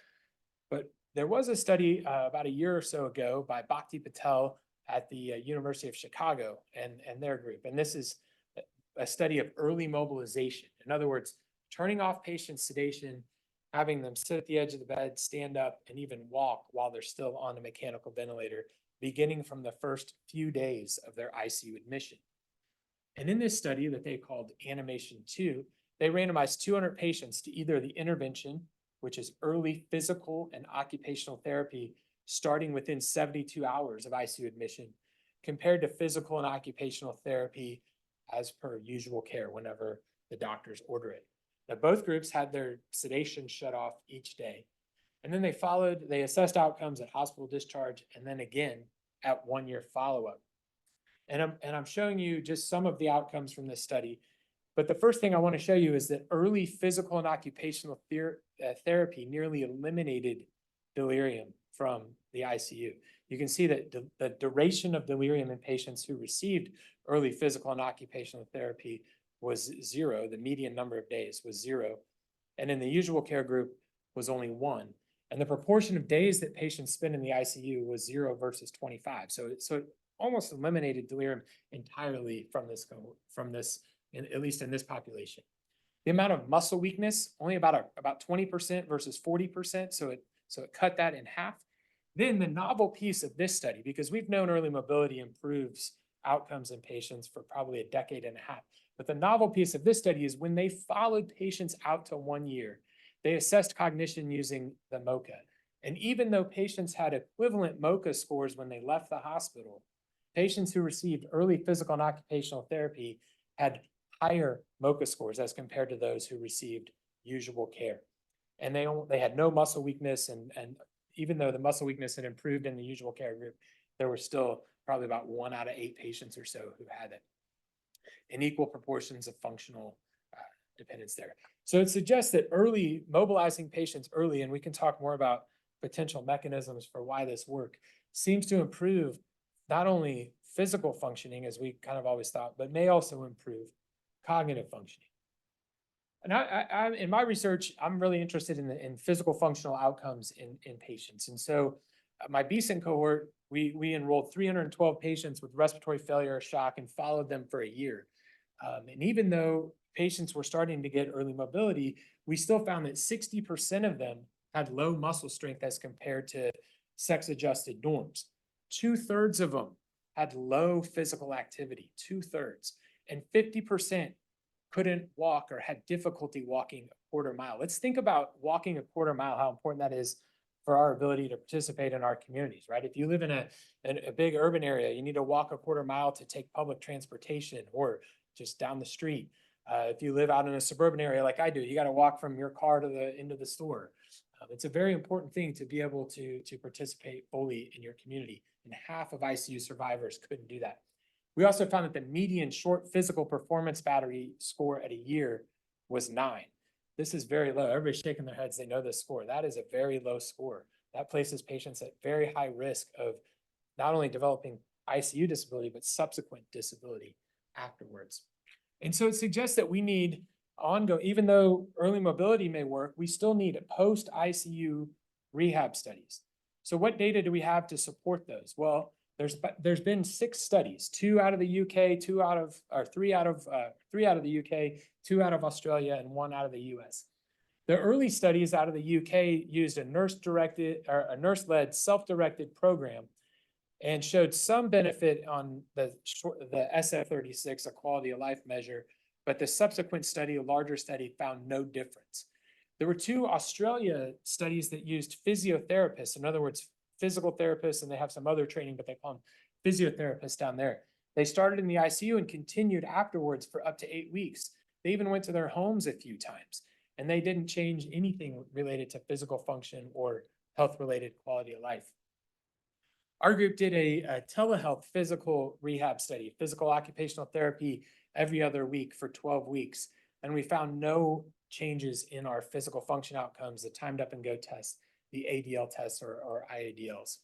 But there was a study about a year or so ago by Bhakti Patel at the University of Chicago and their group. And this is a study of early mobilization. In other words, turning off patients' sedation, having them sit at the edge of the bed, stand up, and even walk while they're still on a mechanical ventilator, beginning from the first few days of their ICU admission. And in this study that they called Animation 2, they randomized 200 patients to either the intervention, which is early physical and occupational therapy starting within 72 hours of ICU admission, compared to physical and occupational therapy as per usual care whenever the doctors order it. Now, both groups had their sedation shut off each day. And then they assessed outcomes at hospital discharge and then again at 1-year follow-up. And I'm showing you just some of the outcomes from this study. But the first thing I want to show you is that early physical and occupational therapy nearly eliminated delirium from the ICU. You can see that the duration of delirium in patients who received early physical and occupational therapy was 0. The median number of days was 0. And in the usual care group was only 1. And the proportion of days that patients spent in the ICU was 0 versus 25. So it almost eliminated delirium entirely from this, at least in this population. The amount of muscle weakness, only about 20% versus 40%. So it cut that in half. Then the novel piece of this study, because we've known early mobility improves outcomes in patients for probably a decade and a half. But the novel piece of this study is when they followed patients out to 1 year, they assessed cognition using the MoCA. And even though patients had equivalent MoCA scores when they left the hospital, patients who received early physical and occupational therapy had higher MoCA scores as compared to those who received usual care. And they had no muscle weakness, and even though the muscle weakness had improved in the usual care group, there were still probably about 1 out of 8 patients or so who had it, in equal proportions of functional dependence there. So it suggests that mobilizing patients early, and we can talk more about potential mechanisms for why this work, seems to improve not only physical functioning, as we kind of always thought, but may also improve cognitive functioning. And in my research, I'm really interested in physical functional outcomes in patients. And so my BSIN cohort, we enrolled 312 patients with respiratory failure or shock and followed them for a year. And even though patients were starting to get early mobility, we still found that 60% of them had low muscle strength as compared to sex-adjusted norms. 2/3 of them had low physical activity, 2/3, and 50% couldn't walk or had difficulty walking a quarter mile. Let's think about walking a quarter mile, how important that is for our ability to participate in our communities, right? If you live in a big urban area, you need to walk a quarter mile to take public transportation or just down the street. If you live out in a suburban area like I do, you got to walk from your car to the end of the store. It's a very important thing to be able to participate fully in your community, and half of ICU survivors couldn't do that. We also found that the median short physical performance battery score at a year was 9. This is very low. Everybody's shaking their heads. They know this score. That is a very low score. That places patients at very high risk of not only developing ICU disability, but subsequent disability afterwards. And so it suggests that we need ongoing, even though early mobility may work, we still need post-ICU rehab studies. So what data do we have to support those? Well, there's been 6 studies, 2 out of the UK, 3 out of the UK, 2 out of Australia, and 1 out of the US. The early studies out of the UK used a nurse-led self-directed program and showed some benefit on the SF-36, a quality of life measure, but the subsequent study, a larger study, found no difference. There were 2 Australia studies that used physiotherapists, in other words, physical therapists, and they have some other training, but they call them physiotherapists down there. They started in the ICU and continued afterwards for up to 8 weeks. They even went to their homes a few times, and they didn't change anything related to physical function or health-related quality of life. Our group did a telehealth physical rehab study, physical occupational therapy every other week for 12 weeks. And we found no changes in our physical function outcomes, the timed up and go test, the ADL tests or IADLs.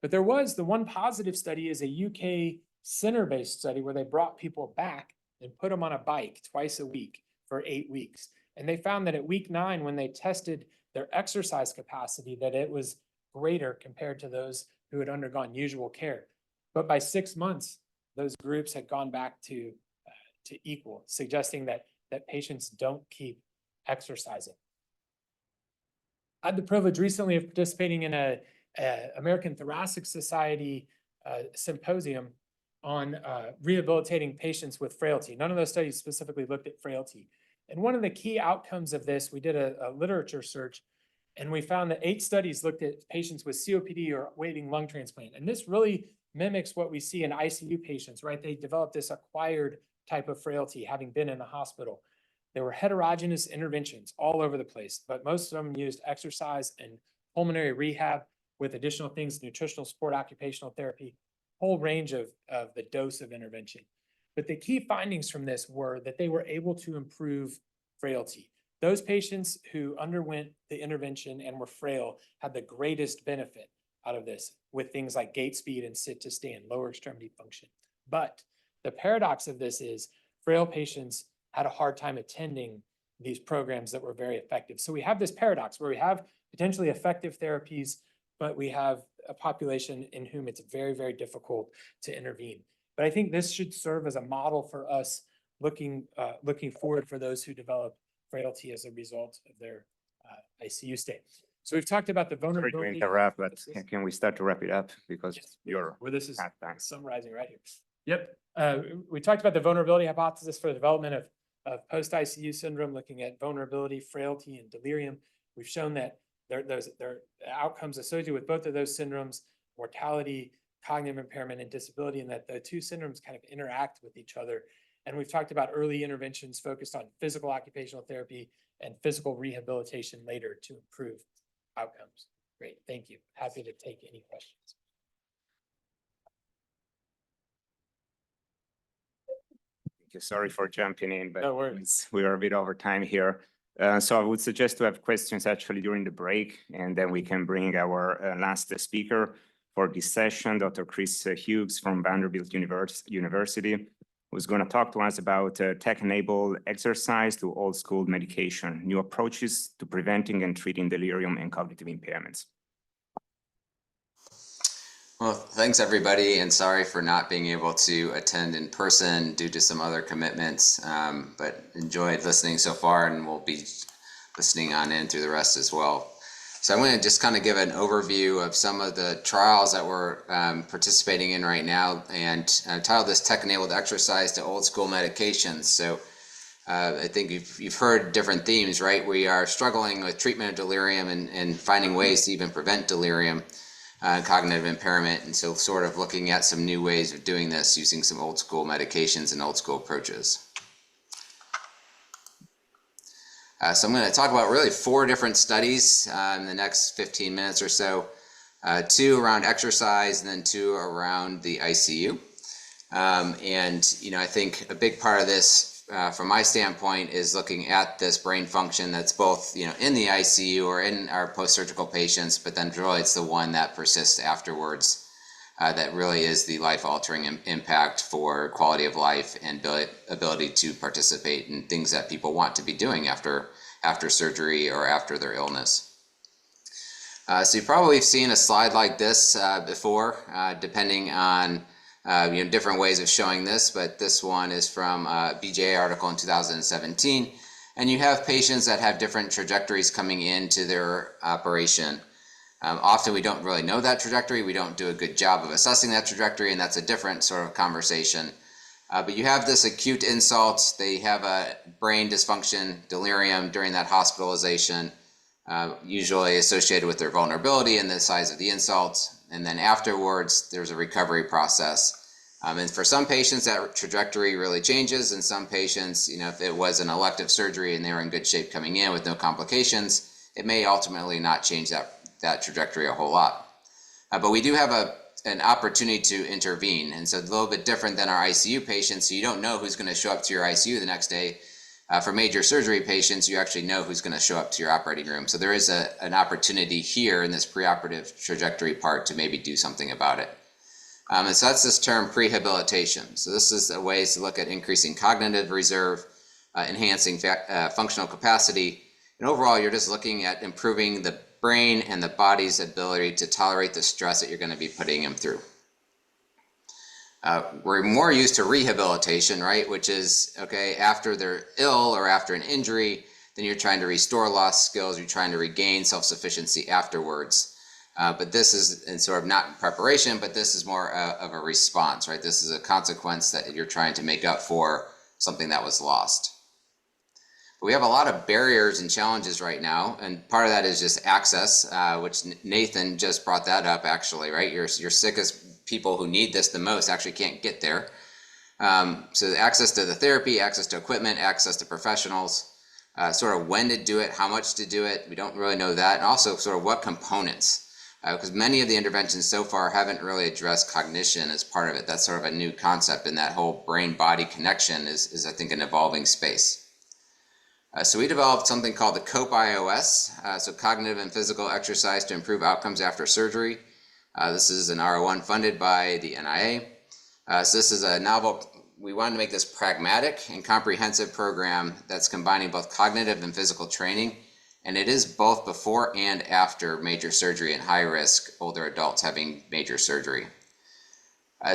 But there was the one positive study is a UK center-based study where they brought people back and put them on a bike twice a week for 8 weeks. And they found that at week 9, when they tested their exercise capacity, that it was greater compared to those who had undergone usual care. But by 6 months, those groups had gone back to equal, suggesting that patients don't keep exercising. I had the privilege recently of participating in a American Thoracic Society symposium on rehabilitating patients with frailty. None of those studies specifically looked at frailty. And one of the key outcomes of this, we did a literature search, and we found that 8 studies looked at patients with COPD or awaiting lung transplant. And this really mimics what we see in ICU patients, right? They develop this acquired type of frailty, having been in the hospital. There were heterogeneous interventions all over the place, but most of them used exercise and pulmonary rehab with additional things, nutritional support, occupational therapy, whole range of the dose of intervention. But the key findings from this were that they were able to improve frailty. Those patients who underwent the intervention and were frail had the greatest benefit out of this with things like gait speed and sit to stand, lower extremity function. But the paradox of this is frail patients had a hard time attending these programs that were very effective. So we have this paradox where we have potentially effective therapies, but we have a population in whom it's very, very difficult to intervene. But I think this should serve as a model for us looking forward for those who develop frailty as a result of their ICU stay. So we've talked about the vulnerability. Sorry to interrupt, but can we start to wrap it up because you're where this is at time. Summarizing right here. Yep. We talked about the vulnerability hypothesis for the development of post-ICU syndrome, looking at vulnerability, frailty, and delirium. We've shown that there are outcomes associated with both of those syndromes, mortality, cognitive impairment, and disability, and that the 2 syndromes kind of interact with each other. And we've talked about early interventions focused on physical occupational therapy and physical rehabilitation later to improve outcomes. Great, thank you. Happy to take any questions. Sorry for jumping in, but no worries. We are a bit over time here. So I would suggest to have questions actually during the break, and then we can bring our last speaker for this session, Dr. Chris Hughes from Vanderbilt University, who's going to talk to us about tech-enabled exercise to old school medication, new approaches to preventing and treating delirium and cognitive impairments. Well, thanks everybody, and sorry for not being able to attend in person due to some other commitments, but enjoyed listening so far, and we'll be listening on in through the rest as well. So I'm going to just kind of give an overview of some of the trials that we're participating in right now, and titled this Tech-Enabled Exercise to Old School Medications. So I think you've heard different themes, right? We are struggling with treatment of delirium and finding ways to even prevent delirium. Cognitive impairment, and so sort of looking at some new ways of doing this using some old school medications and old school approaches. So I'm going to talk about really 4 different studies in the next 15 minutes or so, 2 around exercise and then 2 around the ICU. And I think a big part of this from my standpoint is looking at this brain function that's both in the ICU or in our post-surgical patients, but then really it's the one that persists afterwards. that really is the life-altering impact for quality of life and ability to participate in things that people want to be doing after surgery or after their illness. So you've probably seen a slide like this before, depending on different ways of showing this, but this one is from a BJA article in 2017. And you have patients that have different trajectories coming into their operation. Often we don't really know that trajectory. We don't do a good job of assessing that trajectory, and that's a different sort of conversation. But you have this acute insult. They have a brain dysfunction, delirium during that hospitalization, usually associated with their vulnerability and the size of the insult. And then afterwards, there's a recovery process. And for some patients, that trajectory really changes. And some patients, if it was an elective surgery and they were in good shape coming in with no complications, it may ultimately not change that trajectory a whole lot. But we do have an opportunity to intervene. And so it's a little bit different than our ICU patients. So you don't know who's going to show up to your ICU the next day. For major surgery patients, you actually know who's going to show up to your operating room. So there is an opportunity here in this preoperative trajectory part to maybe do something about it. And so that's this term prehabilitation. So this is a way to look at increasing cognitive reserve, enhancing functional capacity. And overall, you're just looking at improving the brain and the body's ability to tolerate the stress that you're going to be putting them through. We're more used to rehabilitation, right? Which is, okay, after they're ill or after an injury, then you're trying to restore lost skills. You're trying to regain self-sufficiency afterwards. But this is in sort of not preparation, but this is more of a response, right? This is a consequence that you're trying to make up for something that was lost. But we have a lot of barriers and challenges right now, and part of that is just access, which Nathan just brought that up actually, right? Your sickest people who need this the most actually can't get there. So access to the therapy, access to equipment, access to professionals, sort of when to do it, how much to do it, we don't really know that, and also sort of what components. Because many of the interventions so far haven't really addressed cognition as part of it. That's sort of a new concept, and that whole brain-body connection is I think, an evolving space. So we developed something called the COPE iOS, so Cognitive and Physical Exercise to Improve Outcomes After Surgery. This is an R01 funded by the NIA. So this is a novel, we wanted to make this pragmatic and comprehensive program that's combining both cognitive and physical training. And it is both before and after major surgery in high-risk older adults having major surgery.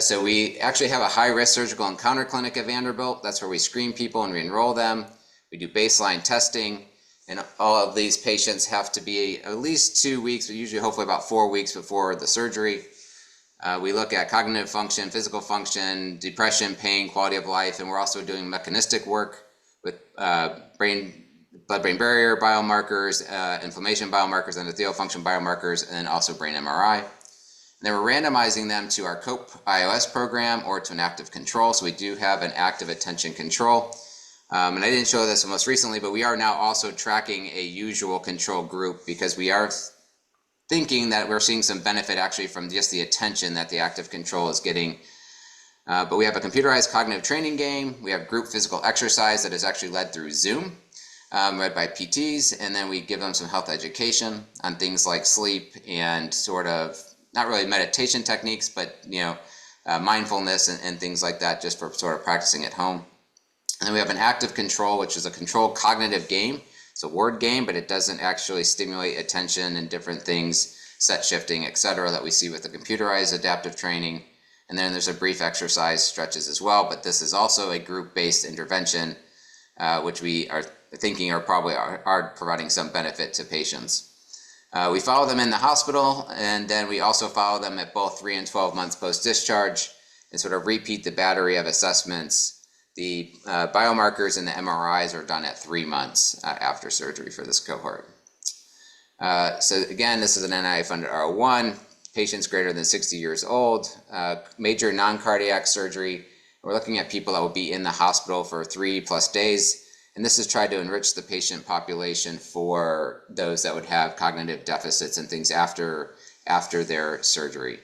So we actually have a high-risk surgical encounter clinic at Vanderbilt. That's where we screen people and we enroll them. We do baseline testing, and all of these patients have to be at least 2 weeks, but usually hopefully about 4 weeks before the surgery. We look at cognitive function, physical function, depression, pain, quality of life, and we're also doing mechanistic work with blood-brain barrier biomarkers, inflammation biomarkers, endothelial function biomarkers, and then also brain MRI. And then we're randomizing them to our COPE iOS program or to an active control. So we do have an active attention control. And I didn't show this most recently, but we are now also tracking a usual control group because we are thinking that we're seeing some benefit actually from just the attention that the active control is getting. But we have a computerized cognitive training game. We have group physical exercise that is actually led through Zoom. Read by PTs, and then we give them some health education on things like sleep and sort of, not really meditation techniques, but mindfulness and things like that, just for sort of practicing at home. And then we have an active control, which is a controlled cognitive game. It's a word game, but it doesn't actually stimulate attention and different things, set shifting, etc., that we see with the computerized adaptive training. And then there's a brief exercise stretches as well, but this is also a group-based intervention, which we are thinking are providing some benefit to patients. We follow them in the hospital, and then we also follow them at both 3 and 12 months post-discharge and sort of repeat the battery of assessments. The biomarkers and the MRIs are done at 3 months after surgery for this cohort. So again, this is an NIA-funded R01, patients greater than 60 years old, major non-cardiac surgery. We're looking at people that will be in the hospital for 3+ days. And this is tried to enrich the patient population for those that would have cognitive deficits and things after their surgery.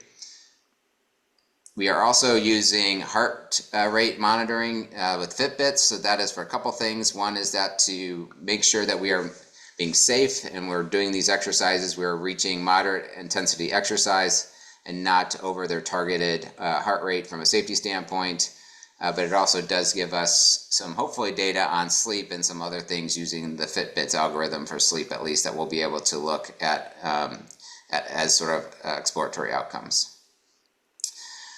We are also using heart rate monitoring with Fitbits. So that is for a couple things. One is that to make sure that we are being safe and we're doing these exercises, we're reaching moderate intensity exercise. and not over their targeted heart rate from a safety standpoint. But it also does give us some hopefully data on sleep and some other things using the Fitbit's algorithm for sleep, at least, that we'll be able to look at as sort of exploratory outcomes.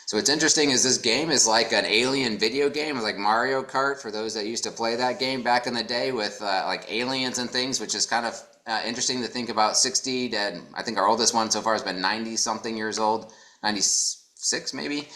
So what's interesting is this game is like an alien video game, like Mario Kart, for those that used to play that game back in the day with like aliens and things, which is kind of interesting to think about. 60 to, I think our oldest one so far has been 90 something years old, 96 maybe,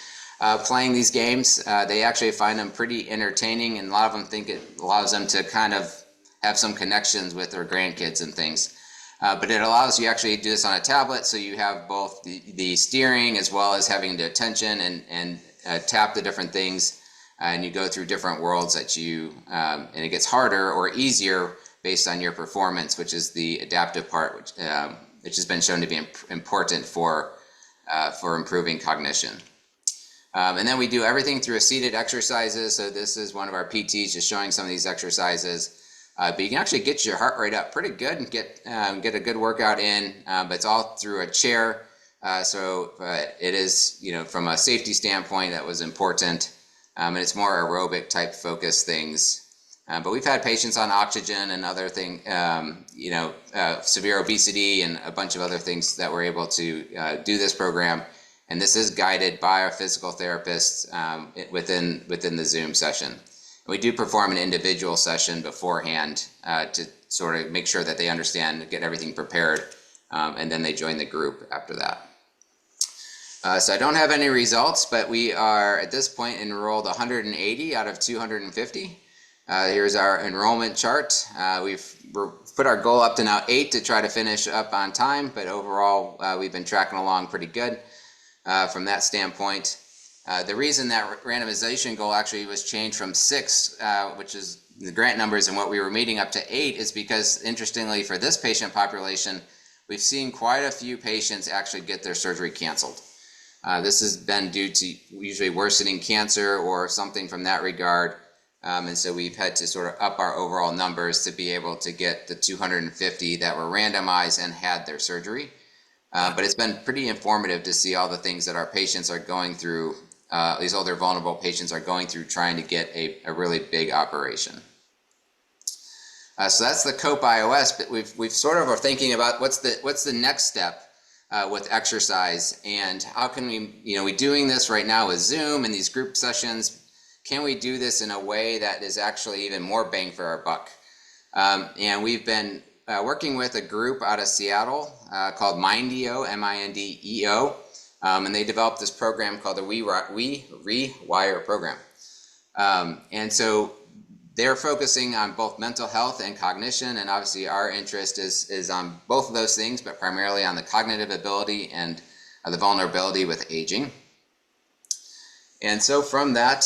playing these games. They actually find them pretty entertaining, and a lot of them think it allows them to kind of have some connections with their grandkids and things. But it allows you actually to do this on a tablet, so you have both the steering as well as having the attention and tap the different things, and you go through different worlds that you, and it gets harder or easier based on your performance, which is the adaptive part, which has been shown to be important for improving cognition. And then we do everything through seated exercises. So this is one of our PTs just showing some of these exercises. But you can actually get your heart rate up pretty good and get a good workout in, but it's all through a chair. So it is, you know, from a safety standpoint, that was important. And it's more aerobic type focus things. But we've had patients on oxygen and other things, you know, severe obesity and a bunch of other things that were able to do this program. And this is guided by our physical therapists within the Zoom session. We do perform an individual session beforehand to sort of make sure that they understand, get everything prepared, and then they join the group after that. So I don't have any results, but we are at this point enrolled 180 out of 250. Here's our enrollment chart. We've put our goal up to now 8 to try to finish up on time, but overall we've been tracking along pretty good from that standpoint. The reason that randomization goal actually was changed from 6, which is the grant numbers and what we were meeting, up to 8, is because, interestingly, for this patient population, we've seen quite a few patients actually get their surgery canceled. This has been due to usually worsening cancer or something from that regard. And so we've had to sort of up our overall numbers to be able to get the 250 that were randomized and had their surgery. But it's been pretty informative to see all the things that our patients are going through. These older vulnerable patients are going through trying to get a really big operation. So that's the COPE iOS, but we've sort of are thinking about what's the next step with exercise, and how can we, you know, we're doing this right now with Zoom and these group sessions. Can we do this in a way that is actually even more bang for our buck? And we've been working with a group out of Seattle called Mindeo, M-I-N-D-E-O. And they developed this program called the We Rewire program. And so they're focusing on both mental health and cognition. And obviously our interest is on both of those things, but primarily on the cognitive ability and the vulnerability with aging. And so from that,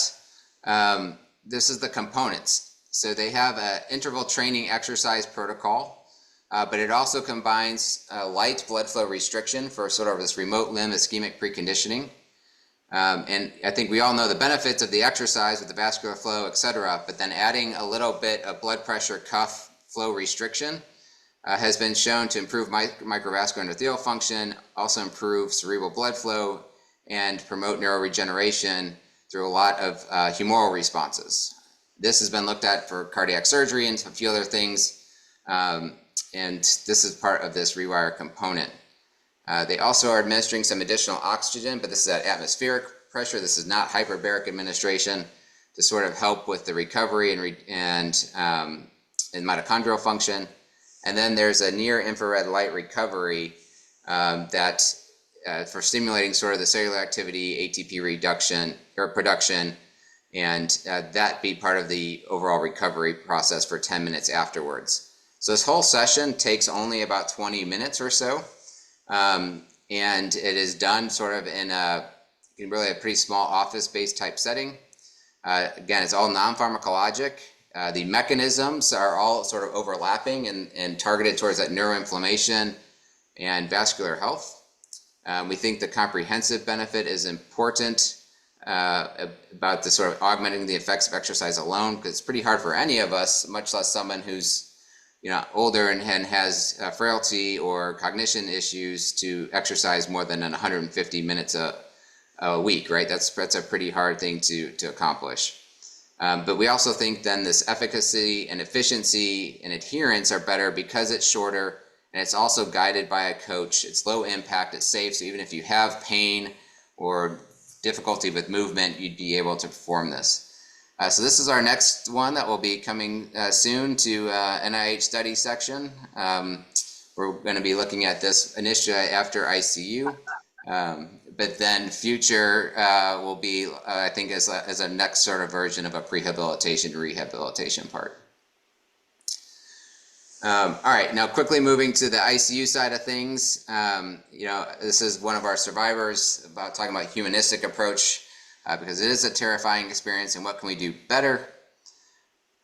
this is the components. So they have an interval training exercise protocol. But it also combines light blood flow restriction for sort of this remote limb ischemic preconditioning. And I think we all know the benefits of the exercise with the vascular flow, et cetera, but then adding a little bit of blood pressure cuff flow restriction has been shown to improve microvascular endothelial function, also improve cerebral blood flow, and promote neuroregeneration through a lot of humoral responses. This has been looked at for cardiac surgery and a few other things. And this is part of this rewire component. They also are administering some additional oxygen, but this is at atmospheric pressure. This is not hyperbaric administration, to sort of help with the recovery and mitochondrial function. And then there's a near infrared light recovery that for stimulating sort of the cellular activity, ATP reduction or production, and that be part of the overall recovery process for 10 minutes afterwards. So this whole session takes only about 20 minutes or so, and it is done sort of in really a pretty small office-based type setting. Again, it's all non-pharmacologic. The mechanisms are all sort of overlapping and targeted towards that neuroinflammation and vascular health. We think the comprehensive benefit is important about the sort of augmenting the effects of exercise alone, because it's pretty hard for any of us, much less someone who's older and has frailty or cognition issues to exercise more than 150 minutes a week, right? That's a pretty hard thing to accomplish. But we also think then this efficacy and efficiency and adherence are better because it's shorter and it's also guided by a coach. It's low impact, it's safe. So even if you have pain or difficulty with movement, you'd be able to perform this. So this is our next one that will be coming soon to NIH study section. We're going to be looking at this initially after ICU, but then future will be, I think, as a next sort of version of a prehabilitation rehabilitation part. All right, now quickly moving to the ICU side of things. This is one of our survivors talking about humanistic approach. Because it is a terrifying experience, and what can we do better?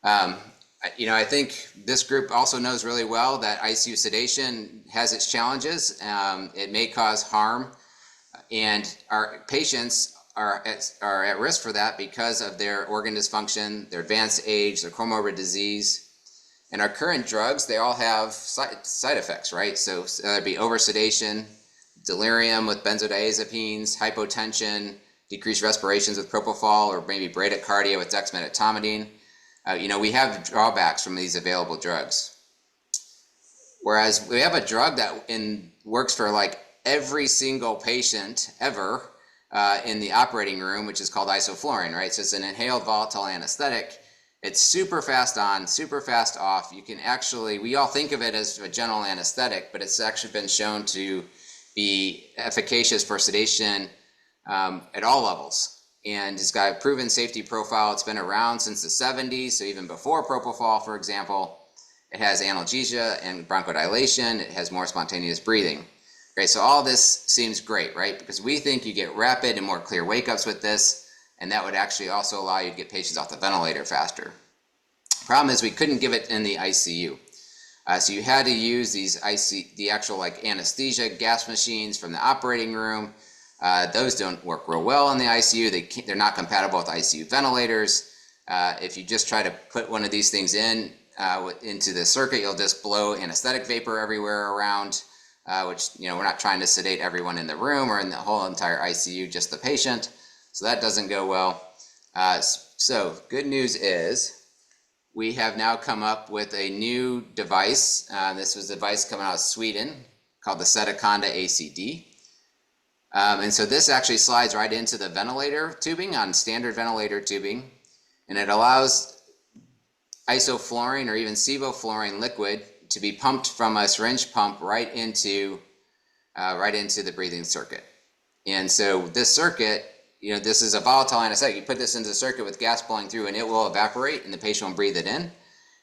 I think this group also knows really well that ICU sedation has its challenges. It may cause harm, and our patients are at risk for that because of their organ dysfunction, their advanced age, their comorbid disease. And our current drugs, they all have side effects, right? So that'd be oversedation, delirium with benzodiazepines, hypotension, decreased respirations with propofol, or maybe bradycardia with dexmedetomidine. We have drawbacks from these available drugs. Whereas we have a drug that works for like every single patient ever in the operating room, which is called isoflurane, right? So it's an inhaled volatile anesthetic. It's super fast on, super fast off. You can actually, we all think of it as a general anesthetic, but it's actually been shown to be efficacious for sedation at all levels, and it's got a proven safety profile. It's been around since the 70s, so even before propofol, for example. It has analgesia and bronchodilation. It has more spontaneous breathing. Okay, so all this seems great, right? Because we think you get rapid and more clear wake-ups with this, and that would actually also allow you to get patients off the ventilator faster. Problem is we couldn't give it in the ICU. So you had to use the actual anesthesia gas machines from the operating room. Those don't work real well in the ICU. They're not compatible with ICU ventilators. If you just try to put one of these things into the circuit, you'll just blow anesthetic vapor everywhere around, which, we're not trying to sedate everyone in the room or in the whole entire ICU, just the patient. So that doesn't go well. So good news is we have now come up with a new device. This was a device coming out of Sweden called the Sedaconda ACD. And so this actually slides right into the ventilator tubing on standard ventilator tubing, and it allows isoflurane or even sevoflurane liquid to be pumped from a syringe pump right into the breathing circuit. And so this circuit, this is a volatile anesthetic. You put this into the circuit with gas blowing through, and it will evaporate, and the patient will breathe it in.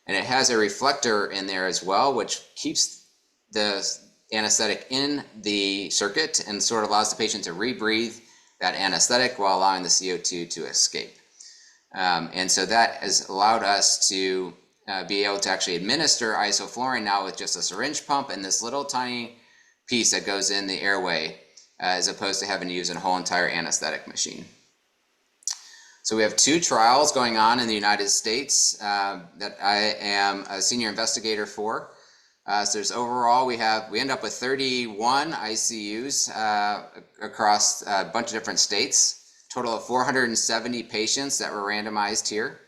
And it has a reflector in there as well, which keeps the anesthetic in the circuit and sort of allows the patient to rebreathe that anesthetic while allowing the CO2 to escape. And so that has allowed us to be able to actually administer isoflurane now with just a syringe pump and this little tiny piece that goes in the airway, as opposed to having to use a whole entire anesthetic machine. So we have 2 trials going on in the United States that I am a senior investigator for. So there's overall, we end up with 31 ICUs across a bunch of different states, total of 470 patients that were randomized here.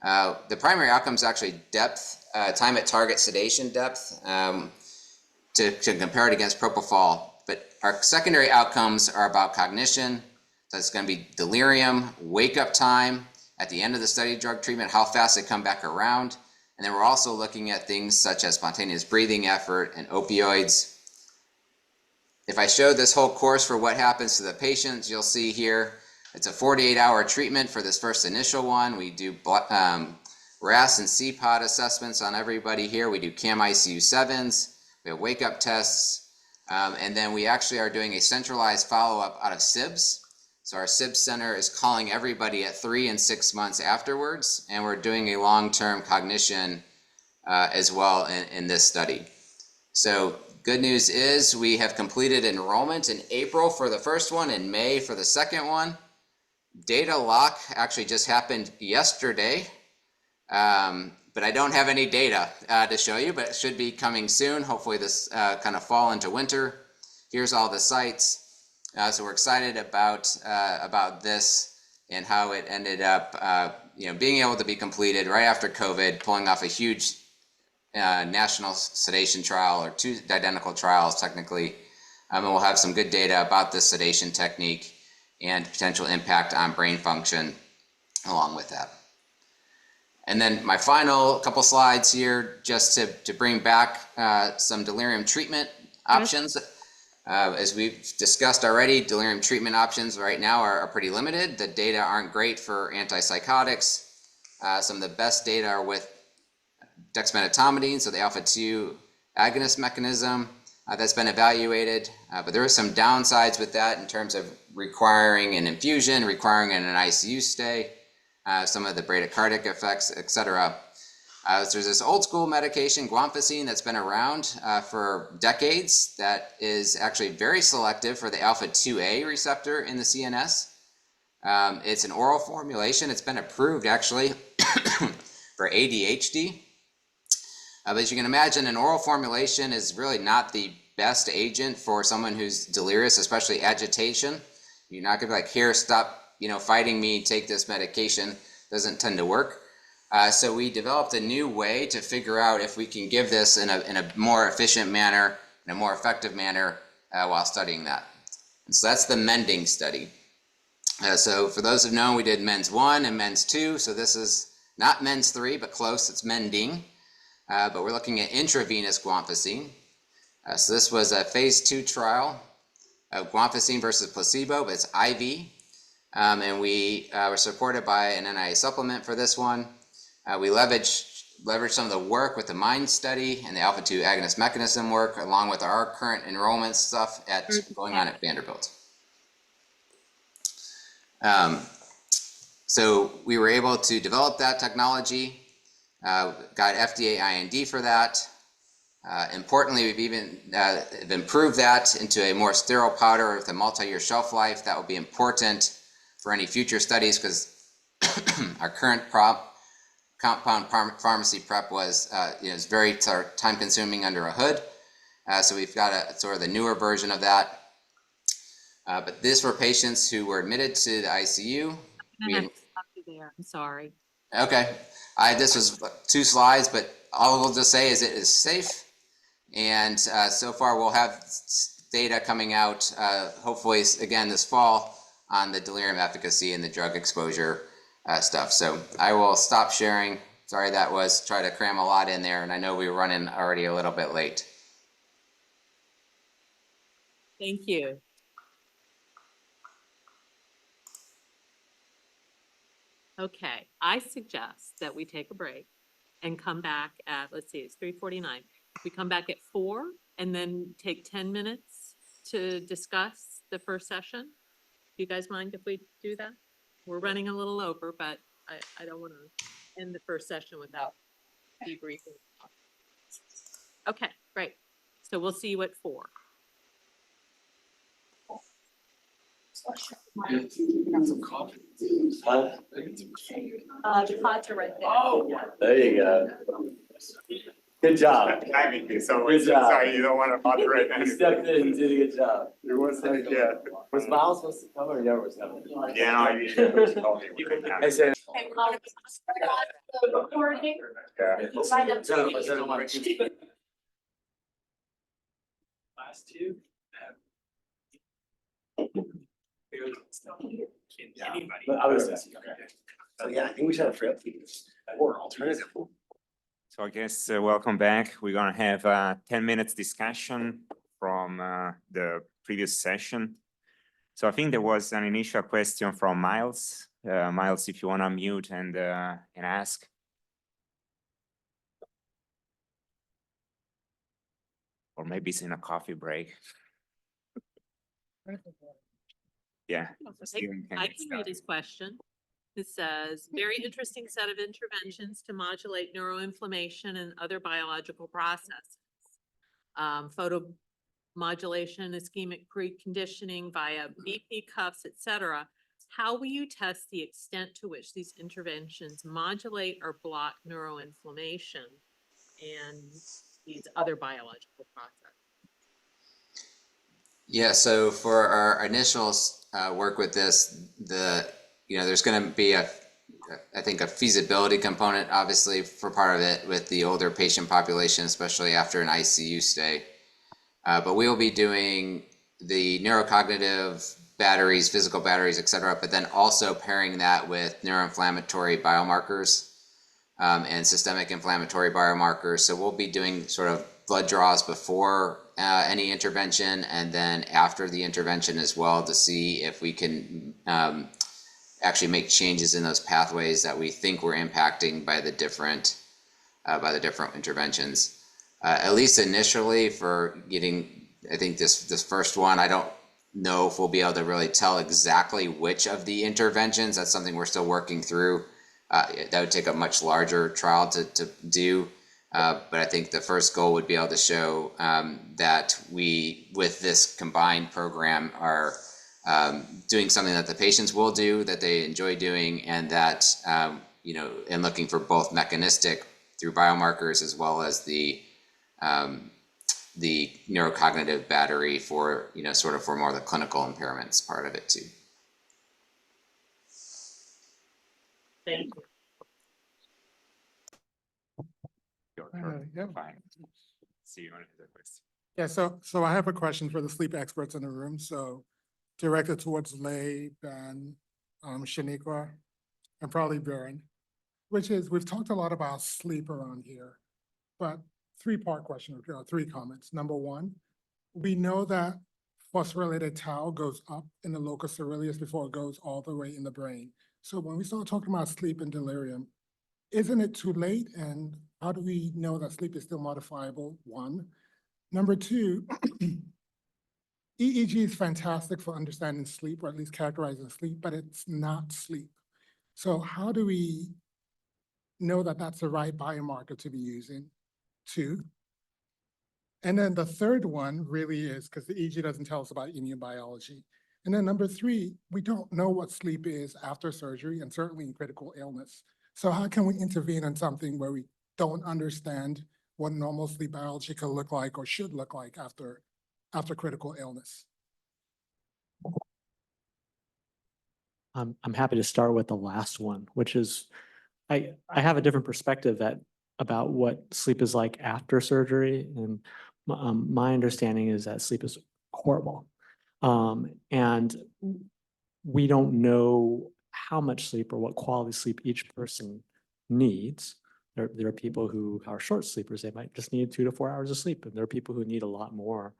The primary outcome is actually depth, time at target sedation depth, to compare it against propofol. But our secondary outcomes are about cognition. So it's going to be delirium, wake-up time at the end of the study drug treatment, how fast they come back around. And then we're also looking at things such as spontaneous breathing effort and opioids. If I show this whole course for what happens to the patients, you'll see here, it's a 48-hour treatment for this first initial one. We do RAS and CPOT assessments on everybody here. We do CAM ICU 7s. We have wake-up tests. And then we actually are doing a centralized follow-up out of SIBS. So our SIBS center is calling everybody at 3 and 6 months afterwards, and we're doing a long-term cognition as well in this study. So good news is we have completed enrollment in April for the first one, in May for the second one. Data lock actually just happened yesterday but I don't have any data to show you, but it should be coming soon. Hopefully this kind of fall into winter. Here's all the sites. So we're excited about this and how it ended up, being able to be completed right after COVID, pulling off a huge national sedation trial, or 2 identical trials technically. And we'll have some good data about this sedation technique and potential impact on brain function along with that. And then my final couple slides here, just to bring back some delirium treatment options. As we've discussed already, delirium treatment options right now are pretty limited. The data aren't great for antipsychotics. Some of the best data are with dexmedetomidine, so the alpha-2 agonist mechanism that's been evaluated. But there are some downsides with that in terms of requiring an infusion, requiring an ICU stay, some of the bradycardic effects, etc. So there's this old school medication, guanfacine, that's been around for decades that is actually very selective for the alpha-2A receptor in the CNS. It's an oral formulation. It's been approved actually for ADHD. But as you can imagine, an oral formulation is really not the best agent for someone who's delirious, especially agitation. You're not gonna be like, here, stop, fighting me, take this medication. Doesn't tend to work. So we developed a new way to figure out if we can give this in a more efficient manner, in a more effective manner while studying that. And so that's the mending study. So for those who've known, we did MENDS 1 and MENDS 2. So this is not MENDS 3, but close, it's mending. But we're looking at intravenous guanfacine. So this was a phase 2 trial of guanfacine versus placebo, but it's IV. And we were supported by an NIH supplement for this one. We leveraged some of the work with the MIND study and the alpha-2 agonist mechanism work, along with our current enrollment stuff going on at Vanderbilt. So we were able to develop that technology, got FDA IND for that. Importantly, we've even improved that into a more sterile powder with a multi-year shelf life. That will be important for any future studies, because our current compound pharmacy prep was is very time consuming under a hood. So we've got a sort of the newer version of that. But this for patients who were admitted to the ICU. I'm sorry. Okay, this was 2 slides, but all we'll just say is it is safe. And so far we'll have data coming out, hopefully again this fall, on the delirium efficacy and the drug exposure stuff. So I will stop sharing. Sorry, that was try to cram a lot in there, and I know we were running already a little bit late. Thank you. Okay, I suggest that we take a break and come back at, let's see, it's 3:49. We come back at 4 and then take 10 minutes to discuss the first session. Do you guys mind if we do that? We're running a little over, but I don't want to end the first session without debriefing. Okay, great. So we'll see you at 4. The pods are right there. Oh, there you go. Good job. Good job. Sorry, you don't want to moderate. You stepped in and did a good job. It was like, yeah. Was Miles supposed to come or never was coming? Yeah, no, I usually call me. I said. Last 2. Anybody. I was. So yeah, I think we should have Frailty or alternative. So I guess welcome back. We're gonna have a 10 minutes discussion from the previous session. So I think there was an initial question from Miles. Miles, if you wanna unmute and ask. Or maybe it's in a coffee break. Yeah. I can read his question. It says, very interesting set of interventions to modulate neuroinflammation and other biological processes. Photomodulation, ischemic preconditioning via BP cuffs, etc. how will you test the extent to which these interventions modulate or block neuroinflammation and these other biological processes? Yeah, so for our initial work with this, there's going to be I think a feasibility component, obviously, for part of it with the older patient population, especially after an ICU stay. But we will be doing the neurocognitive batteries, physical batteries, et cetera, but then also pairing that with neuroinflammatory biomarkers and systemic inflammatory biomarkers. So we'll be doing sort of blood draws before any intervention and then after the intervention as well to see if we can actually make changes in those pathways that we think we're impacting by the different interventions. At least initially for getting, I think this first one, I don't know if we'll be able to really tell exactly which of the interventions. That's something we're still working through. That would take a much larger trial to do. But I think the first goal would be able to show that we, with this combined program, are doing something that the patients will do, that they enjoy doing, and that, and looking for both mechanistic through biomarkers as well as the neurocognitive battery for, sort of for more of the clinical impairments part of it too. Thank you. Yep. Fine. See you on the question. Yeah, so I have a question for the sleep experts in the room. So directed towards Lei, Ben, Shaniqua, and probably Bjorn, which is, we've talked a lot about sleep around here, but three-part question, three comments. Number one, we know that phosphorylated tau goes up in the locus coeruleus before it goes all the way in the brain. So when we start talking about sleep and delirium, isn't it too late? And how do we know that sleep is still modifiable? One. Number two, EEG is fantastic for understanding sleep, or at least characterizing sleep, but it's not sleep. So how do we know that that's the right biomarker to be using? Two. And then the third one really is, because the EEG doesn't tell us about immune biology. And then number three, we don't know what sleep is after surgery and certainly in critical illness. So how can we intervene in something where we don't understand what normal sleep biology could look like or should look like after critical illness? I'm happy to start with the last one, which is, I have a different perspective about what sleep is like after surgery. And my understanding is that sleep is horrible. And we don't know how much sleep or what quality sleep each person needs. There are people who are short sleepers. They might just need 2 to 4 hours of sleep. And there are people who need a lot more.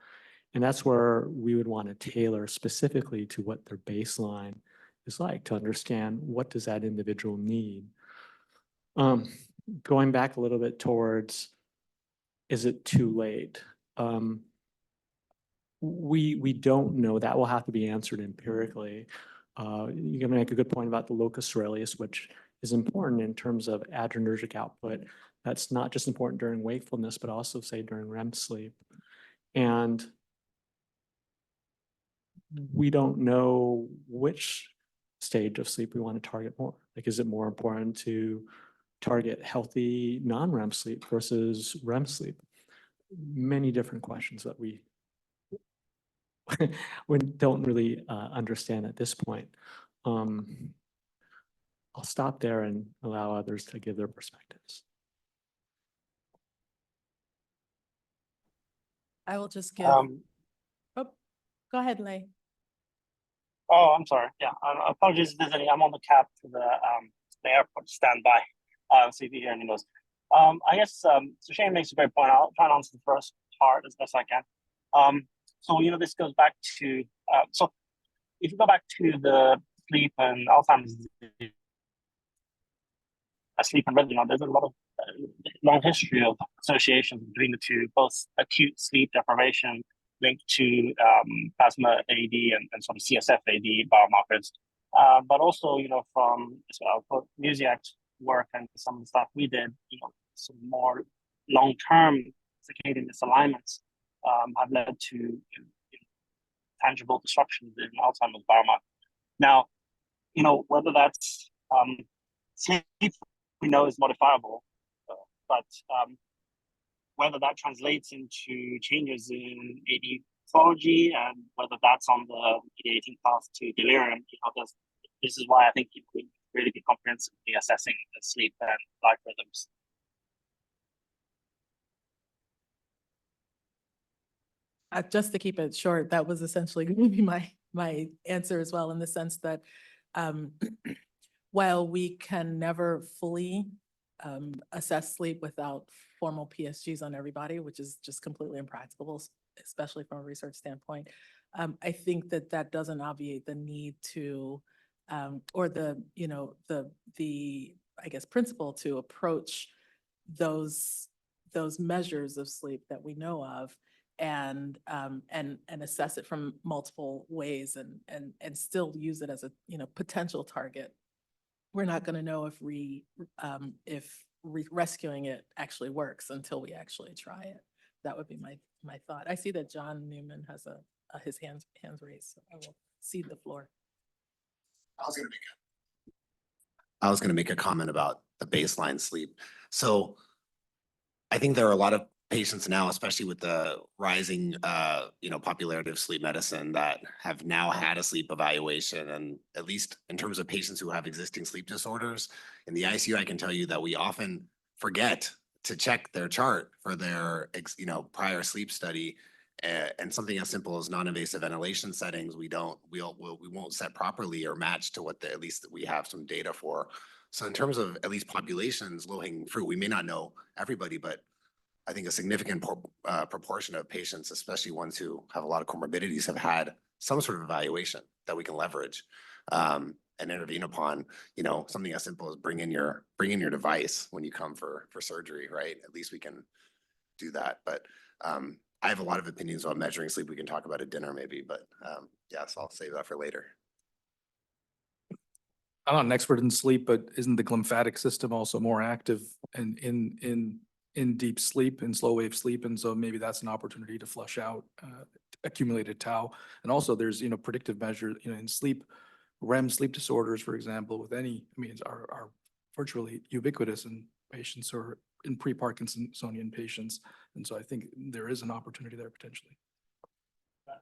And that's where we would want to tailor specifically to what their baseline is like, to understand what does that individual need. Going back a little bit towards, is it too late? We don't know. That will have to be answered empirically. You can make a good point about the locus coeruleus, which is important in terms of adrenergic output. That's not just important during wakefulness, but also, say, during REM sleep. And we don't know which stage of sleep we want to target more. Like, is it more important to target healthy non-REM sleep versus REM sleep? Many different questions that we don't really understand at this point. I'll stop there and allow others to give their perspectives. I will just give. Um, Oh, go ahead, Lei. Oh, I'm sorry. Yeah, apologies if there's any. I'm on the cab to the airport standby. So if you hear any noise. I guess so Shane makes a great point. I'll try and answer the first part as best I can. So this goes back to so if you go back to the sleep and Alzheimer's disease, sleep and rhythm, there's a lot of long history of associations between the two, both acute sleep deprivation linked to plasma AD and sort of CSF AD biomarkers, but also from Musiak's work and some of the stuff we did, some more long-term circadian misalignments have led to tangible disruptions in Alzheimer's biomarker. Now, whether that's sleep, we know is modifiable, but whether that translates into changes in AD pathology and whether that's on the mediating path to delirium, this is why I think it would really be comprehensively assessing the sleep and life rhythms. Just to keep it short, that was essentially going to be my answer as well, in the sense that while we can never fully assess sleep without formal PSGs on everybody, which is just completely impracticable, especially from a research standpoint, I think that doesn't obviate the need to, or the I guess principle to approach those measures of sleep that we know of and assess it from multiple ways and still use it as a potential target. We're not going to know if rescuing it actually works until we actually try it. That would be my thought. I see that John Newman has his hands raised, so I will cede the floor. I was going to make a comment about the baseline sleep. So I think there are a lot of patients now, especially with the rising, popularity of sleep medicine, that have now had a sleep evaluation. And at least in terms of patients who have existing sleep disorders in the ICU, I can tell you that we often forget to check their chart for their, prior sleep study. And something as simple as non-invasive ventilation settings, we won't set properly or match to what at least we have some data for. So in terms of at least populations, low-hanging fruit, we may not know everybody, but I think a significant proportion of patients, especially ones who have a lot of comorbidities, have had some sort of evaluation that we can leverage and intervene upon. Something as simple as bring in your device when you come for surgery, right? At least we can do that. But I have a lot of opinions on measuring sleep. We can talk about at dinner maybe, but yeah, so I'll save that for later. I'm not an expert in sleep, but isn't the glymphatic system also more active and in deep sleep, in slow wave sleep? And so maybe that's an opportunity to flush out accumulated tau. And also there's, predictive measures, in sleep, REM sleep disorders, for example, are virtually ubiquitous in patients or in pre-Parkinsonian patients. And so I think there is an opportunity there potentially.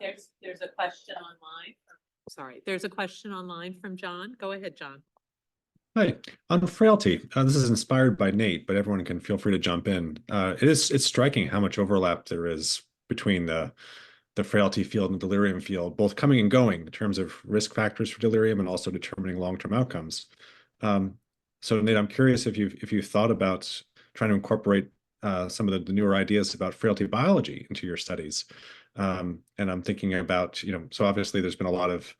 There's a question online. There's a question online from John. Go ahead, John. Hi, on frailty. This is inspired by Nate, but everyone can feel free to jump in. It's striking how much overlap there is between the frailty field and the delirium field, both coming and going in terms of risk factors for delirium and also determining long-term outcomes. So Nate, I'm curious if you've thought about trying to incorporate some of the newer ideas about frailty biology into your studies. And I'm thinking about, so obviously there's been a lot of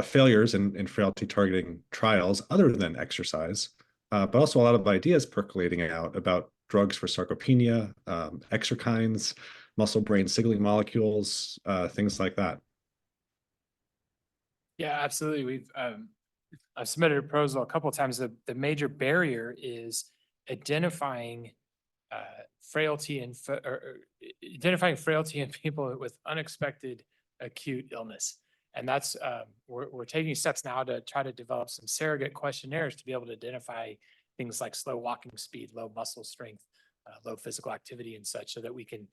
failures in frailty targeting trials other than exercise, but also a lot of ideas percolating out about drugs for sarcopenia, exerkines, muscle brain signaling molecules, things like that. Yeah, absolutely. I've submitted a proposal a couple of times. The major barrier is identifying frailty in people with unexpected acute illness. And that's, we're taking steps now to try to develop some surrogate questionnaires to be able to identify things like slow walking speed, low muscle strength, low physical activity and such, so that we can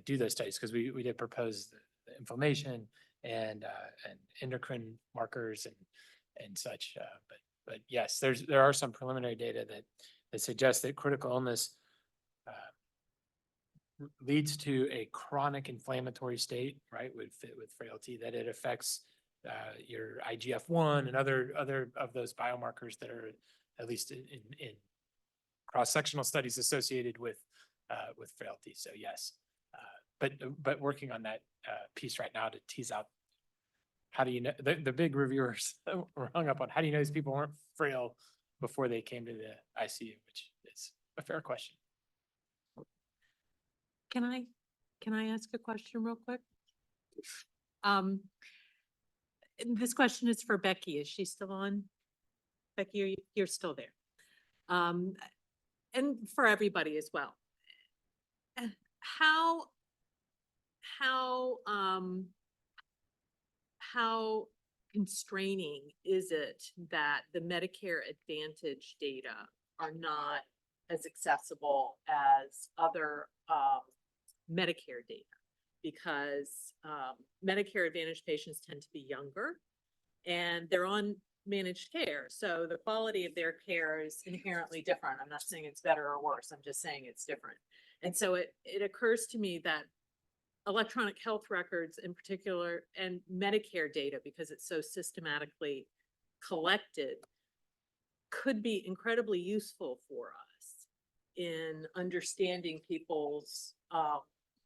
do those studies. Because we did propose the inflammation and endocrine markers and such. But yes, there are some preliminary data that suggests that critical illness leads to a chronic inflammatory state, right, with frailty, that it affects your IGF-1 and other of those biomarkers that are at least in cross-sectional studies associated with frailty. So yes, but working on that piece right now to tease out how do you know the big reviewers were hung up on how do you know these people weren't frail before they came to the ICU, which is a fair question. Can I ask a question real quick? This question is for Becky. Is she still on? Becky, you're still there. And for everybody as well. How constraining is it that the Medicare Advantage data are not as accessible as other Medicare data? Because Medicare Advantage patients tend to be younger and they're on managed care. So the quality of their care is inherently different. I'm not saying it's better or worse. I'm just saying it's different. And so it occurs to me that electronic health records in particular and Medicare data, because it's so systematically collected, could be incredibly useful for us in understanding people's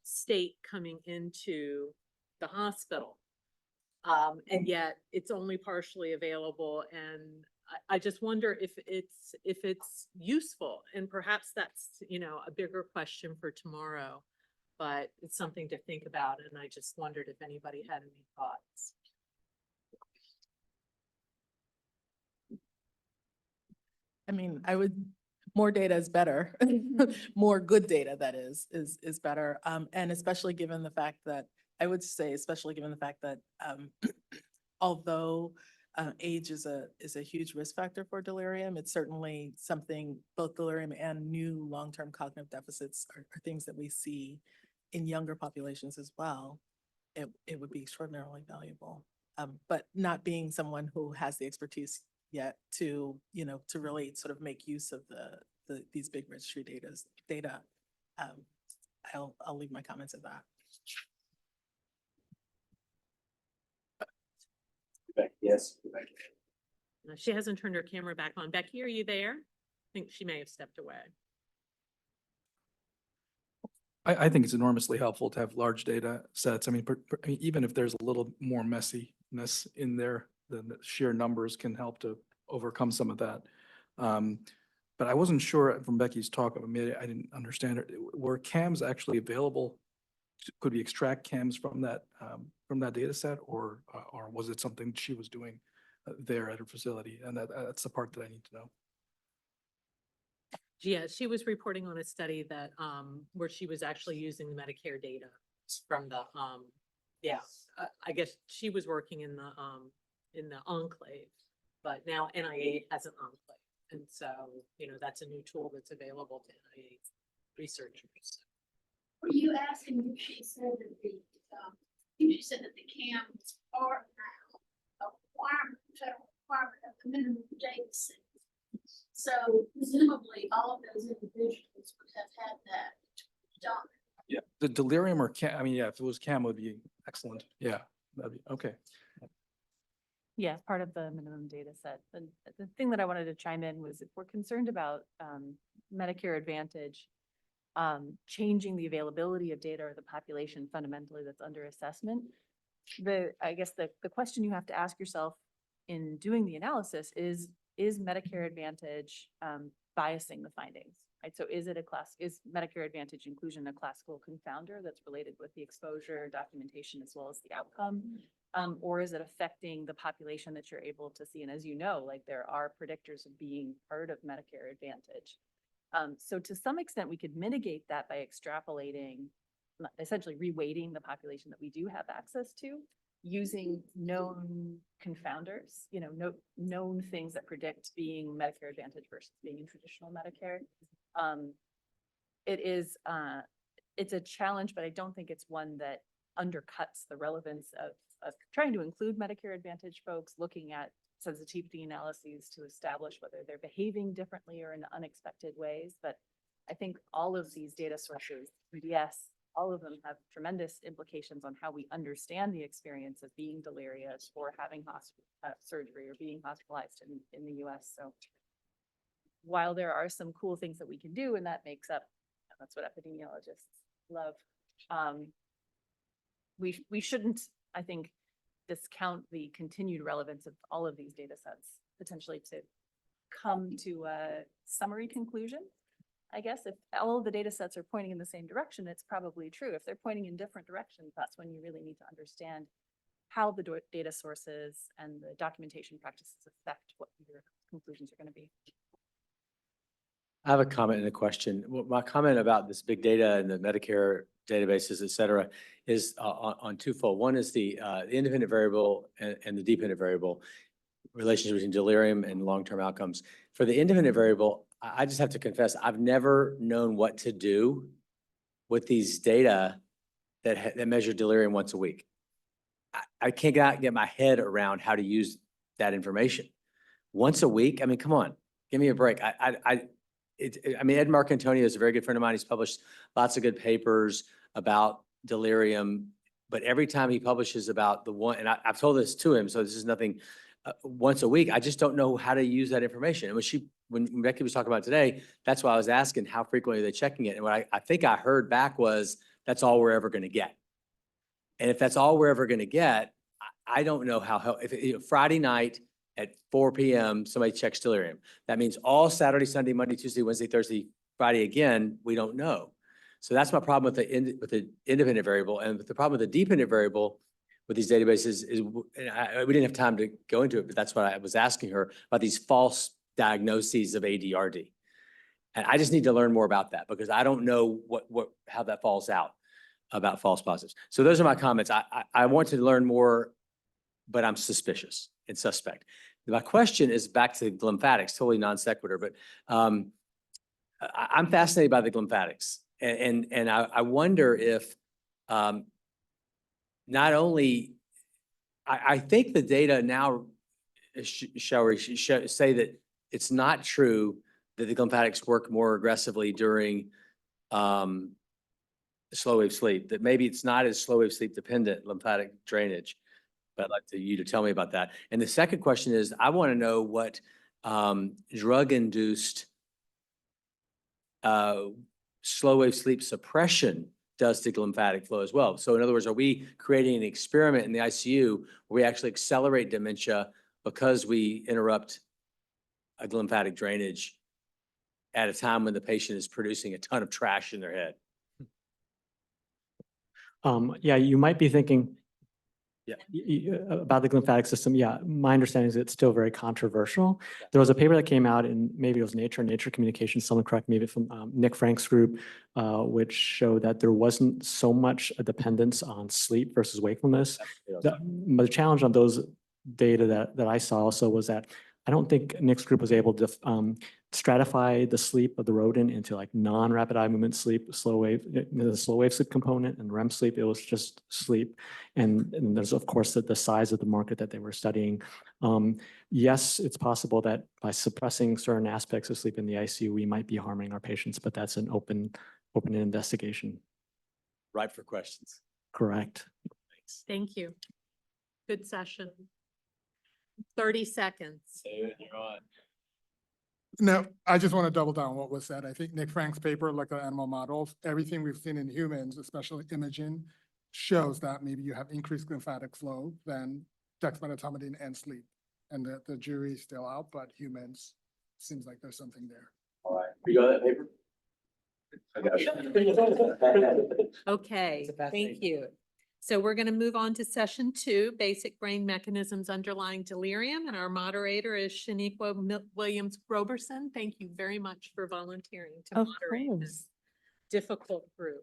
state coming into the hospital. And yet it's only partially available. And I just wonder if it's useful, and perhaps that's, you know, a bigger question for tomorrow, but it's something to think about. And I just wondered if anybody had any thoughts. I mean, more data is better. More good data, that is better. And especially given the fact that, I would say, especially given the fact that, although age is a huge risk factor for delirium, it's certainly something, both delirium and new long-term cognitive deficits are things that we see in younger populations as well. It would be extraordinarily valuable. But not being someone who has the expertise yet to, you know, to really sort of make use of these big registry data, I'll leave my comments at that. Yes. She hasn't turned her camera back on. Becky, are you there? I think she may have stepped away. I think it's enormously helpful to have large data sets. I mean, even if there's a little more messiness in there, then the sheer numbers can help to overcome some of that. But I wasn't sure from Becky's talk, maybe I didn't understand it. Were CAMs actually available? Could we extract CAMs from that data set, or was it something she was doing there at her facility? And that's the part that I need to know. Yeah, she was reporting on a study that where she was actually using the Medicare data from the I guess she was working in the enclave, but now NIA has an enclave, and so, you know, that's a new tool that's available to NIA researchers. Were you asking if she said that she said that the CAMs are now a requirement, federal requirement of the minimum data set? So presumably all of those individuals would have had that done. Yeah, the delirium or CAM, I mean, yeah, if it was CAM, it would be excellent. Yeah, that'd be okay. Yeah, part of the minimum data set. And the thing that I wanted to chime in was, if we're concerned about Medicare Advantage changing the availability of data or the population fundamentally that's under assessment, I guess the question you have to ask yourself in doing the analysis is Medicare Advantage biasing the findings, right? So is Medicare Advantage inclusion a classical confounder that's related with the exposure, documentation, as well as the outcome? Or is it affecting the population that you're able to see? And as you know, like, there are predictors of being part of Medicare Advantage. So to some extent, we could mitigate that by extrapolating, essentially reweighting the population that we do have access to, using known confounders, you know, known things that predict being Medicare Advantage versus being in traditional Medicare. It's a challenge, but I don't think it's one that undercuts the relevance of trying to include Medicare Advantage folks, looking at sensitivity analyses to establish whether they're behaving differently or in unexpected ways. But I think all of these data sources, yes, all of them have tremendous implications on how we understand the experience of being delirious or having surgery or being hospitalized in the US. So while there are some cool things that we can do, and that makes up, that's what epidemiologists love, we shouldn't, I think, discount the continued relevance of all of these data sets, potentially to come to a summary conclusion. I guess if all of the data sets are pointing in the same direction, it's probably true. If they're pointing in different directions, that's when you really need to understand how the data sources and the documentation practices affect what your conclusions are going to be. I have a comment and a question. My comment about this big data and the Medicare databases, et cetera, is on twofold. One is the independent variable and the dependent variable relationship between delirium and long-term outcomes. For the independent variable, I just have to confess, I've never known what to do with these data that measure delirium once a week. I can't get my head around how to use that information. Once a week? I mean, come on, give me a break. I mean, Ed Marcantonio is a very good friend of mine. He's published lots of good papers about delirium, but every time he publishes about the one, and I've told this to him, so this is nothing, once a week, I just don't know how to use that information. And when Becky was talking about it today, that's why I was asking how frequently are they checking it? And what I think I heard back was, that's all we're ever gonna get. And if that's all we're ever gonna get, I don't know how, if Friday night at 4 p.m., somebody checks delirium. That means all Saturday, Sunday, Monday, Tuesday, Wednesday, Thursday, Friday again, we don't know. So that's my problem with the independent variable. And the problem with the dependent variable with these databases is, we didn't have time to go into it, but that's what I was asking her about, these false diagnoses of ADRD. And I just need to learn more about that, because I don't know how that falls out about false positives. So those are my comments. I want to learn more, but I'm suspicious and suspect. My question is back to the lymphatics, totally non sequitur, but I'm fascinated by the lymphatics. And I wonder if not only, I think the data now, Shouri, say that it's not true that the lymphatics work more aggressively during slow wave sleep, that maybe it's not as slow wave sleep dependent lymphatic drainage. But I'd like you to tell me about that. And the second question is, I want to know what drug-induced slow wave sleep suppression does to lymphatic flow as well. So in other words, are we creating an experiment in the ICU where we actually accelerate dementia because we interrupt a lymphatic drainage at a time when the patient is producing a ton of trash in their head? Yeah, you might be thinking, yeah, about the lymphatic system. Yeah, my understanding is it's still very controversial. There was a paper that came out in, maybe it was Nature Communications, someone correct me, from Nick Frank's group, which showed that there wasn't so much a dependence on sleep versus wakefulness. The challenge on those data that I saw also was that I don't think Nick's group was able to stratify the sleep of the rodent into like non-rapid eye movement sleep, the slow wave sleep component, and REM sleep. It was just sleep. And there's of course the size of the market that they were studying. Yes, it's possible that by suppressing certain aspects of sleep in the ICU, we might be harming our patients, but that's an open investigation. Ripe for questions. Correct. Thanks. Thank you. Good session. 30 seconds. David, you're on. No, I just want to double down on what was said. I think Nick Frank's paper looked at animal models. Everything we've seen in humans, especially imaging, shows that maybe you have increased lymphatic flow than dexmedetomidine and sleep. And the jury's still out, but humans, seems like there's something there. All right. You got that paper? I got it. Okay, thank you. So we're going to move on to session 2, basic brain mechanisms underlying delirium. And our moderator is Shaniqua Williams-Roberson. Thank you very much for volunteering to moderate this difficult group.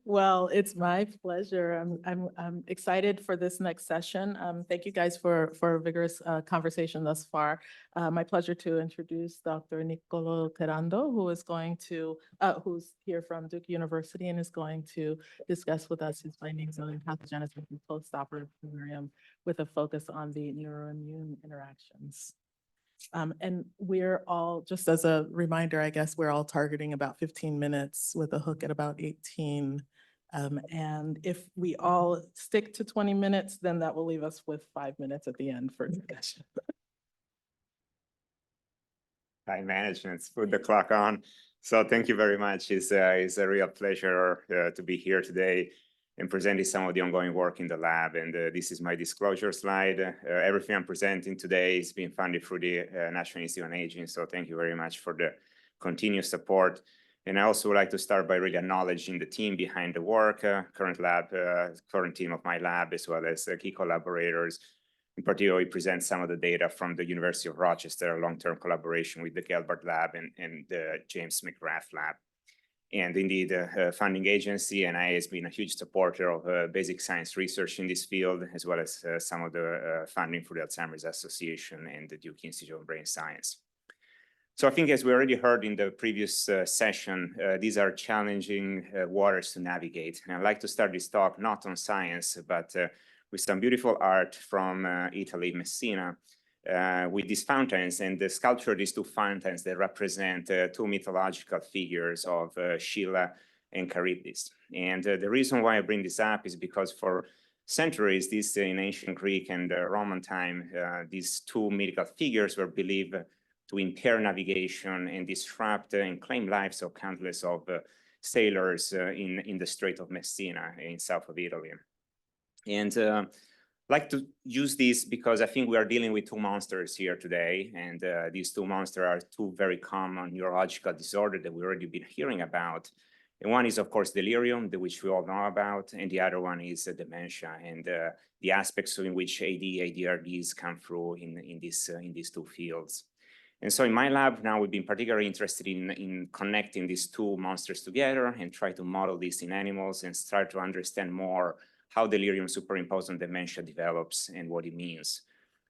Well, it's my pleasure. I'm excited for this next session. Thank you guys for a vigorous conversation thus far. My pleasure to introduce Dr. Niccolo Terrando, who is going to, who's here from Duke University and is going to discuss with us his findings on pathogenesis and postoperative delirium with a focus on the neuroimmune interactions. And we're all, just as a reminder, I guess, we're all targeting about 15 minutes with a hook at about 18. And if we all stick to 20 minutes, then that will leave us with 5 minutes at the end for discussion. Time management, put the clock on. So thank you very much. It's a real pleasure to be here today and presenting some of the ongoing work in the lab. And this is my disclosure slide. Everything I'm presenting today is being funded through the National Institute on Aging. So thank you very much for the continued support. And I also would like to start by really acknowledging the team behind the work, current team of my lab, as well as key collaborators. In particular, we present some of the data from the University of Rochester, a long-term collaboration with the Gelbart Lab and the James McGrath Lab. And indeed, the funding agency, NIA, has been a huge supporter of basic science research in this field, as well as some of the funding for the Alzheimer's Association and the Duke Institute of Brain Science. So I think, as we already heard in the previous session, these are challenging waters to navigate. And I'd like to start this talk not on science, but with some beautiful art from Italy, Messina, with these fountains and the sculpture of these two fountains that represent two mythological figures of Scylla and Charybdis. And the reason why I bring this up is because for centuries, this in ancient Greek and Roman time, these two mythical figures were believed to impair navigation and disrupt and claim lives of countless of sailors in the Strait of Messina in south of Italy. And like to use this because I think we are dealing with two monsters here today, and these two monsters are two very common neurological disorders that we've already been hearing about. And one is, of course, delirium, which we all know about, and the other one is dementia, and the aspects in which AD, ADRDs come through in these two fields. And so in my lab now, we've been particularly interested in connecting these two monsters together and try to model this in animals and start to understand more how delirium superimposed on dementia develops and what it means.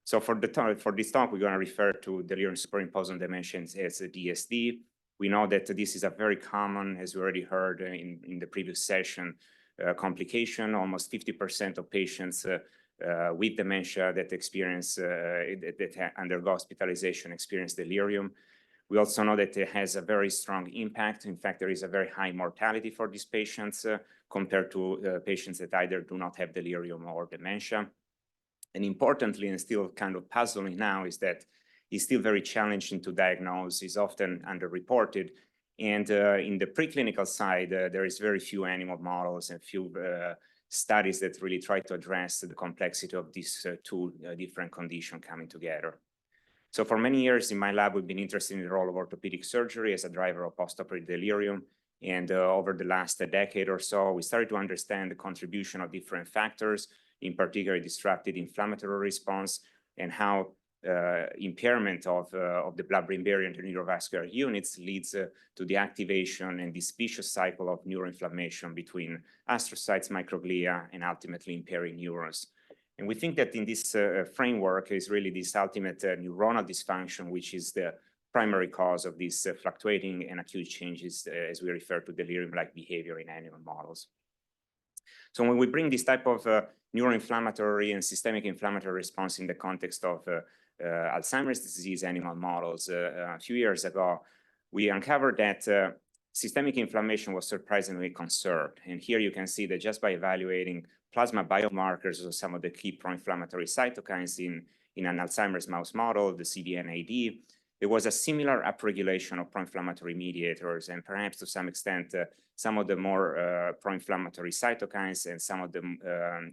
So for this talk, we're going to refer to delirium superimposed on dementia as a DSD. We know that this is a very common, as we already heard in the previous session, complication. Almost 50% of patients with dementia that experience, that undergo hospitalization experience delirium. We also know that it has a very strong impact. In fact, there is a very high mortality for these patients compared to patients that either do not have delirium or dementia. And importantly, and still kind of puzzling now, is that it's still very challenging to diagnose, is often underreported. And in the preclinical side, there is very few animal models and few studies that really try to address the complexity of these two different conditions coming together. So for many years in my lab, we've been interested in the role of orthopedic surgery as a driver of postoperative delirium. And over the last decade or so, we started to understand the contribution of different factors, in particular disrupted inflammatory response, and how impairment of the blood-brain barrier and the neurovascular units leads to the activation and this vicious cycle of neuroinflammation between astrocytes, microglia, and ultimately impairing neurons. And we think that in this framework is really this ultimate neuronal dysfunction, which is the primary cause of these fluctuating and acute changes, as we refer to delirium-like behavior in animal models. So when we bring this type of neuroinflammatory and systemic inflammatory response in the context of Alzheimer's disease animal models, a few years ago, we uncovered that systemic inflammation was surprisingly conserved. And here you can see that just by evaluating plasma biomarkers of some of the key pro-inflammatory cytokines in an Alzheimer's mouse model, the CDNAD, there was a similar upregulation of pro-inflammatory mediators, and perhaps to some extent, some of the more pro-inflammatory cytokines and some of them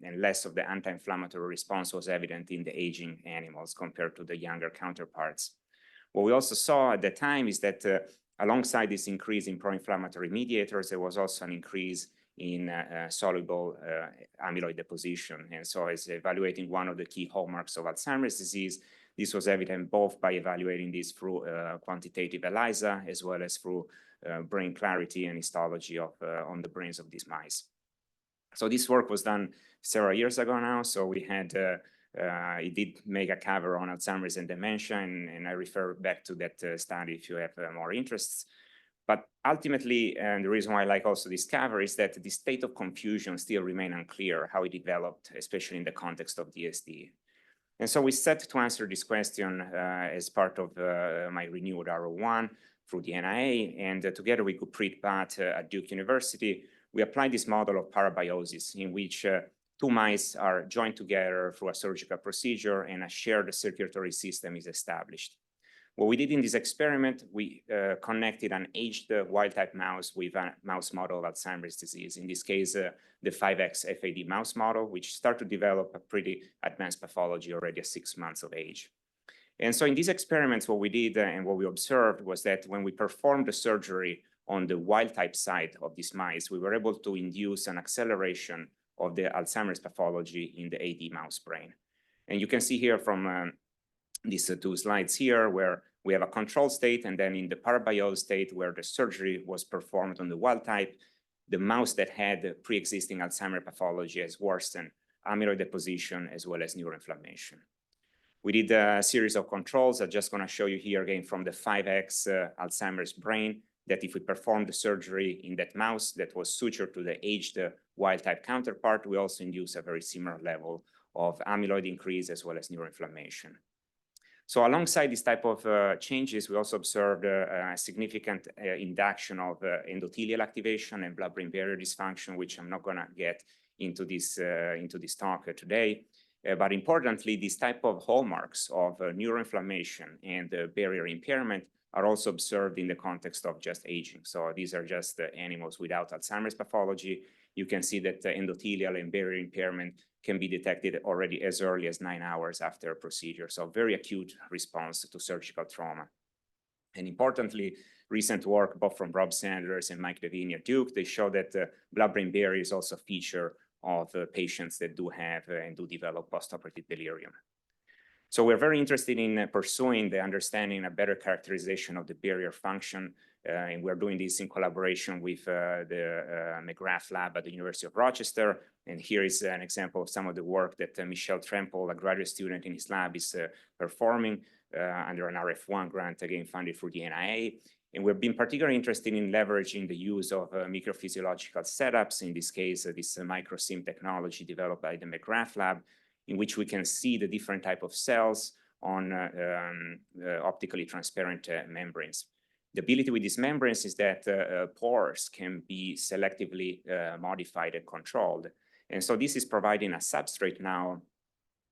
and less of the anti-inflammatory response was evident in the aging animals compared to the younger counterparts. What we also saw at the time is that alongside this increase in pro-inflammatory mediators, there was also an increase in soluble amyloid deposition. And so as evaluating one of the key hallmarks of Alzheimer's disease, this was evident both by evaluating this through quantitative ELISA, as well as through brain clarity and histology on the brains of these mice. So this work was done several years ago now. So we had, it did make a cover on Alzheimer's and dementia, and I refer back to that study if you have more interests. But ultimately, and the reason why I like also this cover is that the state of confusion still remain unclear how it developed, especially in the context of DSD. And so we set to answer this question as part of my renewed R01 through the NIA, and together with Gurpreet Bhatt at Duke University, we applied this model of parabiosis in which two mice are joined together through a surgical procedure and a shared circulatory system is established. What we did in this experiment, we connected an aged wild-type mouse with a mouse model of Alzheimer's disease. In this case, the 5X FAD mouse model, which started to develop a pretty advanced pathology already at 6 months of age. And so in these experiments, what we did and what we observed was that when we performed the surgery on the wild-type side of these mice, we were able to induce an acceleration of the Alzheimer's pathology in the AD mouse brain. And you can see here from these two slides here where we have a control state, and then in the parabiol state where the surgery was performed on the wild type, the mouse that had pre-existing Alzheimer's pathology has worsened amyloid deposition as well as neuroinflammation. We did a series of controls. I'm just going to show you here again from the 5X Alzheimer's brain that if we perform the surgery in that mouse that was sutured to the aged wild type counterpart, we also induce a very similar level of amyloid increase as well as neuroinflammation. So alongside this type of changes, we also observed a significant induction of endothelial activation and blood-brain barrier dysfunction, which I'm not going to get into this talk today. But importantly, these type of hallmarks of neuroinflammation and barrier impairment are also observed in the context of just aging. So these are just animals without Alzheimer's pathology. You can see that endothelial and barrier impairment can be detected already as early as 9 hours after a procedure. So very acute response to surgical trauma. And importantly, recent work both from Rob Sanders and Mike Devine at Duke, they show that blood-brain barrier is also a feature of patients that do have and do develop postoperative delirium. So we're very interested in pursuing the understanding a better characterization of the barrier function. And we're doing this in collaboration with the McGrath lab at the University of Rochester. And here is an example of some of the work that Michel Trempel, a graduate student in his lab, is performing under an RF1 grant, again, funded through the NIA. And we've been particularly interested in leveraging the use of microphysiological setups, in this case, this microSIM technology developed by the McGrath lab, in which we can see the different type of cells on optically transparent membranes. The ability with these membranes is that pores can be selectively modified and controlled. And so this is providing a substrate now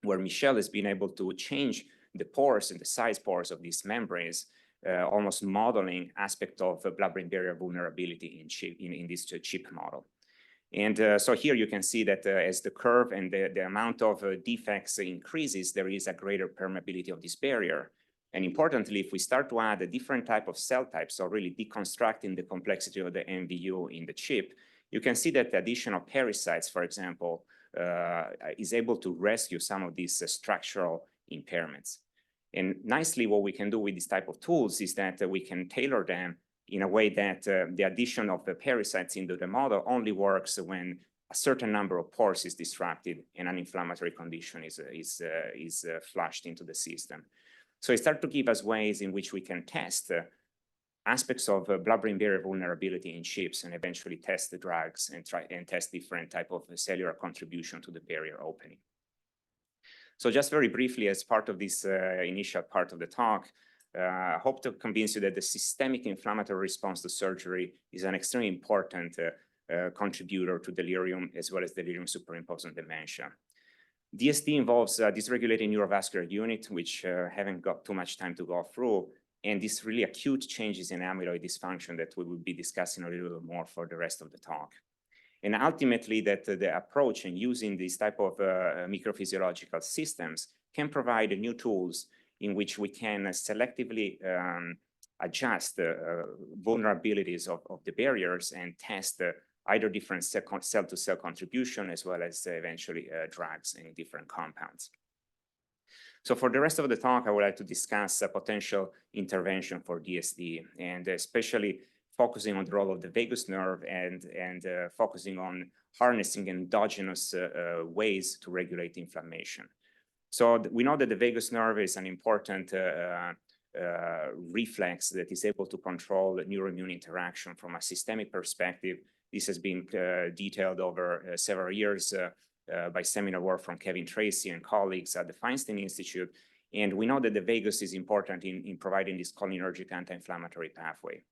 where Michel has been able to change the pores and the size pores of these membranes, almost modeling aspect of blood-brain barrier vulnerability in this chip model. And so here you can see that as the curve and the amount of defects increases, there is a greater permeability of this barrier. And importantly, if we start to add a different type of cell types, so really deconstructing the complexity of the MVU in the chip, you can see that the addition of pericytes, for example, is able to rescue some of these structural impairments. And nicely, what we can do with this type of tools is that we can tailor them in a way that the addition of the pericytes into the model only works when a certain number of pores is disrupted and an inflammatory condition is flushed into the system. So it starts to give us ways in which we can test aspects of blood-brain barrier vulnerability in chips and eventually test the drugs and try and test different type of cellular contribution to the barrier opening. So just very briefly, as part of this initial part of the talk, I hope to convince you that the systemic inflammatory response to surgery is an extremely important contributor to delirium as well as delirium superimposed on dementia. DSD involves dysregulating neurovascular unit, which haven't got too much time to go through, and these really acute changes in amyloid dysfunction that we will be discussing a little bit more for the rest of the talk. And ultimately, that the approach in using this type of microphysiological systems can provide new tools in which we can selectively adjust vulnerabilities of the barriers and test either different cell-to-cell contribution as well as eventually drugs and different compounds. So for the rest of the talk, I would like to discuss a potential intervention for DSD, and especially focusing on the role of the vagus nerve and focusing on harnessing endogenous ways to regulate inflammation. So we know that the vagus nerve is an important reflex that is able to control neuroimmune interaction from a systemic perspective. This has been detailed over several years by seminal work from Kevin Tracy and colleagues at the Feinstein Institute. And we know that the vagus is important in providing this cholinergic anti-inflammatory pathway.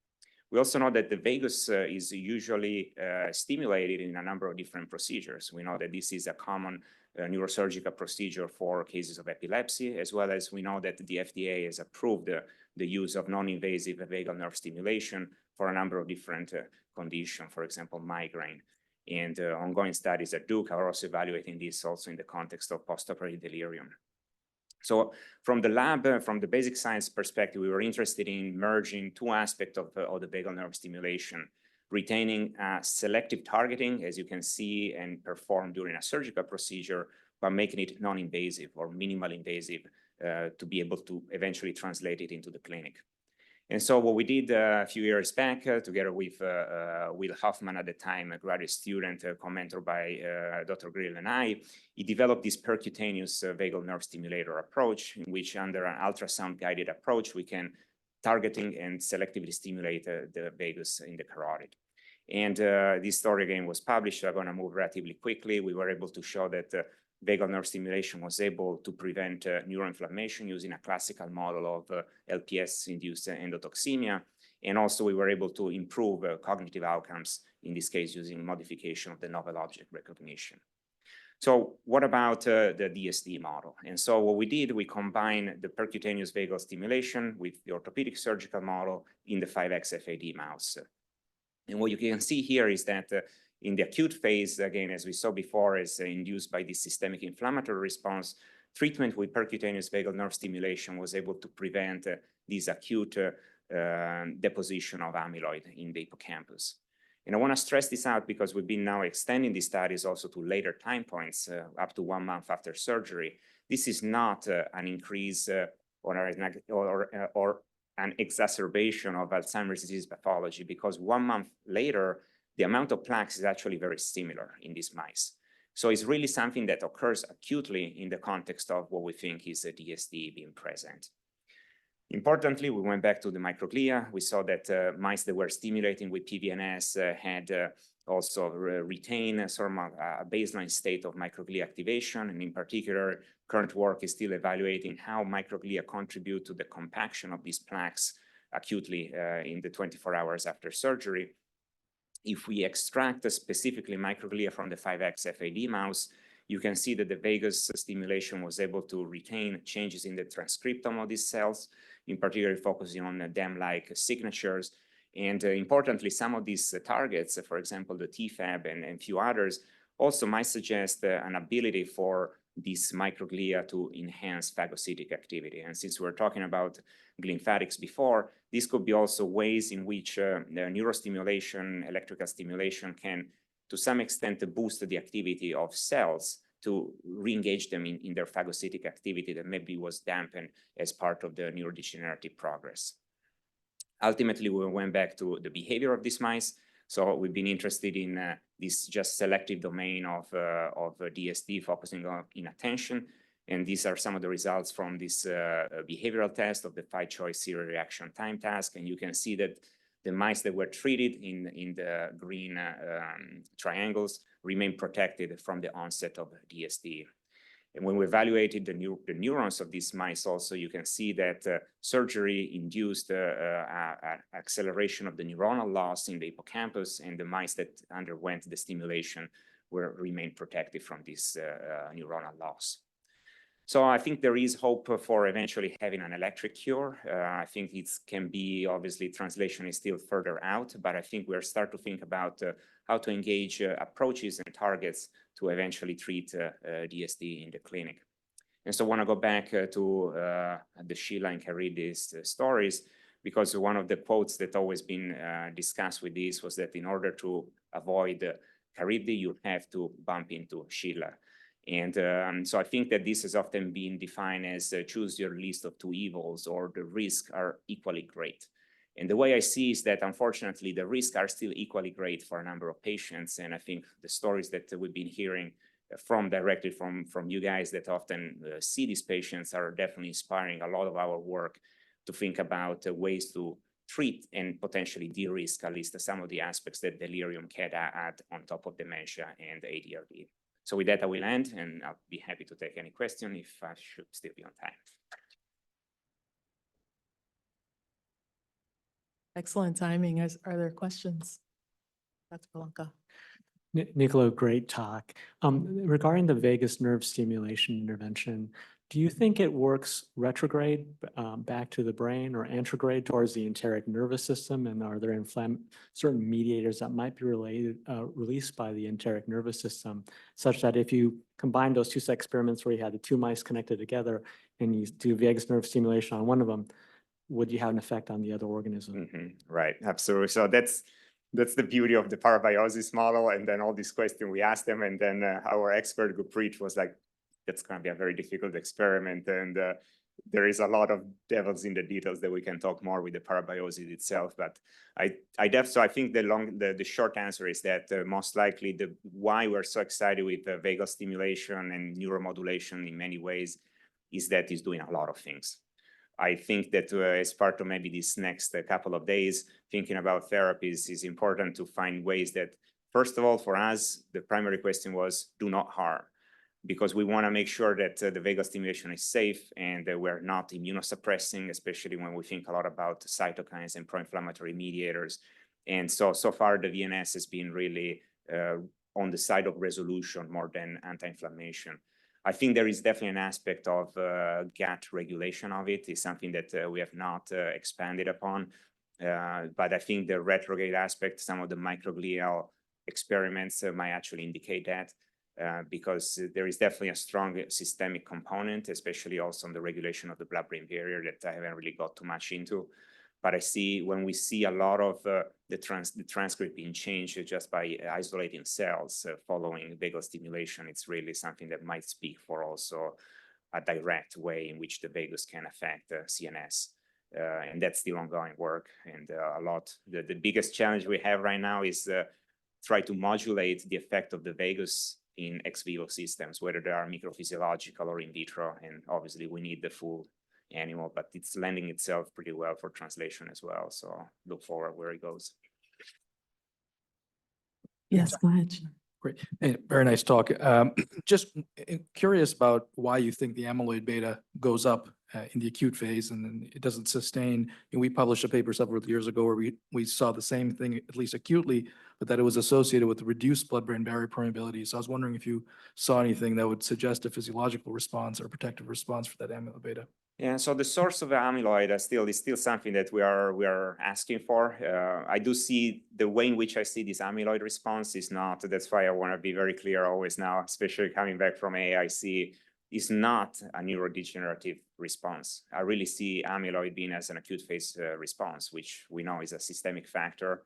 We also know that the vagus is usually stimulated in a number of different procedures. We know that this is a common neurosurgical procedure for cases of epilepsy, as well as we know that the FDA has approved the use of non-invasive vagal nerve stimulation for a number of different conditions, for example, migraine. And ongoing studies at Duke are also evaluating this also in the context of postoperative delirium. So from the lab, from the basic science perspective, we were interested in merging two aspects of the vagal nerve stimulation. retaining selective targeting, as you can see, and performed during a surgical procedure, but making it non-invasive or minimally invasive to be able to eventually translate it into the clinic. And so what we did a few years back, together with Will Hoffman, at the time a graduate student, commented by Dr. Grill and I, he developed this percutaneous vagal nerve stimulator approach, in which under an ultrasound-guided approach, we can targeting and selectively stimulate the vagus in the carotid. And this story again was published. I'm going to move relatively quickly. We were able to show that vagal nerve stimulation was able to prevent neuroinflammation using a classical model of LPS-induced endotoxemia. And also we were able to improve cognitive outcomes, in this case using modification of the novel object recognition. So what about the DSD model? And so what we did, we combined the percutaneous vagal stimulation with the orthopedic surgical model in the 5X FAD mouse. And what you can see here is that in the acute phase, again, as we saw before, is induced by this systemic inflammatory response, treatment with percutaneous vagal nerve stimulation was able to prevent this acute deposition of amyloid in the hippocampus. And I want to stress this out because we've been now extending these studies also to later time points, up to 1 month after surgery. This is not an increase or an exacerbation of Alzheimer's disease pathology, because 1 month later, the amount of plaques is actually very similar in these mice. So it's really something that occurs acutely in the context of what we think is a DSD being present. Importantly, we went back to the microglia. We saw that mice that were stimulating with PVNS had also retained sort of a baseline state of microglia activation. And in particular, current work is still evaluating how microglia contribute to the compaction of these plaques acutely in the 24 hours after surgery. If we extract specifically microglia from the 5X FAD mouse, you can see that the vagus stimulation was able to retain changes in the transcriptome of these cells, in particular focusing on DAM-like signatures. And importantly, some of these targets, for example, the TFAB and few others, also might suggest an ability for these microglia to enhance phagocytic activity. And since we're talking about glymphatics before, this could be also ways in which the neurostimulation, electrical stimulation can, to some extent, boost the activity of cells to re-engage them in their phagocytic activity that maybe was dampened as part of the neurodegenerative progress. Ultimately, we went back to the behavior of these mice. So we've been interested in this just selective domain of DSD focusing on inattention. And these are some of the results from this behavioral test of the 5-choice serial reaction time task. And you can see that the mice that were treated in the green triangles remain protected from the onset of DSD. And when we evaluated the neurons of these mice also, you can see that surgery induced acceleration of the neuronal loss in the hippocampus, and the mice that underwent the stimulation remained protected from this neuronal loss. So I think there is hope for eventually having an electric cure. I think it can be, obviously, translation is still further out, but I think we're starting to think about how to engage approaches and targets to eventually treat DSD in the clinic. And so I want to go back to the Sheila and Caridy's stories, because one of the quotes that always been discussed with this was that in order to avoid Caridy, you have to bump into Sheila. And so I think that this has often been defined as choose your list of 2 evils, or the risks are equally great. And the way I see is that, unfortunately, the risks are still equally great for a number of patients. And I think the stories that we've been hearing directly from you guys that often see these patients are definitely inspiring a lot of our work to think about ways to treat and potentially de-risk at least some of the aspects that delirium can add on top of dementia and ADRD. So with that, I will end, and I'll be happy to take any question if I should still be on time. Excellent timing. Are there questions? Dr. Palanca. Niccolo, great talk. Regarding the vagus nerve stimulation intervention, do you think it works retrograde back to the brain, or anterograde towards the enteric nervous system? And are there certain mediators that might be released by the enteric nervous system, such that if you combine those 2 experiments where you had the 2 mice connected together and you do vagus nerve stimulation on one of them, would you have an effect on the other organism? Right, absolutely. So that's that's the beauty of the parabiosis model. And then all these questions we asked them, and then our expert Guppreet was like, that's going to be a very difficult experiment. And there is a lot of devils in the details that we can talk more with the parabiosis itself. But so I think the short answer is that most likely why we're so excited with vagal stimulation and neuromodulation in many ways is that it's doing a lot of things. I think that as part of maybe this next couple of days, thinking about therapies is important to find ways that, first of all, for us, the primary question was do not harm, because we want to make sure that the vagal stimulation is safe and that we're not immunosuppressing, especially when we think a lot about cytokines and pro-inflammatory mediators. And so far, the VNS has been really on the side of resolution more than anti-inflammation. I think there is definitely an aspect of gut regulation of it. It's something that we have not expanded upon. But I think the retrograde aspect, some of the microglial experiments might actually indicate that. Because there is definitely a strong systemic component, especially also on the regulation of the blood-brain barrier that I haven't really got too much into. But I see when we see a lot of the transcript being changed just by isolating cells following vagal stimulation, it's really something that might speak for also a direct way in which the vagus can affect CNS. And that's still ongoing work. And the biggest challenge we have right now is try to modulate the effect of the vagus in ex vivo systems, whether they are microphysiological or in vitro. And obviously we need the full animal, but it's lending itself pretty well for translation as well. So look forward where it goes. Yes, go ahead. Great. Hey, very nice talk. Just curious about why you think the amyloid beta goes up in the acute phase and then it doesn't sustain. And we published a paper several years ago where we saw the same thing, at least acutely, but that it was associated with reduced blood-brain barrier permeability. So I was wondering if you saw anything that would suggest a physiological response or protective response for that amyloid beta. Yeah, so the source of amyloid is still something that we are asking for. I do see the way in which I see this amyloid response is not. That's why I want to be very clear always now, especially coming back from AIC, is not a neurodegenerative response. I really see amyloid being as an acute phase response, which we know is a systemic factor.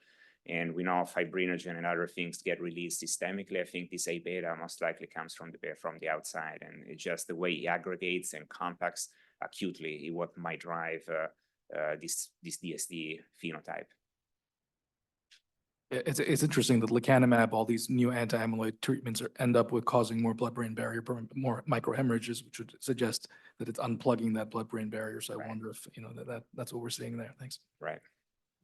And we know fibrinogen and other things get released systemically. I think this A beta most likely comes from the outside, and it's just the way it aggregates and compacts acutely what might drive this DSD phenotype. It's interesting that lecanemab, all these new anti-amyloid treatments end up with causing more blood-brain barrier, more microhemorrhages, which would suggest that it's unplugging that blood-brain barrier. So I wonder if that's what we're seeing there. Thanks. Right.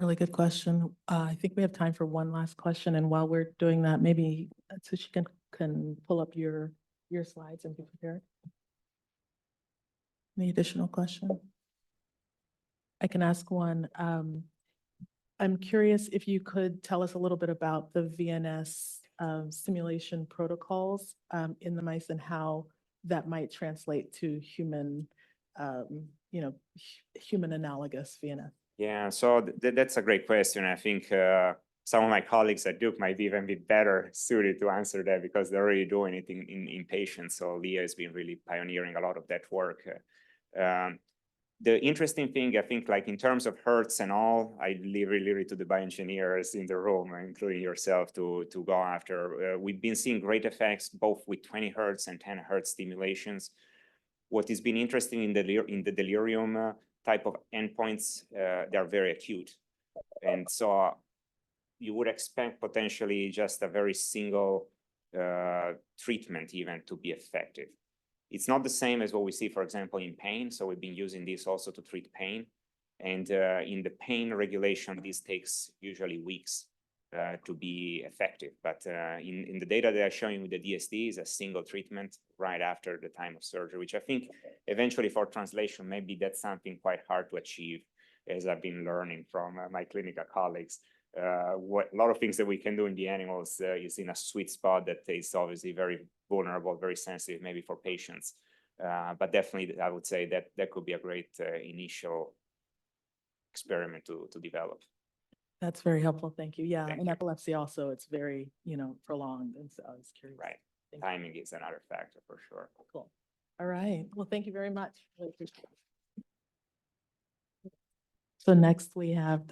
Really good question. I think we have time for one last question. And while we're doing that, maybe Sushi can pull up your slides and be prepared. Any additional question? I can ask one. I'm curious if you could tell us a little bit about the VNS simulation protocols in the mice and how that might translate to human, human analogous VNS. Yeah, so that's a great question. I think some of my colleagues at Duke might even be better suited to answer that because they're already doing it in patients. So Leah has been really pioneering a lot of that work. The interesting thing, I think, like in terms of hertz and all, I leave really to the bioengineers in the room, including yourself, to go after. We've been seeing great effects both with 20 hertz and 10 hertz stimulations. What has been interesting in the delirium type of endpoints, they're very acute. And so you would expect potentially just a very single treatment even to be effective. It's not the same as what we see, for example, in pain. So we've been using this also to treat pain. And in the pain regulation, this takes usually weeks to be effective. But in the data that I'm showing with the DSD is a single treatment right after the time of surgery, which I think eventually for translation, maybe that's something quite hard to achieve, as I've been learning from my clinical colleagues. A lot of things that we can do in the animals is in a sweet spot that is obviously very vulnerable, very sensitive, maybe for patients. But definitely, I would say that that could be a great initial experiment to develop. That's very helpful. Thank you. Yeah, in epilepsy also, it's very, prolonged. And so I was curious. Right. Timing is another factor for sure. Cool. All right. Well, thank you very much. Really appreciate it. So next we have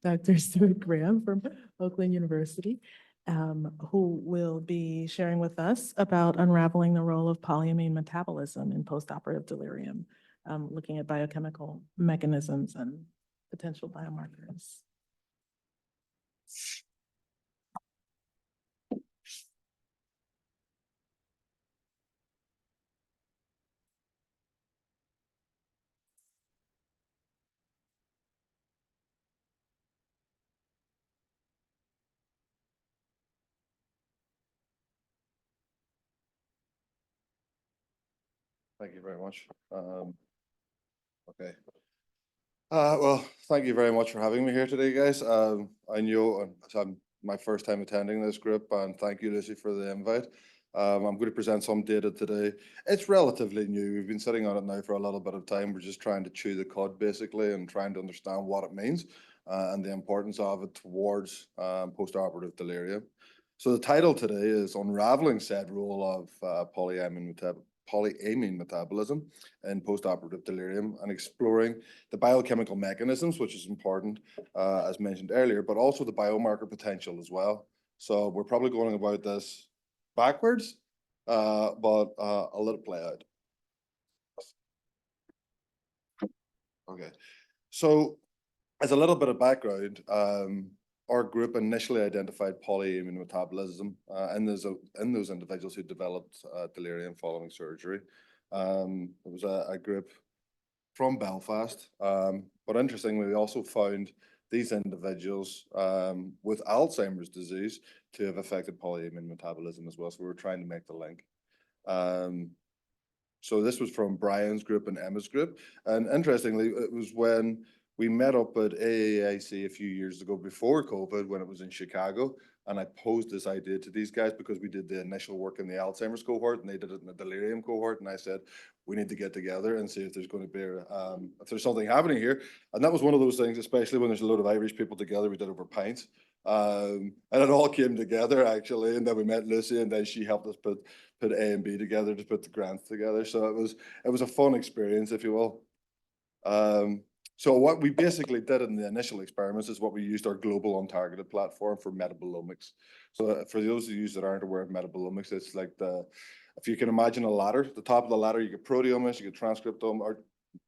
Dr. Stewart Graham from Oakland University, who will be sharing with us about unraveling the role of polyamine metabolism in postoperative delirium, looking at biochemical mechanisms and potential biomarkers. Thank you very much. Okay. Well, thank you very much for having me here today, guys. I know I'm my first time attending this group, and thank you, Lucy, for the invite. I'm going to present some data today. It's relatively new. We've been sitting on it now for a little bit of time. We're just trying to chew the cud, basically, and trying to understand what it means and the importance of it towards postoperative delirium. So the title today is Unraveling Said Role of Polyamine Metabolism in Postoperative Delirium, and exploring the biochemical mechanisms, which is important, as mentioned earlier, but also the biomarker potential as well. So we're probably going about this backwards, but I'll let it play out. Okay, so as a little bit of background, our group initially identified polyamine metabolism in those individuals who developed delirium following surgery. It was a group from Belfast, but interestingly, we also found these individuals with Alzheimer's disease to have affected polyamine metabolism as well. So we were trying to make the link. So this was from Brian's group and Emma's group. And interestingly, it was when we met up at AAIC a few years ago before COVID, when it was in Chicago, and I posed this idea to these guys because we did the initial work in the Alzheimer's cohort and they did it in the delirium cohort. And I said, we need to get together and see if there's going to be, if there's something happening here. And that was one of those things, especially when there's a load of Irish people together, we did over pints. And it all came together actually. And then we met Lucy, and then she helped us put A and B together to put the grants together. So it was a fun experience, if you will. So what we basically did in the initial experiments is what we used our global untargeted platform for metabolomics. So for those of you that aren't aware of metabolomics, it's like if you can imagine a ladder, the top of the ladder, you get proteomics, you get transcriptome, or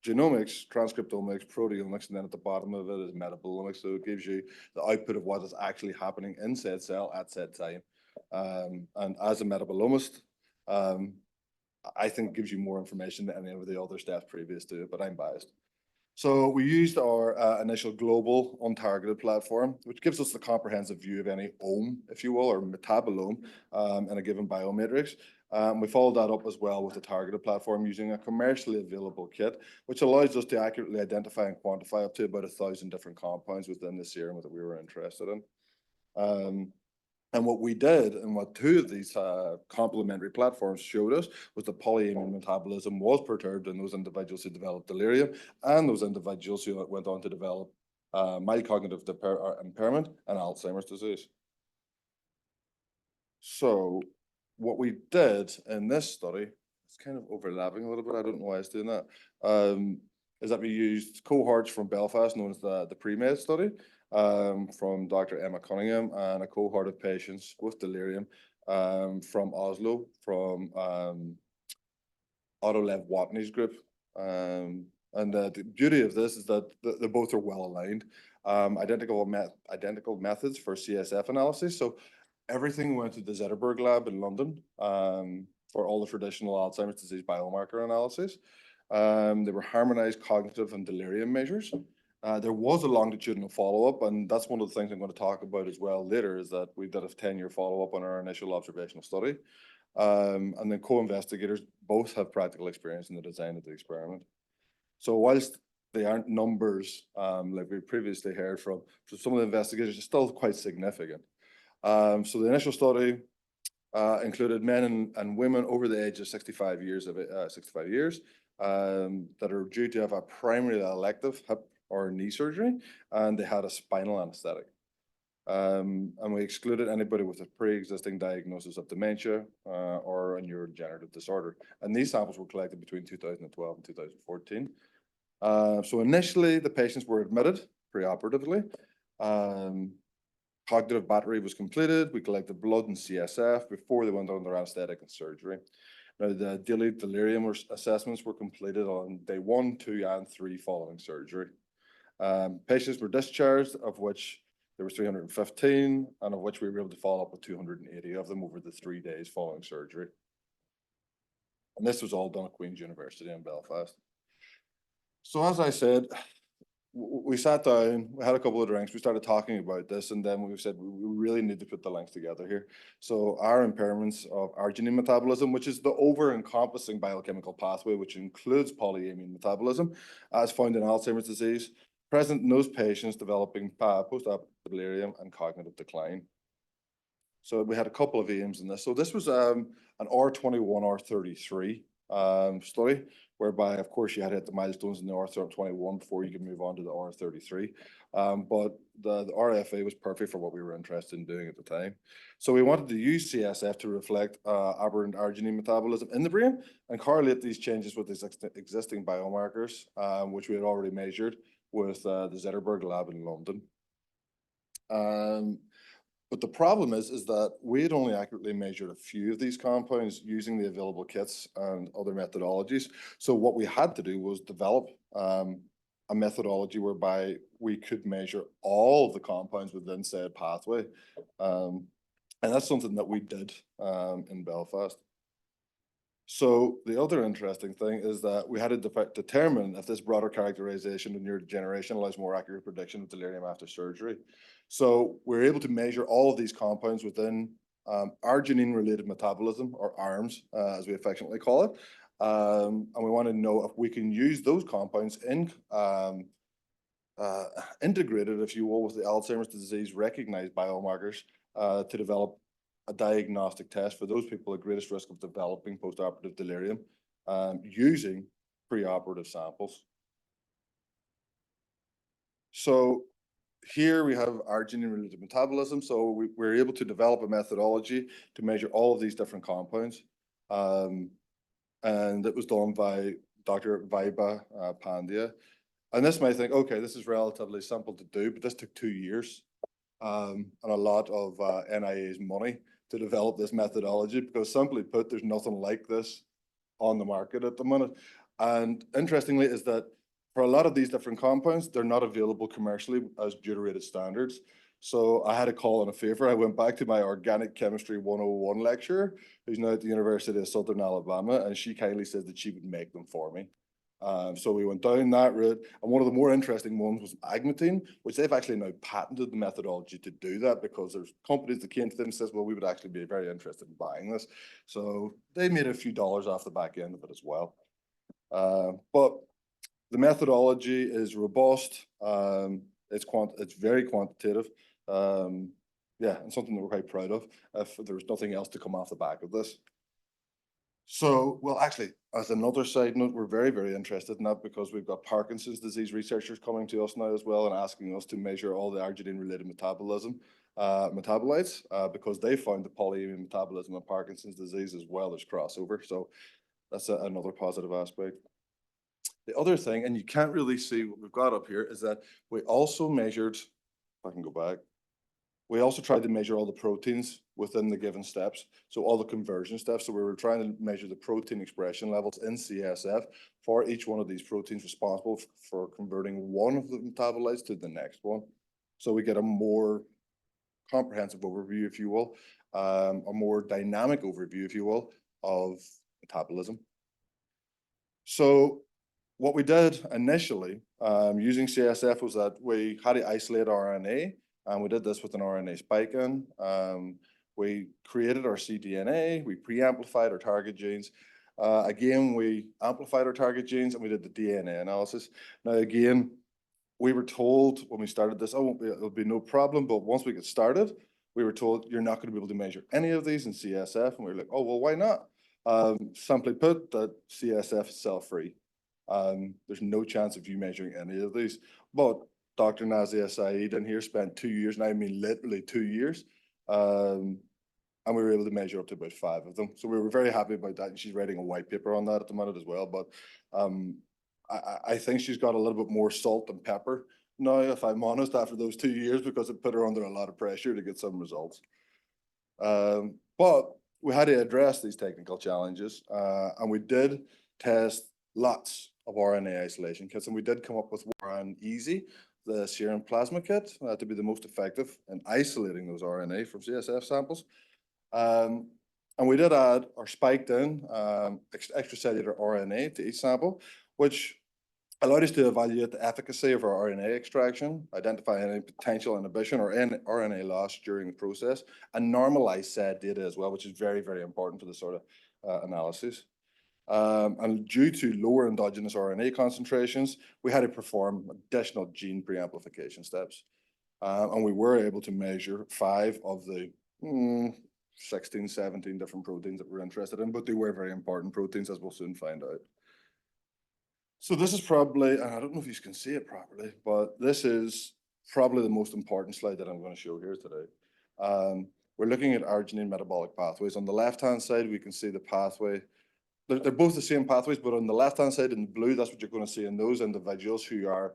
genomics, transcriptomics, proteomics, and then at the bottom of it is metabolomics. So it gives you the output of what is actually happening in said cell at said time. And as a metabolomist, I think it gives you more information than any of the other steps previous to it, but I'm biased. So we used our initial global untargeted platform, which gives us the comprehensive view of any ohm, if you will, or metabolome in a given biomatrix. We followed that up as well with a targeted platform using a commercially available kit, which allows us to accurately identify and quantify up to about 1,000 different compounds within the serum that we were interested in. And what we did, and what two of these complementary platforms showed us, was that polyamine metabolism was perturbed in those individuals who developed delirium and those individuals who went on to develop mild cognitive impairment and Alzheimer's disease. So what we did in this study, it's kind of overlapping a little bit, I don't know why it's doing that, is that we used cohorts from Belfast known as the pre-med study, from Dr. Emma Cunningham, and a cohort of patients with delirium from Oslo, from Otto Lev Watney's group. And the beauty of this is that they both are well aligned. Identical methods for CSF analysis. So everything went to the Zetterberg lab in London for all the traditional Alzheimer's disease biomarker analysis. They were harmonized cognitive and delirium measures. There was a longitudinal follow-up, and that's one of the things I'm going to talk about as well later, is that we did a 10-year follow-up on our initial observational study. And then co-investigators both have practical experience in the design of the experiment. So whilst they aren't numbers like we previously heard from some of the investigators, it's still quite significant. So the initial study included men and women over the age of 65 years that are due to have a primary elective hip or knee surgery, and they had a spinal anesthetic. And we excluded anybody with a pre-existing diagnosis of dementia or a neurodegenerative disorder. And these samples were collected between 2012 and 2014. So initially, the patients were admitted preoperatively. Cognitive battery was completed. We collected blood and CSF before they went under anesthetic and surgery. Now, the daily delirium assessments were completed on day 1, 2, and 3 following surgery. Patients were discharged, of which there was 315, and of which we were able to follow up with 280 of them over the 3 days following surgery. And this was all done at Queen's University in Belfast. So as I said, we sat down, we had a couple of drinks, we started talking about this, and then we said we really need to put the links together here. So our impairments of arginine metabolism, which is the over-encompassing biochemical pathway, which includes polyamine metabolism, as found in Alzheimer's disease, present in those patients developing postoperative delirium and cognitive decline. So we had a couple of aims in this. So this was an R21, R33 study, whereby, of course, you had to hit the milestones in the R21 before you could move on to the R33. But the RFA was perfect for what we were interested in doing at the time. So we wanted to use CSF to reflect aberrant arginine metabolism in the brain and correlate these changes with these existing biomarkers, which we had already measured with the Zetterberg lab in London. But the problem is that we had only accurately measured a few of these compounds using the available kits and other methodologies. So what we had to do was develop a methodology whereby we could measure all of the compounds within said pathway. And that's something that we did in Belfast. So the other interesting thing is that we had to determine if this broader characterization of neurodegeneration allows more accurate prediction of delirium after surgery. So we're able to measure all of these compounds within arginine-related metabolism, or ARMS, as we affectionately call it. And we want to know if we can use those compounds in integrated, if you will, with the Alzheimer's disease recognized biomarkers to develop a diagnostic test for those people at greatest risk of developing postoperative delirium using preoperative samples. So here we have arginine-related metabolism. So we're able to develop a methodology to measure all of these different compounds. And it was done by Dr. Vaiba Pandya. And this might think, okay, this is relatively simple to do, but this took 2 years and a lot of NIA's money to develop this methodology, because simply put, there's nothing like this on the market at the minute. And interestingly is that for a lot of these different compounds, they're not available commercially as deuterated standards. So I had a call in a favor. I went back to my organic chemistry 101 lecturer, who's now at the University of Southern Alabama, and she kindly said that she would make them for me. So we went down that route, and one of the more interesting ones was agmatine, which they've actually now patented the methodology to do that, because there's companies that came to them and says, well, we would actually be very interested in buying this. So they made a few dollars off the back end of it as well. But the methodology is robust. It's very quantitative. Yeah, and something that we're quite proud of, if there was nothing else to come off the back of this. So, well, actually, as another side note, we're very, very interested in that, because we've got Parkinson's disease researchers coming to us now as well and asking us to measure all the arginine-related metabolites, because they found the polyamine metabolism of Parkinson's disease as well as crossover. So that's another positive aspect. The other thing, and you can't really see what we've got up here, is that we also measured, if I can go back, we also tried to measure all the proteins within the given steps, so all the conversion steps. So we were trying to measure the protein expression levels in CSF for each one of these proteins responsible for converting one of the metabolites to the next one. So we get a more comprehensive overview, if you will, a more dynamic overview, if you will, of metabolism. So what we did initially using CSF was that we had to isolate RNA, and we did this with an RNA spike in. We created our cDNA, we pre-amplified our target genes. Again, we amplified our target genes, and we did the DNA analysis. Now, again, we were told when we started this, oh, it'll be no problem, but once we get started, we were told you're not going to be able to measure any of these in CSF, and we were like, oh, well, why not? Simply put, that CSF is cell-free. There's no chance of you measuring any of these. But Dr. Nazia Saeed in here spent 2 years, and I mean literally 2 years, and we were able to measure up to about 5 of them. So we were very happy about that, and she's writing a white paper on that at the moment as well. But I think she's got a little bit more salt and pepper now, if I'm honest, after those 2 years, because it put her under a lot of pressure to get some results. But we had to address these technical challenges, and we did test lots of RNA isolation kits, and we did come up with one easy, the serum plasma kit, to be the most effective in isolating those RNA from CSF samples. And we did add or spiked in extracellular RNA to each sample, which allowed us to evaluate the efficacy of our RNA extraction, identify any potential inhibition or any RNA loss during the process, and normalize said data as well, which is very, very important for this sort of analysis. And due to lower endogenous RNA concentrations, we had to perform additional gene preamplification steps. And we were able to measure 5 of the 16, 17 different proteins that we're interested in, but they were very important proteins, as we'll soon find out. So this is probably, and I don't know if you can see it properly, but this is probably the most important slide that I'm going to show here today. We're looking at arginine metabolic pathways. On the left-hand side, we can see the pathway. They're both the same pathways, but on the left-hand side in blue, that's what you're going to see in those individuals who are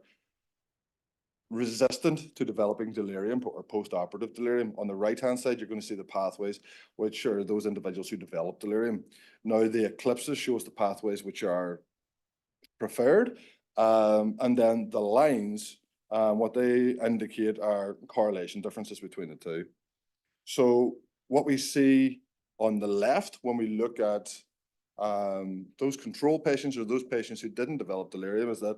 resistant to developing delirium or postoperative delirium. On the right-hand side, you're going to see the pathways, which are those individuals who develop delirium. Now, the ellipsis shows the pathways which are preferred, and then the lines, what they indicate are correlation differences between the two. So what we see on the left when we look at those control patients or those patients who didn't develop delirium is that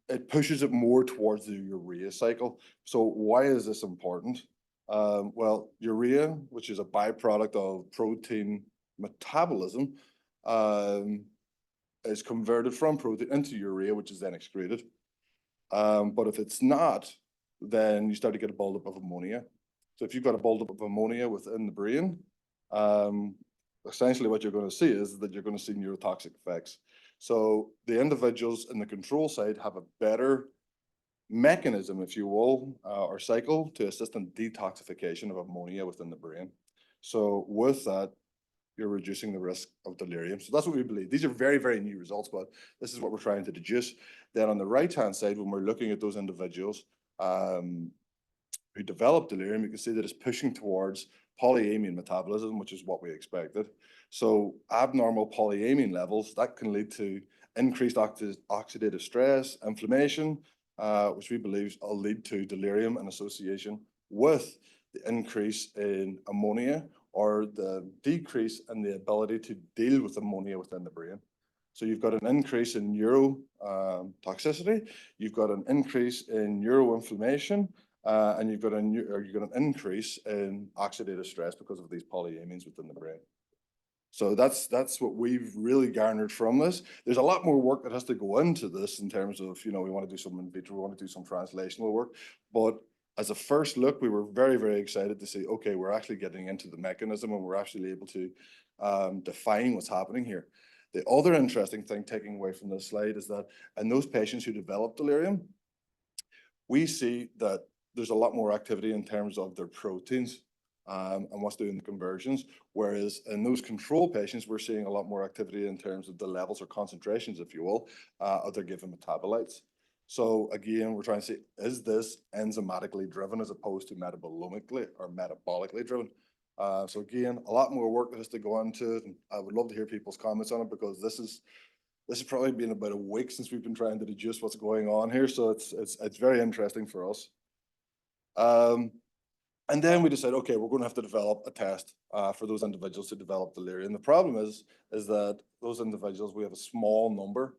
it pushes it more towards the urea cycle. So why is this important? Well, urea, which is a byproduct of protein metabolism, is converted from protein into urea, which is then excreted. But if it's not, then you start to get a buildup of ammonia. So if you've got a buildup of ammonia within the brain, essentially what you're going to see is that you're going to see neurotoxic effects. So the individuals in the control side have a better mechanism, if you will, or cycle to assist in detoxification of ammonia within the brain. So with that, you're reducing the risk of delirium. So that's what we believe. These are very, very new results, but this is what we're trying to deduce. Then on the right-hand side, when we're looking at those individuals who develop delirium, you can see that it's pushing towards polyamine metabolism, which is what we expected. So abnormal polyamine levels, that can lead to increased oxidative stress, inflammation, which we believe will lead to delirium in association with the increase in ammonia or the decrease in the ability to deal with ammonia within the brain. So you've got an increase in neurotoxicity, you've got an increase in neuroinflammation, and you've got an increase in oxidative stress because of these polyamines within the brain. So that's what we've really garnered from this. There's a lot more work that has to go into this in terms of, we want to do some in vitro, we want to do some translational work, but as a first look, we were very, very excited to see, okay, we're actually getting into the mechanism and we're actually able to define what's happening here. The other interesting thing taking away from this slide is that in those patients who develop delirium, we see that there's a lot more activity in terms of their proteins and what's doing the conversions, whereas in those control patients, we're seeing a lot more activity in terms of the levels or concentrations, if you will, of their given metabolites. So again, we're trying to see, is this enzymatically driven as opposed to metabolically or metabolically driven? So again, a lot more work that has to go into it, and I would love to hear people's comments on it because this has probably been about a week since we've been trying to deduce what's going on here. So it's very interesting for us. And then we decided, okay, we're going to have to develop a test for those individuals to develop delirium. The problem is that those individuals, we have a small number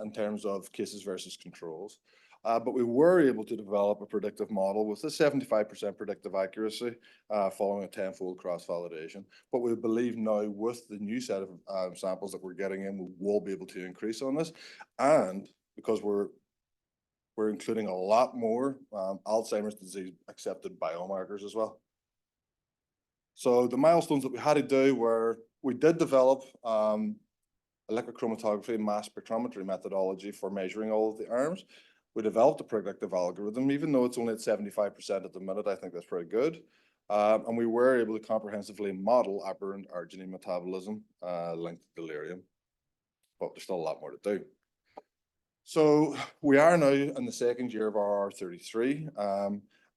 in terms of cases versus controls. But we were able to develop a predictive model with a 75% predictive accuracy following a 10-fold cross-validation. But we believe now with the new set of samples that we're getting in, we will be able to increase on this. And because we're including a lot more Alzheimer's disease accepted biomarkers as well. So the milestones that we had to do were, we did develop electrochromatography and mass spectrometry methodology for measuring all of the arms. We developed a predictive algorithm, even though it's only at 75% at the minute, I think that's pretty good. And we were able to comprehensively model aberrant arginine metabolism linked to delirium, but there's still a lot more to do. So we are now in the second year of our R33,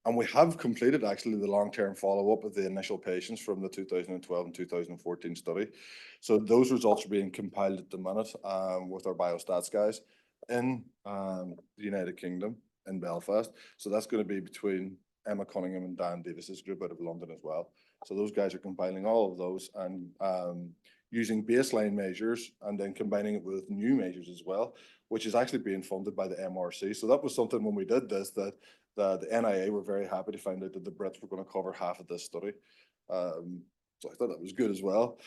and we have completed actually the long-term follow-up of the initial patients from the 2012 and 2014 study. So those results are being compiled at the minute with our biostats guys in the United Kingdom in Belfast. So that's going to be between Emma Cunningham and Dan Davis's group out of London as well. So those guys are compiling all of those and using baseline measures and then combining it with new measures as well, which is actually being funded by the MRC. So that was something when we did this that the NIA were very happy to find out that the Brits were going to cover half of this study. So I thought that was good as well.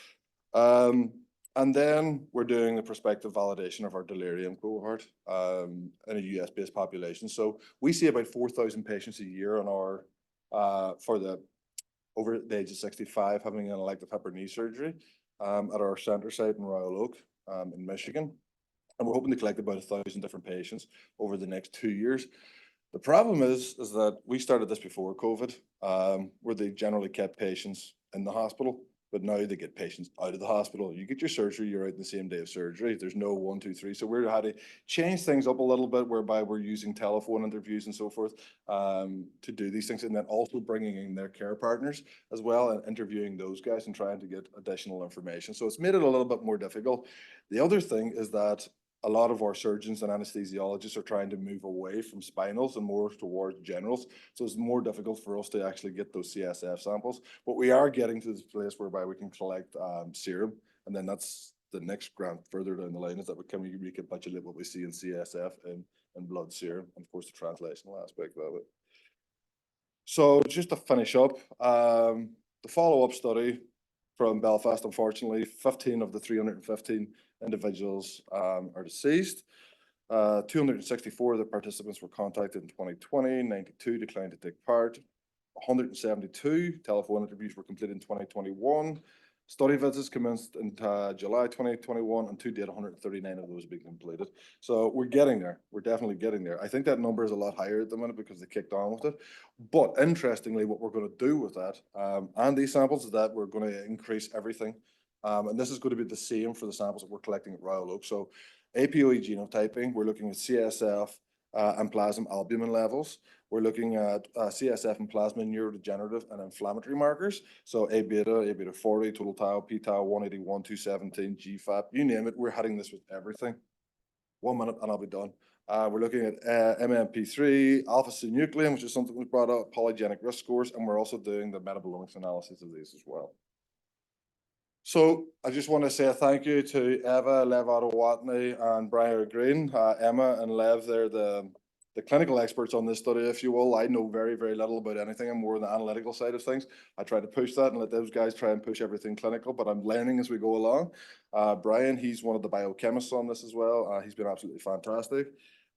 And then we're doing the prospective validation of our delirium cohort in a US-based population. So we see about 4,000 patients a year on our, for the over the age of 65 having an elective hip or knee surgery at our center site in Royal Oak in Michigan. And we're hoping to collect about 1,000 different patients over the next 2 years. The problem is that we started this before COVID, where they generally kept patients in the hospital, but now they get patients out of the hospital. You get your surgery, you're out in the same day of surgery. There's no 1, 2, 3. So we're had to change things up a little bit, whereby we're using telephone interviews and so forth to do these things, and then also bringing in their care partners as well and interviewing those guys and trying to get additional information. So it's made it a little bit more difficult. The other thing is that a lot of our surgeons and anesthesiologists are trying to move away from spinals and more towards generals. So it's more difficult for us to actually get those CSF samples. But we are getting to this place whereby we can collect serum. And then that's the next grant further down the line, is that we can recapitulate what we see in CSF and blood serum, and of course the translational aspect of it. So just to finish up, the follow-up study from Belfast, unfortunately, 15 of the 315 individuals are deceased. 264 of the participants were contacted in 2020, 92 declined to take part. 172 telephone interviews were completed in 2021. Study visits commenced in July 2021, and to date, 139 of those have been completed. So we're getting there. We're definitely getting there. I think that number is a lot higher at the minute because they kicked on with it. But interestingly, what we're going to do with that and these samples is that we're going to increase everything. And this is going to be the same for the samples that we're collecting at Royal Oak. So APOE genotyping, we're looking at CSF and plasma albumin levels. We're looking at CSF and plasma neurodegenerative and inflammatory markers. So A-beta 40, total tau, p-tau 181, 217, GFAP, you name it. We're heading this with everything. 1 minute and I'll be done. We're looking at MMP3, alpha-synuclein, which is something we brought up, polygenic risk scores, and we're also doing the metabolomics analysis of these as well. So I just want to say a thank you to Eva, Lev Adewatney, and Brian Green. Emma and Lev, they're the clinical experts on this study, if you will. I know very, very little about anything. I'm more on the analytical side of things. I try to push that and let those guys try and push everything clinical, but I'm learning as we go along. Brian, he's one of the biochemists on this as well. He's been absolutely fantastic.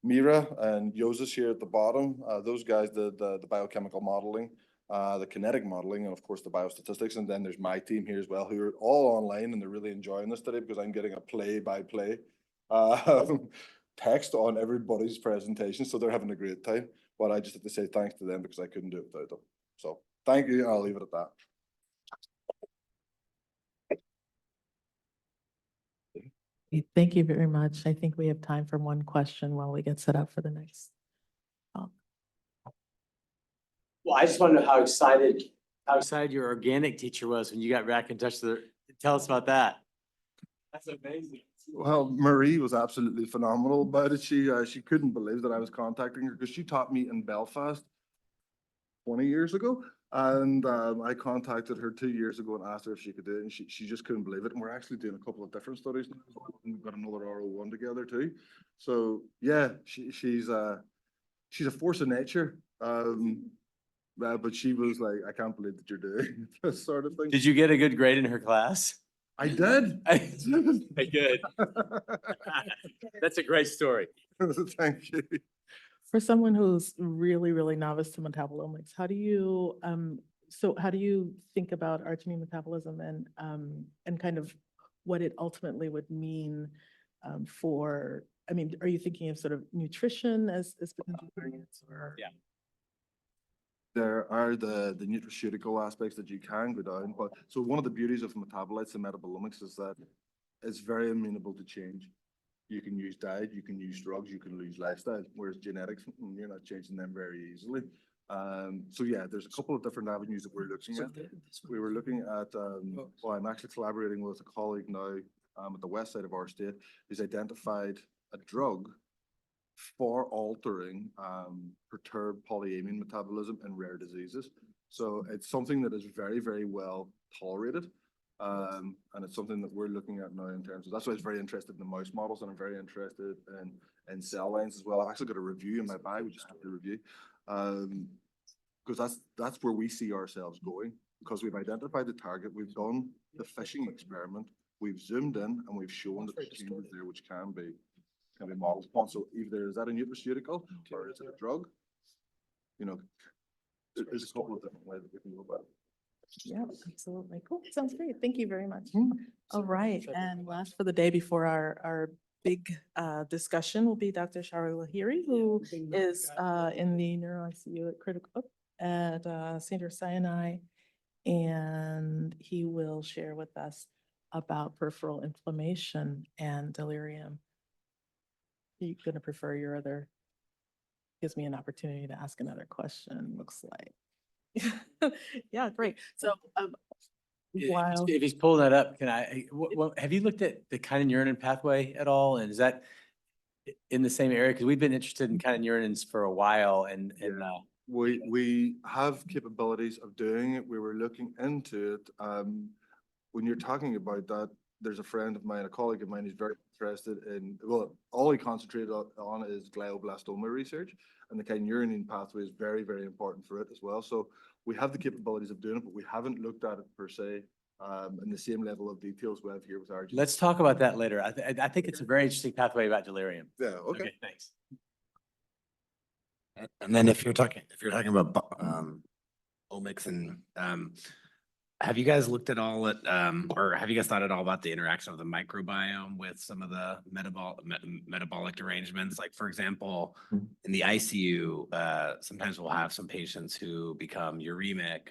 Mira and Joseph here at the bottom, those guys, the biochemical modeling, the kinetic modeling, and of course the biostatistics. And then there's my team here as well, who are all online, and they're really enjoying this today because I'm getting a play-by-play text on everybody's presentation, so they're having a great time. But I just have to say thanks to them because I couldn't do it without them. So thank you, and I'll leave it at that. Thank you very much. I think we have time for one question while we get set up for the next. Well, I just want to know how excited your organic teacher was when you got back in touch with her. Tell us about that. That's amazing. Well, Marie was absolutely phenomenal about it. She couldn't believe that I was contacting her because she taught me in Belfast 20 years ago. And I contacted her 2 years ago and asked her if she could do it, and she just couldn't believe it. And we're actually doing a couple of different studies now as well. And we've got another R01 together too. So yeah, she's a force of nature. But she was like, I can't believe that you're doing this sort of thing. Did you get a good grade in her class? I did. Good. That's a great story. Thank you. For someone who's really, really novice to metabolomics, how do you think about arginine metabolism and kind of what it ultimately would mean for, I mean, are you thinking of sort of nutrition as potential targets, or? Yeah. There are the nutraceutical aspects that you can go down, but so one of the beauties of metabolites and metabolomics is that it's very amenable to change. You can use diet, you can use drugs, you can lose lifestyle, whereas genetics, you're not changing them very easily. So yeah, there's a couple of different avenues that we're looking at. We were looking at, well, I'm actually collaborating with a colleague now at the west side of our state who's identified a drug for altering perturbed polyamine metabolism in rare diseases. So it's something that is very, very well tolerated. And it's something that we're looking at now in terms of, that's why I was very interested in the mouse models, and I'm very interested in cell lines as well. I've actually got a review in my bag, we just took the review. Because that's where we see ourselves going, because we've identified the target, we've done the fishing experiment, we've zoomed in and we've shown that there's changes there which can be modeled upon. So either is that a nutraceutical or is it a drug? You know, there's a couple of different ways that we can go about it. Yeah, absolutely. Cool. Sounds great. Thank you very much. All right. And last for the day before our big discussion will be Dr. Shouri Lahiri, who is in the neuro ICU at Cedars-Sinai, and he will share with us about peripheral inflammation and delirium. You're going to prefer your other, gives me an opportunity to ask another question, looks like. Yeah, great. So while If he's pulling that up, can have you looked at the kynurenine pathway at all? And is that in the same area? Because we've been interested in kynurenines for a while, and we have capabilities of doing it. We were looking into it. When you're talking about that, there's a friend of mine, a colleague of mine, who's very interested in, well, all he concentrated on is glioblastoma research, and the kynurenine pathway is very, very important for it as well. So we have the capabilities of doing it, but we haven't looked at it per se in the same level of details we have here with our. let's talk about that later. I think it's a very interesting pathway about delirium. Yeah, okay. Thanks. And then if you're talking about omics and have you guys looked at all at or have you guys thought at all about the interaction of the microbiome with some of the metabolic derangements? Like, for example, in the ICU, sometimes we'll have some patients who become uremic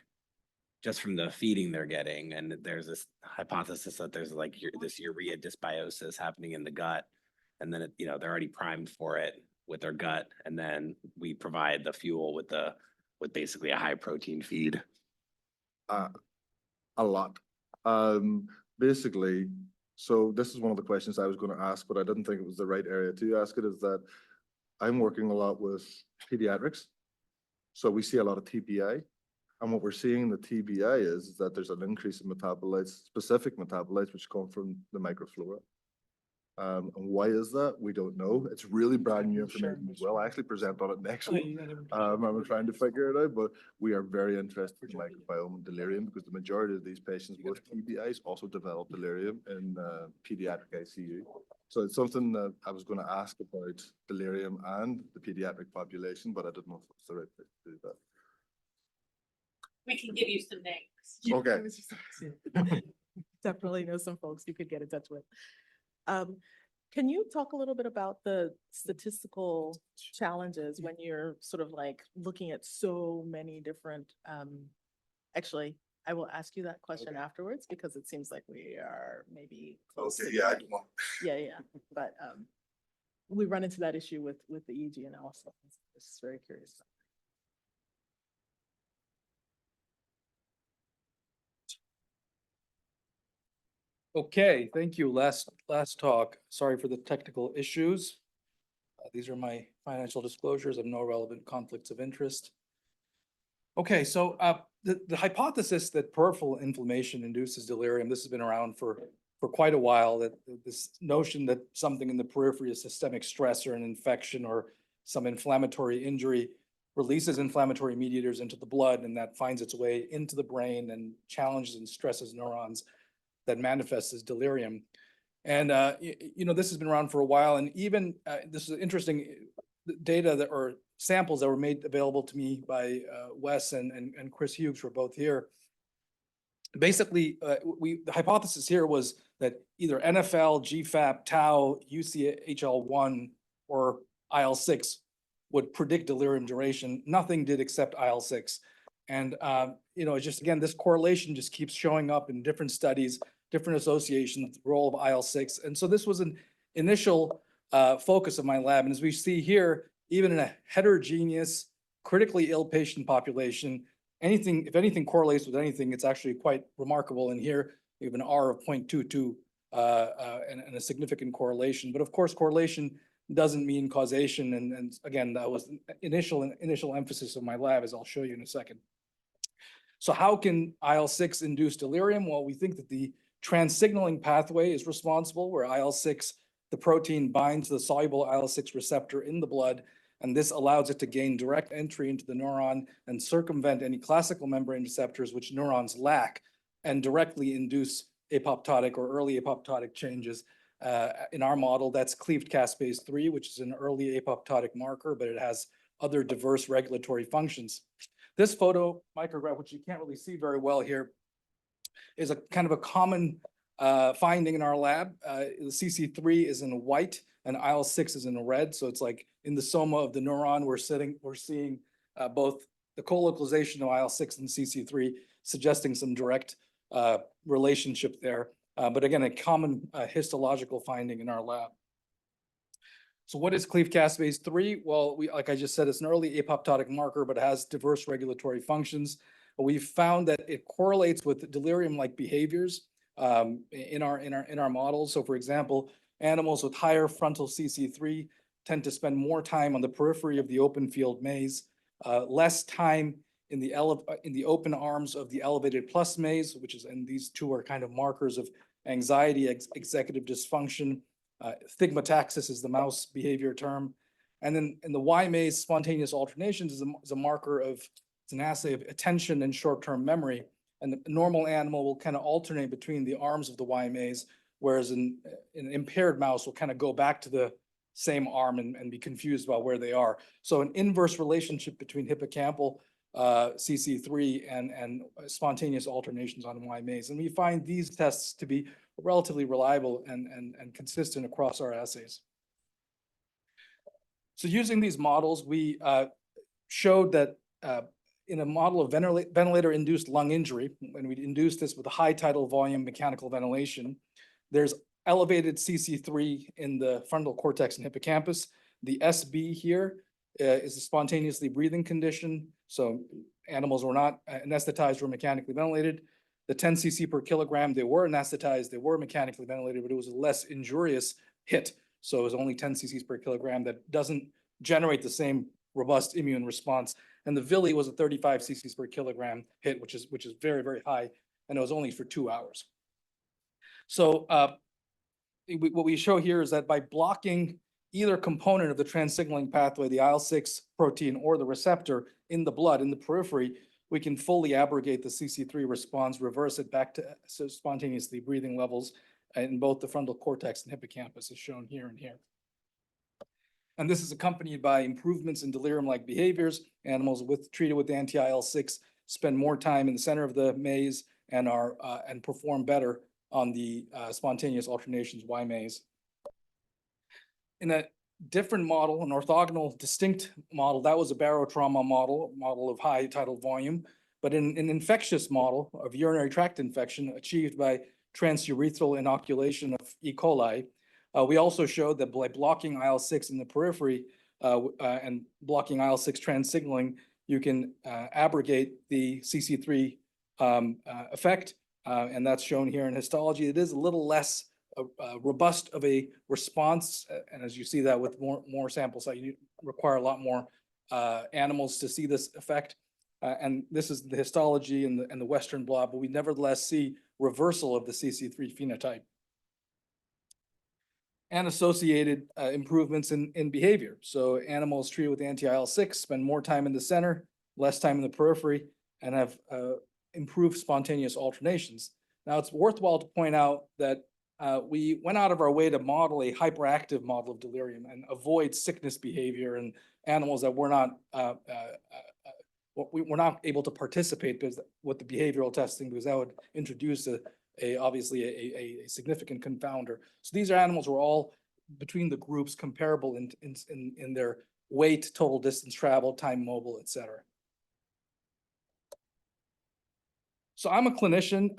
just from the feeding they're getting, and there's this hypothesis that there's like this urea dysbiosis happening in the gut, and then they're already primed for it with their gut, and then we provide the fuel with basically a high protein feed. A lot. Basically, so this is one of the questions I was going to ask, but I didn't think it was the right area to ask it, is that I'm working a lot with pediatrics. So we see a lot of TBI. And what we're seeing in the TBI is that there's an increase in metabolites, specific metabolites, which come from the microflora. And why is that? We don't know. It's really brand new information as well. I actually present on it next week. I'm trying to figure it out, but we are very interested in microbiome and delirium, because the majority of these patients with TBIs also develop delirium in pediatric ICU. So it's something that I was going to ask about delirium and the pediatric population, but I didn't know if it's the right place to do that. We can give you some names. Okay. definitely know some folks you could get in touch with. Can you talk a little bit about the statistical challenges when you're sort of like looking at so many different, actually, I will ask you that question afterwards, because it seems like we are maybe close. Okay, yeah, I don't want. Yeah, but we run into that issue with the EEG analysis. It's very curious. Okay, thank you. Last talk. Sorry for the technical issues. These are my financial disclosures of no relevant conflicts of interest. Okay, so the hypothesis that peripheral inflammation induces delirium, this has been around for quite a while, that this notion that something in the periphery is systemic stress or an infection or some inflammatory injury releases inflammatory mediators into the blood, and that finds its way into the brain and challenges and stresses neurons that manifests as delirium. And, this has been around for a while. And even this is interesting data or samples that were made available to me by Wes and Chris Hughes, who are both here. Basically, the hypothesis here was that either NFL, GFAP, Tau, UCHL1, or IL-6 would predict delirium duration. Nothing did except IL-6. And, just again, this correlation just keeps showing up in different studies, different associations, the role of IL-6. And so this was an initial focus of my lab. And as we see here, even in a heterogeneous, critically ill patient population, if anything correlates with anything, it's actually quite remarkable. And here we have an R of 0.22 and a significant correlation. But of course, correlation doesn't mean causation. And again, that was initial emphasis of my lab, as I'll show you in a second. So how can IL-6 induce delirium? Well, we think that the trans-signaling pathway is responsible, where IL-6, the protein, binds the soluble IL-6 receptor in the blood, and this allows it to gain direct entry into the neuron and circumvent any classical membrane receptors which neurons lack, and directly induce apoptotic or early apoptotic changes. In our model, that's cleaved caspase 3, which is an early apoptotic marker, but it has other diverse regulatory functions. This photo micrograph, which you can't really see very well here, is a kind of a common finding in our lab. The CC3 is in white and IL-6 is in red. So it's like in the soma of the neuron, we're seeing both the co-localization of IL-6 and CC3, suggesting some direct relationship there. But again, a common histological finding in our lab. So what is cleaved caspase 3? Well, like I just said, it's an early apoptotic marker, but it has diverse regulatory functions. We've found that it correlates with delirium-like behaviors in our models. So for example, animals with higher frontal CC3 tend to spend more time on the periphery of the open field maze, less time in the open arms of the elevated plus maze, and these two are kind of markers of anxiety, executive dysfunction. Stigmataxis is the mouse behavior term. And then in the Y maze, spontaneous alternations is a marker of, it's an assay of attention and short-term memory. And the normal animal will kind of alternate between the arms of the Y maze, whereas an impaired mouse will kind of go back to the same arm and be confused about where they are. So an inverse relationship between hippocampal CC3 and spontaneous alternations on Y maze. And we find these tests to be relatively reliable and consistent across our assays. So using these models, we showed that in a model of ventilator-induced lung injury, when we induced this with a high tidal volume mechanical ventilation, there's elevated CC3 in the frontal cortex and hippocampus. The SB here is a spontaneously breathing condition. So animals were not anesthetized or mechanically ventilated. The 10 cc per kilogram, they were anesthetized, they were mechanically ventilated, but it was a less injurious hit. So it was only 10 cc's per kilogram that doesn't generate the same robust immune response. And the villi was a 35 cc's per kilogram hit, which is very, very high, and it was only for 2 hours. So what we show here is that by blocking either component of the trans-signaling pathway, the IL-6 protein or the receptor in the blood, in the periphery, we can fully abrogate the CC3 response, reverse it back to spontaneously breathing levels in both the frontal cortex and hippocampus, as shown here and here. And this is accompanied by improvements in delirium-like behaviors. Animals treated with anti-IL-6 spend more time in the center of the maze and perform better on the spontaneous alternations Y maze. In a different model, an orthogonal distinct model, that was a barotrauma model of high tidal volume, but in an infectious model of urinary tract infection achieved by transurethral inoculation of E. coli, we also showed that by blocking IL-6 in the periphery and blocking IL-6 trans-signaling, you can abrogate the CC3 effect, and that's shown here in histology. It is a little less robust of a response, and as you see that with more sample size, you require a lot more animals to see this effect. And this is the histology and the Western blot, but we nevertheless see reversal of the CC3 phenotype and associated improvements in behavior. So animals treated with anti-IL-6 spend more time in the center, less time in the periphery, and have improved spontaneous alternations. Now, it's worthwhile to point out that we went out of our way to model a hyperactive model of delirium and avoid sickness behavior in animals that were not able to participate with the behavioral testing, because that would introduce obviously a significant confounder. So these are animals who are all between the groups comparable in their weight, total distance traveled, time mobile, et cetera. So I'm a clinician,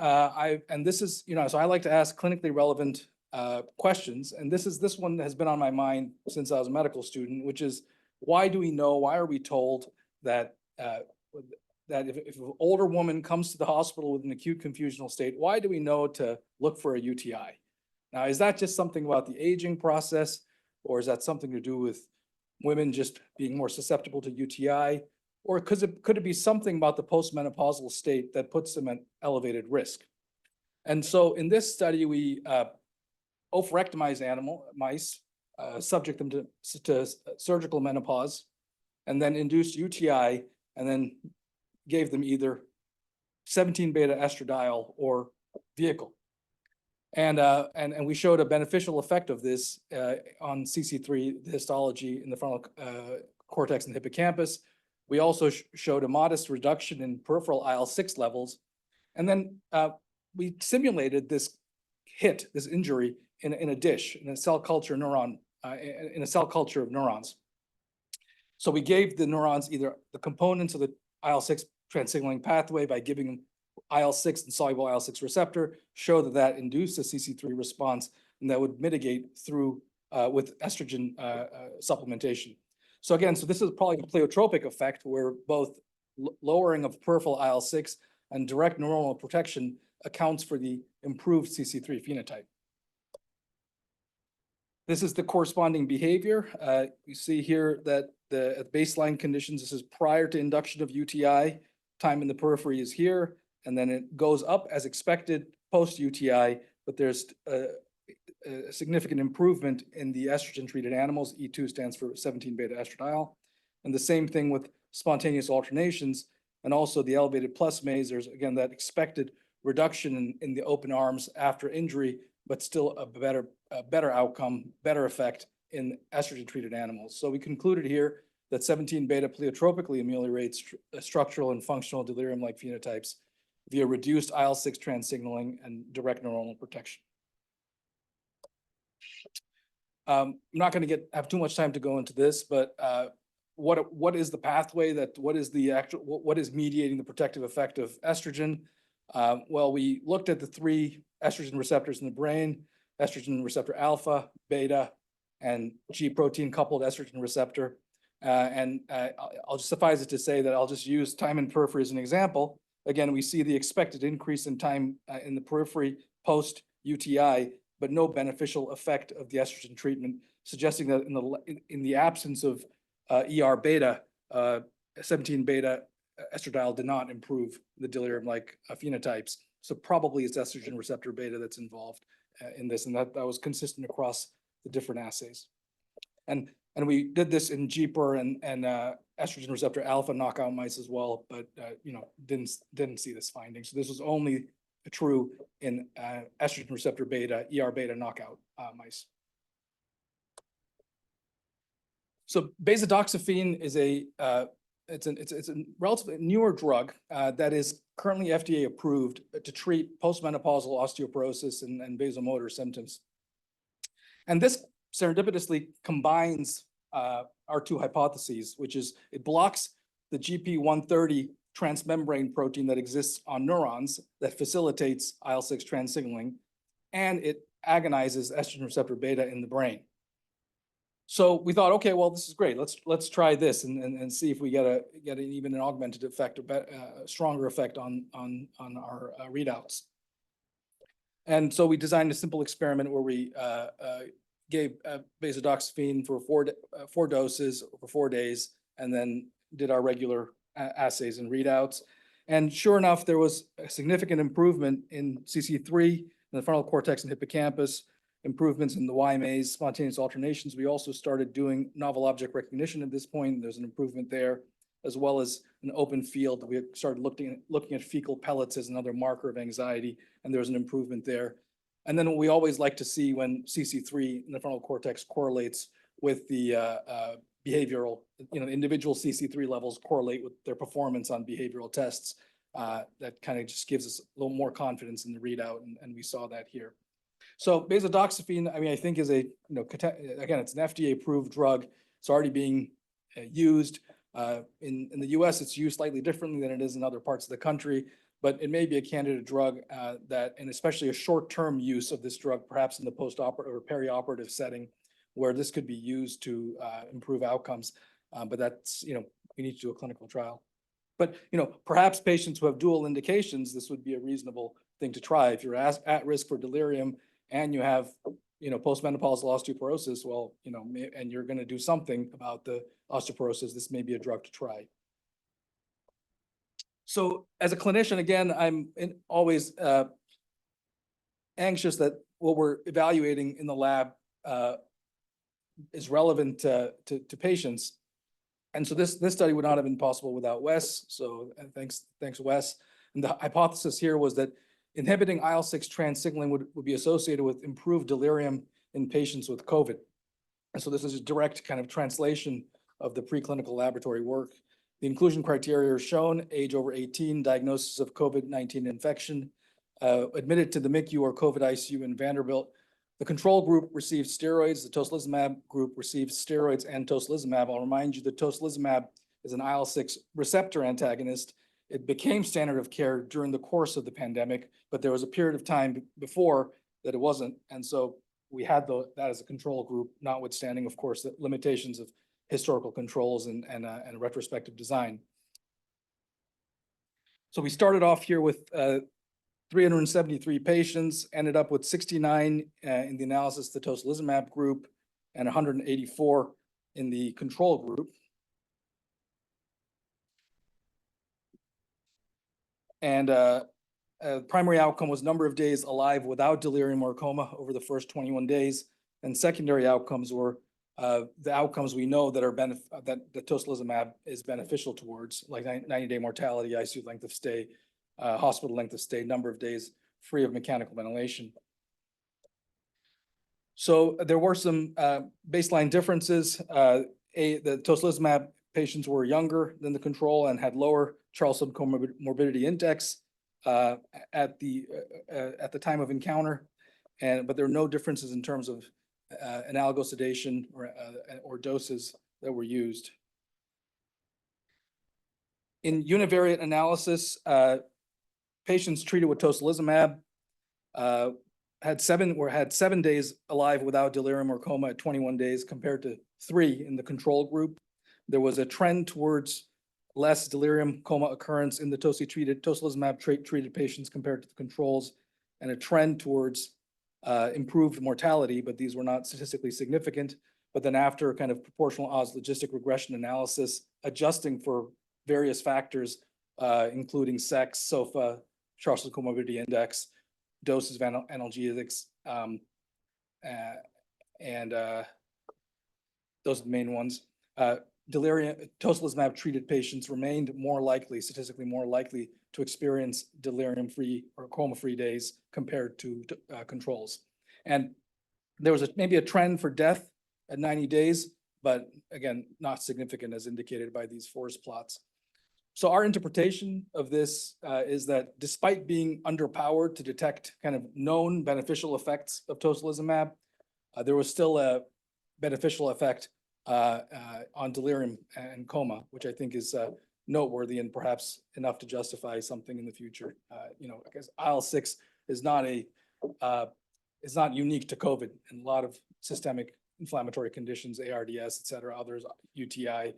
and this is, so I like to ask clinically relevant questions, and this one has been on my mind since I was a medical student, which is why are we told that if an older woman comes to the hospital with an acute confusional state, why do we know to look for a UTI? Now, is that just something about the aging process, or is that something to do with women just being more susceptible to UTI? Or could it be something about the postmenopausal state that puts them at elevated risk? And so in this study, we oophorectomized mice, subject them to surgical menopause, and then induced UTI, and then gave them either 17-beta estradiol or vehicle. And we showed a beneficial effect of this on CC3 histology in the frontal cortex and hippocampus. We also showed a modest reduction in peripheral IL-6 levels. And then we simulated this injury in a dish, in a cell culture neuron, in a cell culture of neurons. So we gave the neurons either the components of the IL-6 trans-signaling pathway by giving them IL-6 and soluble IL-6 receptor, show that induced a CC3 response, and that would mitigate through with estrogen supplementation. So again, this is probably a pleiotropic effect where both lowering of peripheral IL-6 and direct neuronal protection accounts for the improved CC3 phenotype. This is the corresponding behavior. You see here that at baseline conditions, this is prior to induction of UTI, time in the periphery is here, and then it goes up as expected post-UTI, but there's a significant improvement in the estrogen-treated animals. E2 stands for 17-beta estradiol. And the same thing with spontaneous alternations, and also the elevated plus maze, there's again that expected reduction in the open arms after injury, but still a better outcome, better effect in estrogen-treated animals. So we concluded here that 17-beta pleiotropically ameliorates structural and functional delirium-like phenotypes via reduced IL-6 trans-signaling and direct neuronal protection. I'm not going to have too much time to go into this, but what is the pathway what is mediating the protective effect of estrogen? Well, we looked at the 3 estrogen receptors in the brain: estrogen receptor alpha, beta, and G protein coupled estrogen receptor. I'll just suffice it to say that I'll just use time in periphery as an example. Again, we see the expected increase in time in the periphery post UTI, but no beneficial effect of the estrogen treatment, suggesting that in the absence of ER beta, 17-beta estradiol did not improve the delirium-like phenotypes. So probably it's estrogen receptor beta that's involved in this, and that was consistent across the different assays. And we did this in GPER and estrogen receptor alpha knockout mice as well, but didn't see this finding. So this was only true in estrogen receptor beta, ER beta knockout mice. So basidoxifene is it's a relatively newer drug that is currently FDA approved to treat postmenopausal osteoporosis and vasomotor symptoms. And this serendipitously combines our 2 hypotheses, which is it blocks the GP130 transmembrane protein that exists on neurons that facilitates IL-6 trans-signaling, and it agonizes estrogen receptor beta in the brain. So we thought, okay, well, this is great. Let's try this and see if we get even an augmented effect, a stronger effect on our readouts. And so we designed a simple experiment where we gave basidoxifene for 4 doses for 4 days, and then did our regular assays and readouts. And sure enough, there was a significant improvement in CC3 in the frontal cortex and hippocampus, improvements in the Y maze, spontaneous alternations. We also started doing novel object recognition at this point. There's an improvement there, as well as an open field. We started looking at fecal pellets as another marker of anxiety, and there was an improvement there. And then what we always like to see when CC3 in the frontal cortex correlates with the behavioral, individual CC3 levels correlate with their performance on behavioral tests. That kind of just gives us a little more confidence in the readout, and we saw that here. So basidoxifene, I think is again, it's an FDA-approved drug. It's already being used. In the US, it's used slightly differently than it is in other parts of the country, but it may be a candidate drug that, and especially a short-term use of this drug, perhaps in the post-operative or perioperative setting, where this could be used to improve outcomes. But that's, we need to do a clinical trial. But, perhaps patients who have dual indications, this would be a reasonable thing to try. If you're at risk for delirium and you have, postmenopausal osteoporosis, well, and you're going to do something about the osteoporosis, this may be a drug to try. So as a clinician, again, I'm always anxious that what we're evaluating in the lab is relevant to patients. And so this study would not have been possible without Wes. So thanks, Wes. And the hypothesis here was that inhibiting IL-6 trans signaling would be associated with improved delirium in patients with COVID. And so this is a direct kind of translation of the preclinical laboratory work. The inclusion criteria are shown: age over 18, diagnosis of COVID-19 infection, admitted to the MICU or COVID ICU in Vanderbilt. The control group received steroids. The tocilizumab group received steroids and tocilizumab. I'll remind you that tocilizumab is an IL-6 receptor antagonist. It became standard of care during the course of the pandemic, but there was a period of time before that it wasn't. And so we had that as a control group, notwithstanding, of course, the limitations of historical controls and retrospective design. So we started off here with 373 patients, ended up with 69 in the analysis, the tocilizumab group, and 184 in the control group. And primary outcome was number of days alive without delirium or coma over the first 21 days. And secondary outcomes were the outcomes we know that that the tocilizumab is beneficial towards, like 90-day mortality, ICU length of stay, hospital length of stay, number of days free of mechanical ventilation. So there were some baseline differences. The tocilizumab patients were younger than the control and had lower Charlson comorbidity index at the time of encounter, but there are no differences in terms of analogous sedation or doses that were used. In univariate analysis, patients treated with tocilizumab had 7 days alive without delirium or coma at 21 days compared to 3 in the control group. There was a trend towards less delirium coma occurrence in the tocilizumab treated patients compared to the controls, and a trend towards improved mortality, but these were not statistically significant. But then after kind of proportional odds logistic regression analysis, adjusting for various factors, including sex, SOFA, Charlson comorbidity index, doses of analgesics, and those are the main ones. Delirium, tocilizumab treated patients remained statistically more likely to experience delirium-free or coma-free days compared to controls. And there was maybe a trend for death at 90 days, but again, not significant as indicated by these forest plots. So our interpretation of this is that despite being underpowered to detect kind of known beneficial effects of tocilizumab, there was still a beneficial effect on delirium and coma, which I think is noteworthy and perhaps enough to justify something in the future. Because IL-6 is not unique to COVID, and a lot of systemic inflammatory conditions, ARDS, et cetera, others, UTI,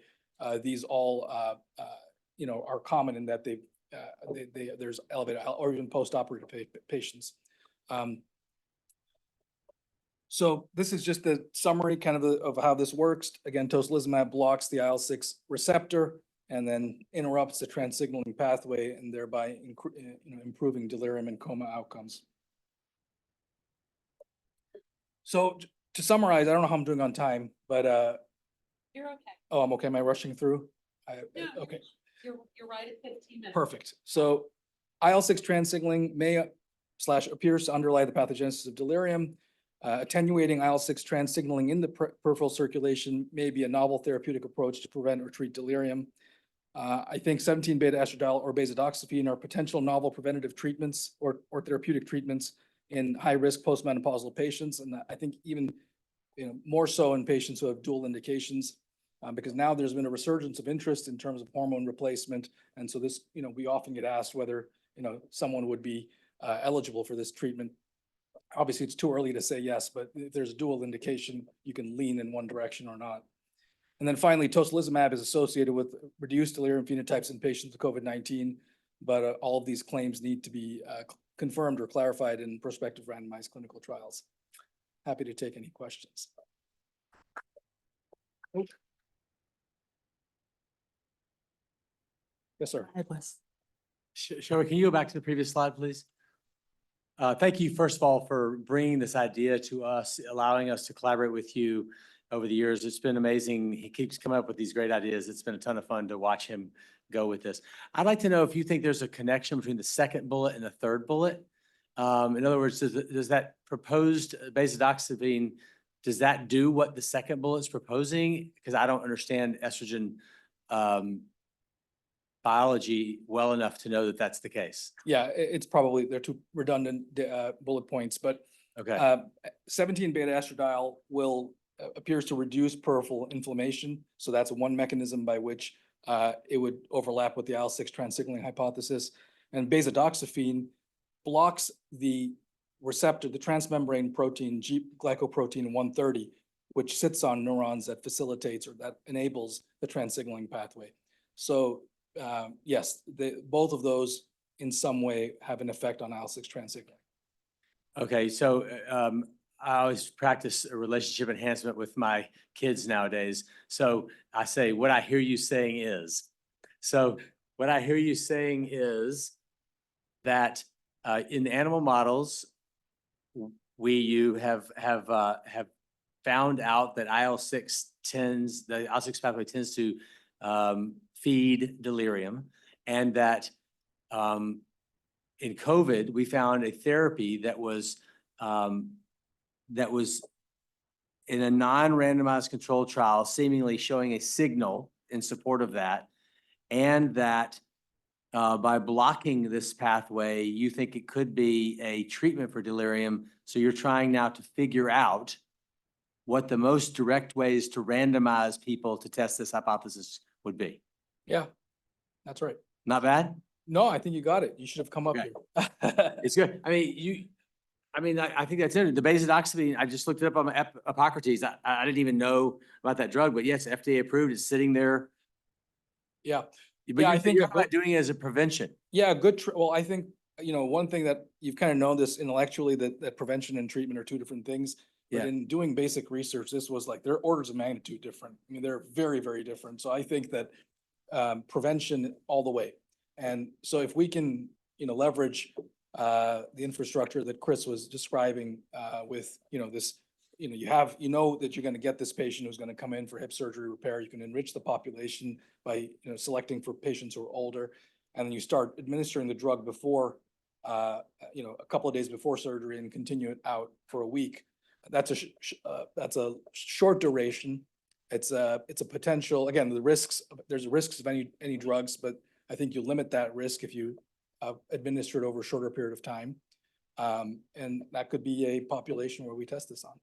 these all are common in that there's elevated or even post-operative patients. So this is just the summary kind of how this works. Again, tocilizumab blocks the IL-6 receptor and then interrupts the trans-signaling pathway and thereby improving delirium and coma outcomes. So to summarize, I don't know how I'm doing on time, but You're okay. oh, I'm okay. Am I rushing through? No, Okay. You're right at 15 minutes. Perfect. So IL-6 trans-signaling appears to underlie the pathogenesis of delirium. Attenuating IL-6 trans-signaling in the peripheral circulation may be a novel therapeutic approach to prevent or treat delirium. I think 17-beta estradiol or beta-doxyphene are potential novel preventative treatments or therapeutic treatments in high-risk postmenopausal patients, and I think even more so in patients who have dual indications, because now there's been a resurgence of interest in terms of hormone replacement, and so this, we often get asked whether someone would be eligible for this treatment. Obviously, it's too early to say yes, but if there's a dual indication, you can lean in one direction or not. And then finally, tocilizumab is associated with reduced delirium phenotypes in patients with COVID-19, but all of these claims need to be confirmed or clarified in prospective randomized clinical trials. Happy to take any questions. Yes, sir. Shouri, can you go back to the previous slide, please? Thank you, first of all, for bringing this idea to us, allowing us to collaborate with you over the years. It's been amazing. He keeps coming up with these great ideas. It's been a ton of fun to watch him go with this. I'd like to know if you think there's a connection between the second bullet and the third bullet. In other words, does that proposed basidoxifene, does that do what the second bullet's proposing? Because I don't understand estrogen biology well enough to know that that's the case. Yeah, it's probably, they're two redundant bullet points, but Okay. 17 beta estradiol appears to reduce peripheral inflammation. So that's one mechanism by which it would overlap with the IL-6 transsignaling hypothesis. And basidoxifene blocks the receptor, the transmembrane protein, glycoprotein 130, which sits on neurons that facilitates or that enables the transsignaling pathway. So yes, both of those in some way have an effect on IL-6 transsignaling. Okay, so I always practice a relationship enhancement with my kids nowadays. So I say, what I hear you saying is. So what I hear you saying is that in animal models, you have found out that the IL-6 pathway tends to feed delirium, and that in COVID, we found a therapy that was in a non-randomized controlled trial, seemingly showing a signal in support of that, and that by blocking this pathway, you think it could be a treatment for delirium. So you're trying now to figure out what the most direct ways to randomize people to test this hypothesis would be. Yeah, that's right. Not bad? No, I think you got it. You should have come up here. It's good. I mean, I think that's it. The basidoxifene, I just looked it up on my Hippocrates. I didn't even know about that drug, but yes, FDA approved. It's sitting there. Yeah. But Yeah, I think you're good- doing it as a prevention. Yeah, well, I think, one thing that you've kind of known this intellectually, that prevention and treatment are two different things. But Yeah. in doing basic research, this was like, they're orders of magnitude different. I mean, they're very, very different. So I think that prevention all the way. And so if we can, leverage the infrastructure that Chris was describing with, this, that you're going to get this patient who's going to come in for hip surgery repair. You can enrich the population by, selecting for patients who are older, and then you start administering the drug before, a couple of days before surgery and continue it out for a week. That's a short duration. It's a potential, again, there's risks of any drugs, but I think you limit that risk if you administer it over a shorter period of time. And that could be a population where we test this on.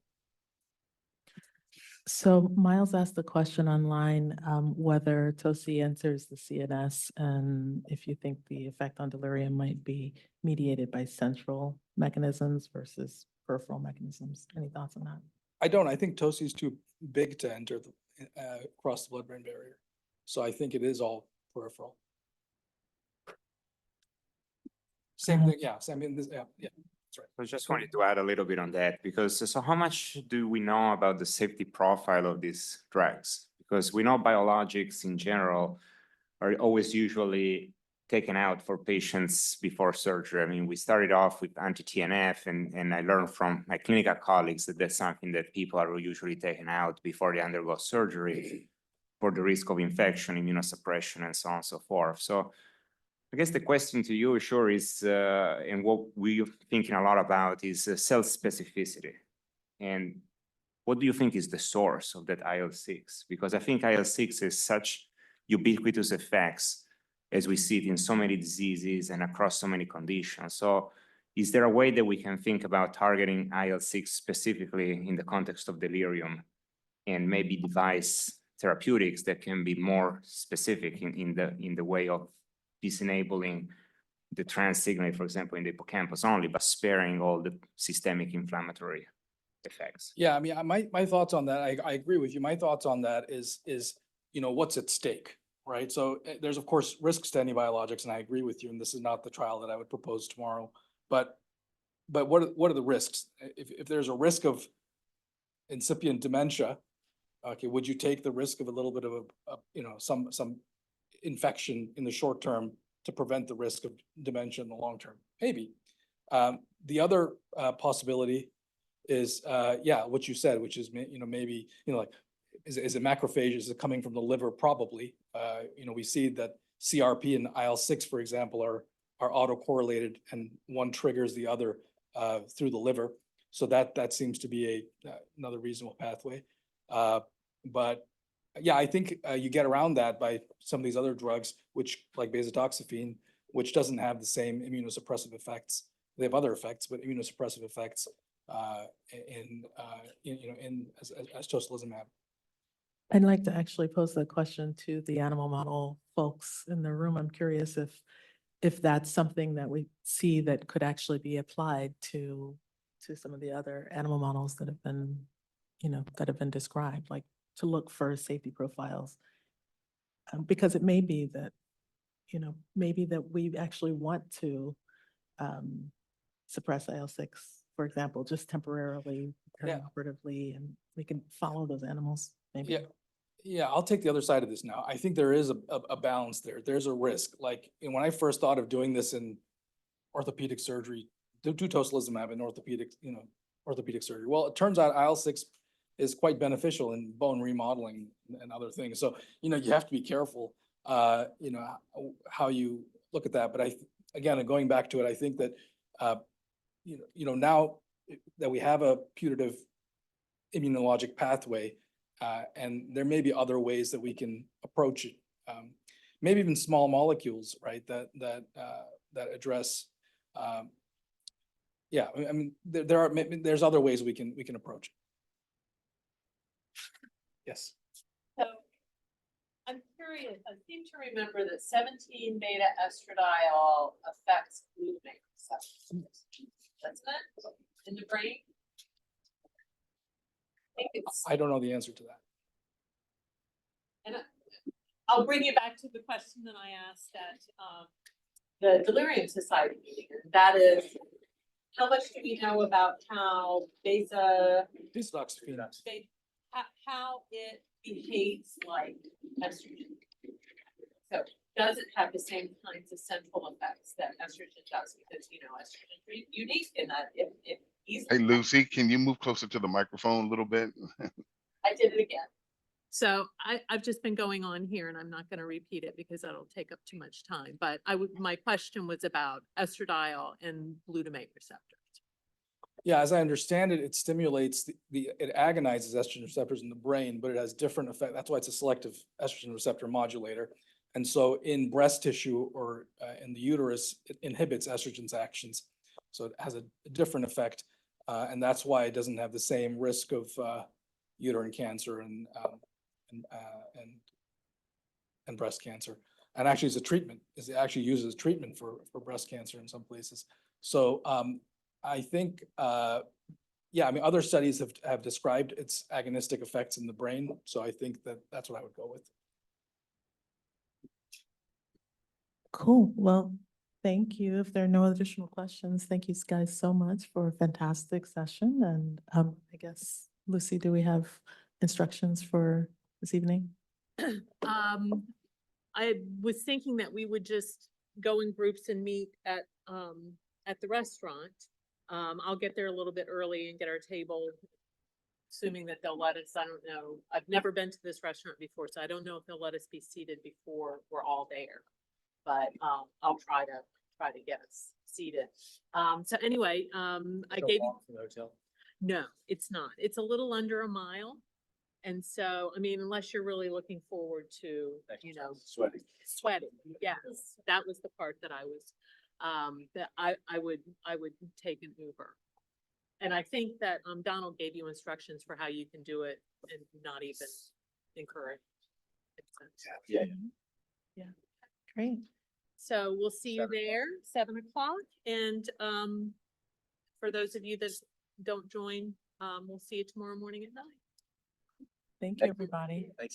So Miles asked the question online, whether TOSI enters the CNS and if you think the effect on delirium might be mediated by central mechanisms versus peripheral mechanisms. Any thoughts on that? I don't. I think TOSI is too big to enter across the blood-brain barrier. So I think it is all peripheral. Same thing, yeah. Same in this, yeah. That's right. I just wanted to add a little bit on that, because so how much do we know about the safety profile of these drugs? Because we know biologics in general are always usually taken out for patients before surgery. I mean, we started off with anti-TNF, and I learned from my clinical colleagues that that's something that people are usually taken out before they undergo surgery for the risk of infection, immunosuppression, and so on and so forth. So I guess the question to you, Shouri, is, and what we're thinking a lot about is cell specificity. And what do you think is the source of that IL-6? Because I think IL-6 has such ubiquitous effects as we see it in so many diseases and across so many conditions. So is there a way that we can think about targeting IL-6 specifically in the context of delirium, and maybe devise therapeutics that can be more specific in the way of disenabling the trans signaling, for example, in the hippocampus only, but sparing all the systemic inflammatory effects. Yeah, I mean, my thoughts on that, I agree with you. My thoughts on that is, what's at stake, right? So there's of course risks to any biologics, and I agree with you, and this is not the trial that I would propose tomorrow. But what are the risks? If there's a risk of incipient dementia, okay, would you take the risk of a little bit of some infection in the short term to prevent the risk of dementia in the long term? Maybe. The other possibility is, what you said, which is, maybe, like, is it macrophage? Is it coming from the liver? Probably. We see that CRP and IL-6, for example, are autocorrelated, and one triggers the other through the liver. So that seems to be another reasonable pathway. But yeah, I think you get around that by some of these other drugs, which like basotoxifene, which doesn't have the same immunosuppressive effects. They have other effects, but immunosuppressive effects as tocilizumab. I'd like to actually pose the question to the animal model folks in the room. I'm curious if that's something that we see that could actually be applied to some of the other animal models that have been described, like to look for safety profiles. Because it may be that, maybe that we actually want to suppress IL-6, for example, just temporarily, operatively, and we can follow those animals, maybe. Yeah, I'll take the other side of this now. I think there is a balance there. There's a risk. Like, when I first thought of doing this in orthopedic surgery, do tocilizumab in orthopedic surgery. Well, it turns out IL-6 is quite beneficial in bone remodeling and other things. So, you have to be careful, how you look at that. But again, going back to it, I think that, now that we have a putative immunologic pathway, and there may be other ways that we can approach it, maybe even small molecules, right? That address. There's other ways we can approach it. Yes. So I'm curious, I seem to remember that 17 beta estradiol affects glutamate receptors, doesn't it, in the brain? I don't know the answer to that. And I'll bring you back to the question that I asked at the Delirium Society meeting, and that is, how much do we know about how Basotoxifene. how it behaves like estrogen? So does it have the same kinds of central effects that estrogen does? Because estrogen is unique in that it easily. Hey, Lucy, can you move closer to the microphone a little bit? I did it again. So I've just been going on here, and I'm not going to repeat it because that'll take up too much time. But my question was about estradiol and glutamate receptors. Yeah, as I understand it, it stimulates it agonizes estrogen receptors in the brain, but it has different effect. That's why it's a selective estrogen receptor modulator. And so in breast tissue or in the uterus, it inhibits estrogen's actions. So it has a different effect. And that's why it doesn't have the same risk of uterine cancer and breast cancer. And actually it's a treatment. It actually uses as treatment for breast cancer in some places. So I think, other studies have described its agonistic effects in the brain. So I think that's what I would go with. Cool. Well, thank you. If there are no additional questions, thank you guys so much for a fantastic session. And I guess, Lucy, do we have instructions for this evening? I was thinking that we would just go in groups and meet at the restaurant. I'll get there a little bit early and get our table, assuming that they'll let us. I don't know. I've never been to this restaurant before, so I don't know if they'll let us be seated before we're all there. But I'll try to get us seated. So anyway, I gave you. From the hotel. No, it's not. It's a little under a mile. And so, I mean, unless you're really looking forward to, sweating. Yes, that was the part that I was, that I would take an Uber. And I think that Donald gave you instructions for how you can do it and not even incur it. Yeah. Great. So we'll see you there, 7 o'clock. And for those of you that don't join, we'll see you tomorrow morning at 9. Thank you, everybody. Thanks,